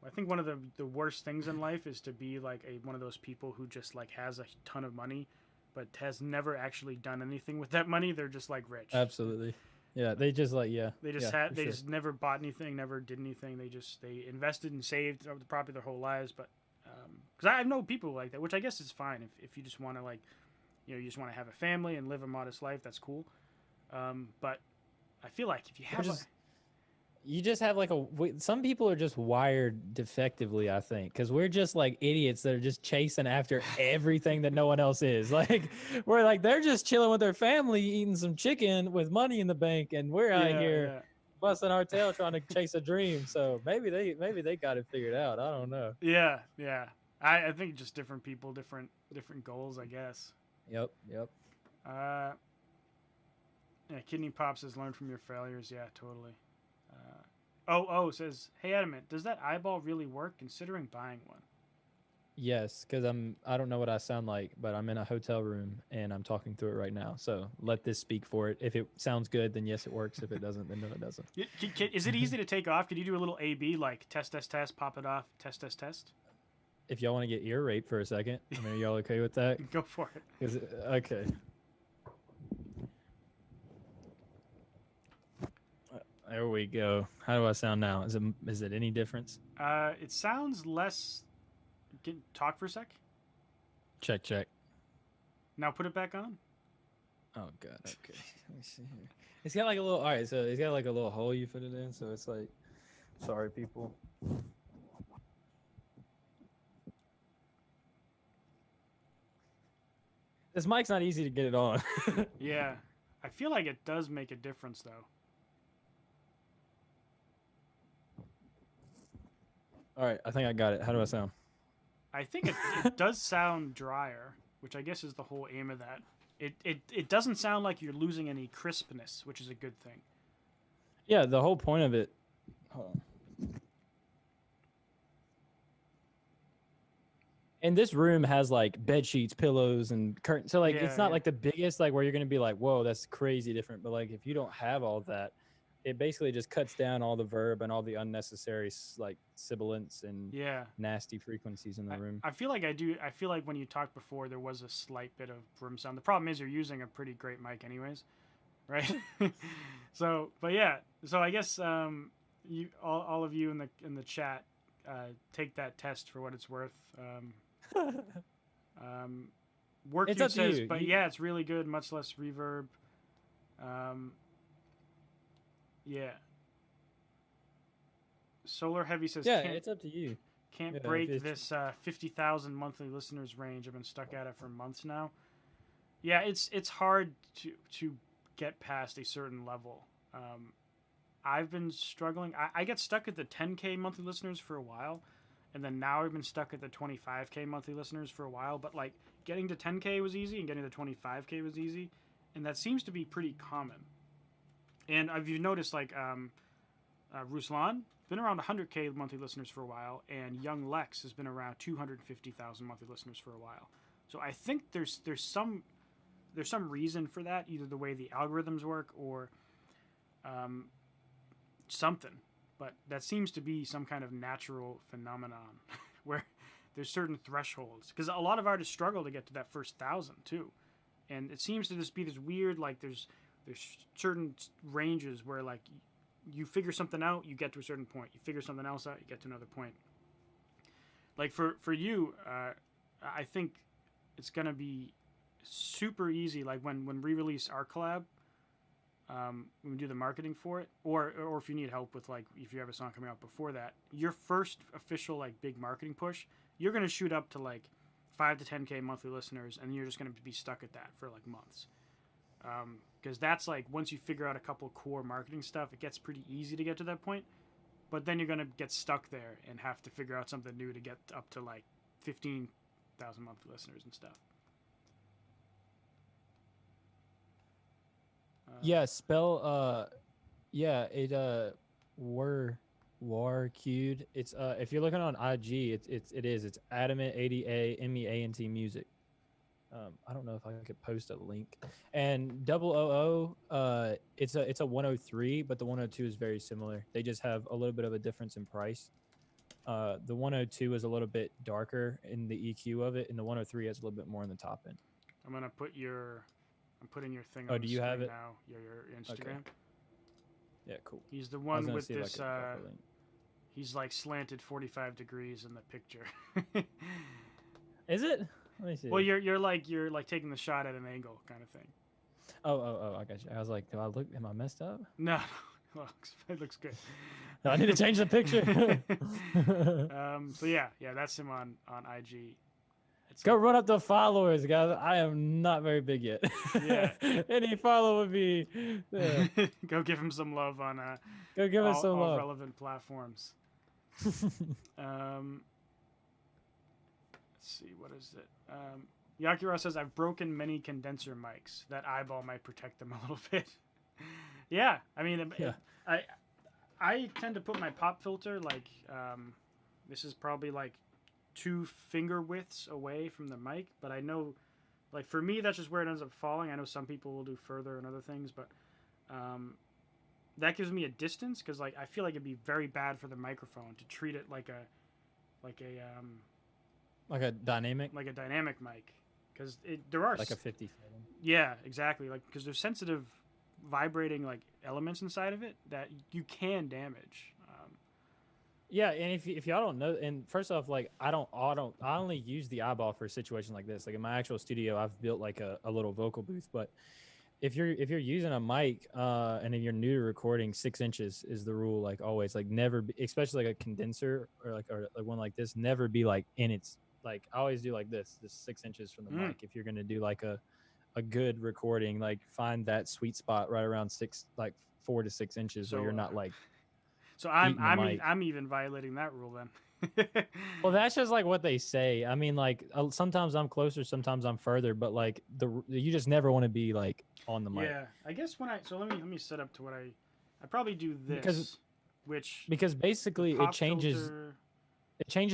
I think one of the worst things in life is to be like one of those people who just like has a ton of money, but has never actually done anything with that money. They're just like rich. Absolutely. Yeah, they just like just never bought anything, never did anything. They invested and saved probably their whole lives, but because I know people like that, which I guess is fine if you just want to like, you just want to have a family and live a modest life. That's cool. But I feel like if you have you just have like some people are just wired defectively, I think, because we're just like idiots that are just chasing after everything that no one else is. Like we're like they're just chilling with their family, eating some chicken with money in the bank, and we're out here busting our tail trying to chase a dream. So maybe they got it figured out. I don't know. Yeah. I think just different people, different goals, I guess. Yep. Kidney Pops has learned from your failures. Yeah, totally. Says, "Hey Adameant, does that eyeball really work? Considering buying one." Yes, because I don't know what I sound like, but I'm in a hotel room and I'm talking through it right now. So let this speak for it. If it sounds good, then yes, it works. If it doesn't, then no, it doesn't. Is it easy to take off? Could you do a little A/B like test, pop it off, test? If y'all want to get ear rape for a second, I mean, are y'all okay with that? Go for it. Okay. There we go. How do I sound now? Is it any difference? It sounds less. Talk for a sec. Check. Now put it back on. Oh god. Okay. Let me see here. It's got like a little. All right. So it's got like a little hole you put it in. So it's like. Sorry, people. This mic's not easy to get it on. Yeah, I feel like it does make a difference though. All right, I think I got it. How do I sound? I think it does sound drier, which I guess is the whole aim of that. It doesn't sound like you're losing any crispness, which is a good thing. Yeah, the whole point of it. Hold on. And this room has like bed sheets, pillows, and curtains. So like it's not like the biggest like where you're gonna be like, whoa, that's crazy different. But like if you don't have all that, it basically just cuts down all the verb and all the unnecessary like sibilants and nasty frequencies in the room. I feel like I feel like when you talked before, there was a slight bit of room sound. The problem is you're using a pretty great mic, anyways, right? So I guess you all of you in the chat take that test for what it's worth. Work it's up says, to you. But yeah, it's really good. Much less reverb. Yeah. Solar Heavy says, it's up to you. Can't break this 50,000 monthly listeners range. I've been stuck at it for months now. Yeah, it's hard to get past a certain level. I've been struggling. I get stuck at the 10K monthly listeners for a while, and then now I've been stuck at the 25K monthly listeners for a while. But like getting to 10K was easy, and getting to 25K was easy, and that seems to be pretty common. And have you noticed, like, Ruslan been around 100K monthly listeners for a while, and Young Lex has been around 250,000 monthly listeners for a while. So I think there's some reason for that, either the way the algorithms work or something. But that seems to be some kind of natural phenomenon where there's certain thresholds, because a lot of artists struggle to get to that first 1,000 too, and it seems to just be this weird, like there's certain ranges where like you figure something out, you get to a certain point. You figure something else out, you get to another point. Like for you, I think it's gonna be super easy. Like when we release our collab, when we do the marketing for it, or if you need help with like if you have a song coming out before that, your first official like big marketing push, you're gonna shoot up to like 5 to 10K monthly listeners, and you're just gonna be stuck at that for like months. Because that's like once you figure out a couple core marketing stuff, it gets pretty easy to get to that point. But then you're gonna get stuck there and have to figure out something new to get up to like 15,000 monthly listeners and stuff. Yeah, spell it war queued. It's if you're looking on IG, it's Adameant Adameant music. I don't know if I could post a link. And 000, it's a 103, but the 102 is very similar. They just have a little bit of a difference in price. The 102 is a little bit darker in the EQ of it, and the 103 has a little bit more in the top end. I'm putting your thing Oh, on do the you have screen it? now. Your Instagram. Okay. Yeah, cool. He's the I was one gonna with see if I this. could drop a link. He's like slanted 45 degrees in the picture. Is it? Let me see. Well, you're like taking the shot at an angle kind of thing. Oh, I got you. I was like, am I messed up? No, it looks good. No, I need to change the picture. So yeah, that's him on IG. Go run up the followers, guys. I am not very big yet. Yeah. Any follow would be. Yeah. Go give him some love on Go give us some all love. relevant platforms. Let's see, what is it? Yakira says, I've broken many condenser mics. That eyeball might protect them a little bit. Yeah, I mean, Yeah. I tend to put my pop filter like this is probably like 2 finger widths away from the mic, but I know, like for me, that's just where it ends up falling. I know some people will do further and other things, but that gives me a distance because like I feel like it'd be very bad for the microphone to treat it like a dynamic, mic, because there are like a 57. Yeah, exactly. Like because there's sensitive vibrating like elements inside of it that you can damage. Yeah, and if y'all don't know, and first off, like I only use the eyeball for a situation like this. Like in my actual studio, I've built like a little vocal booth. But if you're using a mic, and if you're new to recording, 6 inches is the rule. Like always, like never, especially like a condenser or like one like this, never be like in its like I always do like this 6 inches from the mic. If you're gonna do like a good recording, like find that sweet spot right around 4 to 6 inches, So, where you're not like. So Eating the mic. I'm even violating that rule then. Well, that's just like what they say. I mean, like sometimes I'm closer, sometimes I'm further, but like you just never want to be like on the mic. Yeah, I guess let me set up to what I probably do this, because basically it changes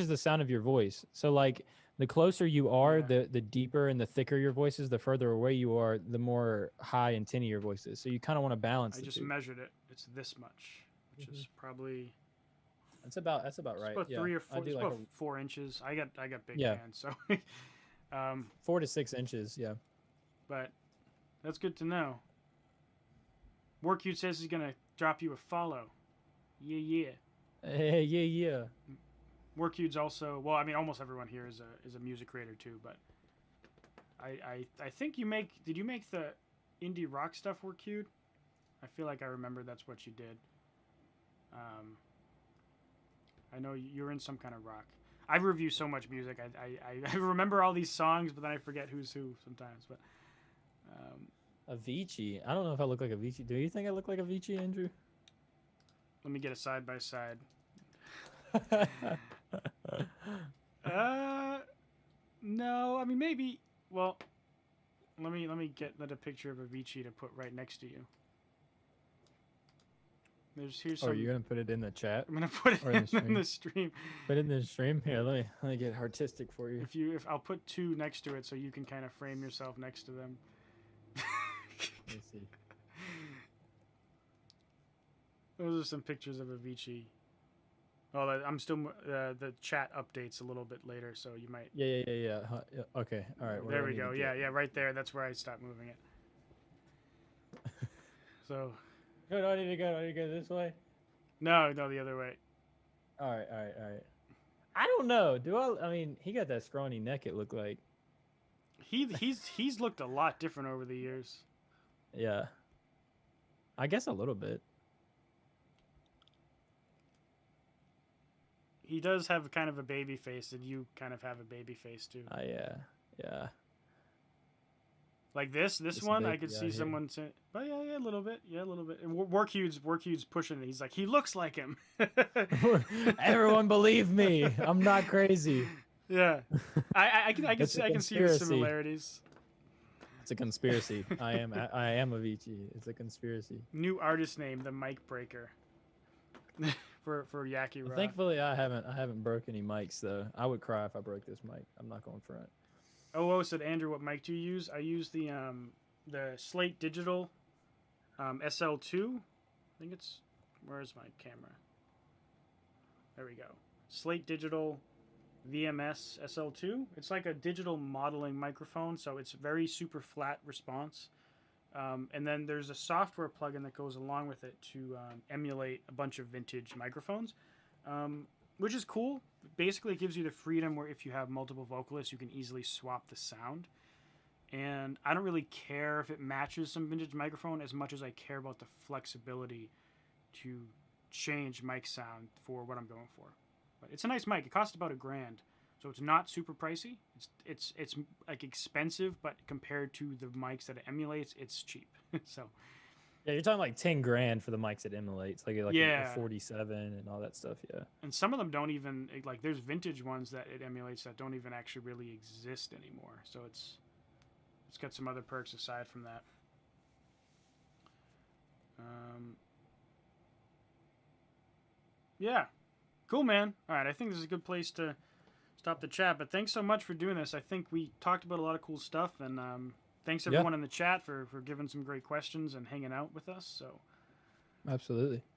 the sound of your voice. So like the closer you are, the deeper and the thicker your voice is. The further away you are, the more high and tinny your voice is. So you kind of want to balance. I just measured it. It's this much, which is probably. That's about right. About 3 or 4. It's about 4 inches. I got big hands, so. 4 to 6 inches, yeah. But that's good to know. Workute says he's gonna drop you a follow. Yeah. Yeah. Workute's also almost everyone here is a music creator too. But I think did you make the indie rock stuff, Workute? I feel like I remember that's what you did. I know you're in some kind of rock. I review so much music. I remember all these songs, but then I forget who's who sometimes. But Avicii. I don't know if I look like Avicii. Do you think I look like Avicii, Andrew? Let me get a side by side. No. I mean, maybe. Well, let me get a picture of Avicii to put right next to you. Here's some. Oh, you're gonna put it in the chat? I'm gonna put it in the stream. Put it in the stream. Here, let me get artistic for you. If I'll put 2 next to it so you can kind of frame yourself next to them. Let me see. Those are some pictures of Avicii. Oh, I'm still the chat updates a little bit later, so you might. Yeah. Okay, all right. There we go. Yeah, right there. That's where I stopped moving it. So. Do I need to go this way? No, the other way. All right. I don't know. I mean, he got that scrawny neck. It looked like. He's looked a lot different over the years. Yeah. I guess a little bit. He does have kind of a baby face, and you kind of have a baby face too. Yeah. Like this It's one, big, I could yeah, see here. someone say, "But yeah, a little bit, yeah, a little bit." And Workhude's pushing it. He's like, he looks like him. Everyone believe me. I'm not crazy. Yeah, I can It's a see the conspiracy. similarities. It's a conspiracy. I am Avicii. It's a conspiracy. New artist name, the Mic Breaker. for Yaki Raw. Thankfully, I haven't broke any mics though. I would cry if I broke this mic. I'm not going front. Oh, said Andrew, what mic do you use? I use the Slate Digital SL2. I think it's, where's my camera? There we go. Slate Digital VMS SL2. It's like a digital modeling microphone, so it's very super flat response. And then there's a software plugin that goes along with it to emulate a bunch of vintage microphones, which is cool. Basically, it gives you the freedom where if you have multiple vocalists, you can easily swap the sound. And I don't really care if it matches some vintage microphone as much as I care about the flexibility to change mic sound for what I'm going for. But it's a nice mic. It costs about $1,000, so it's not super pricey. It's like expensive, but compared to the mics that it emulates, it's cheap. So Yeah, you're talking like 10 grand for the mics it emulates, like Yeah. a 47 and all that stuff. Yeah. and some of them don't even, like, there's vintage ones that it emulates that don't even actually really exist anymore. So it's got some other perks aside from that. Yeah, cool, man. All right, I think this is a good place to stop the chat. But thanks so much for doing this. I think we talked about a lot of cool stuff, and thanks everyone in the chat for giving some great questions and hanging out with us. So Absolutely.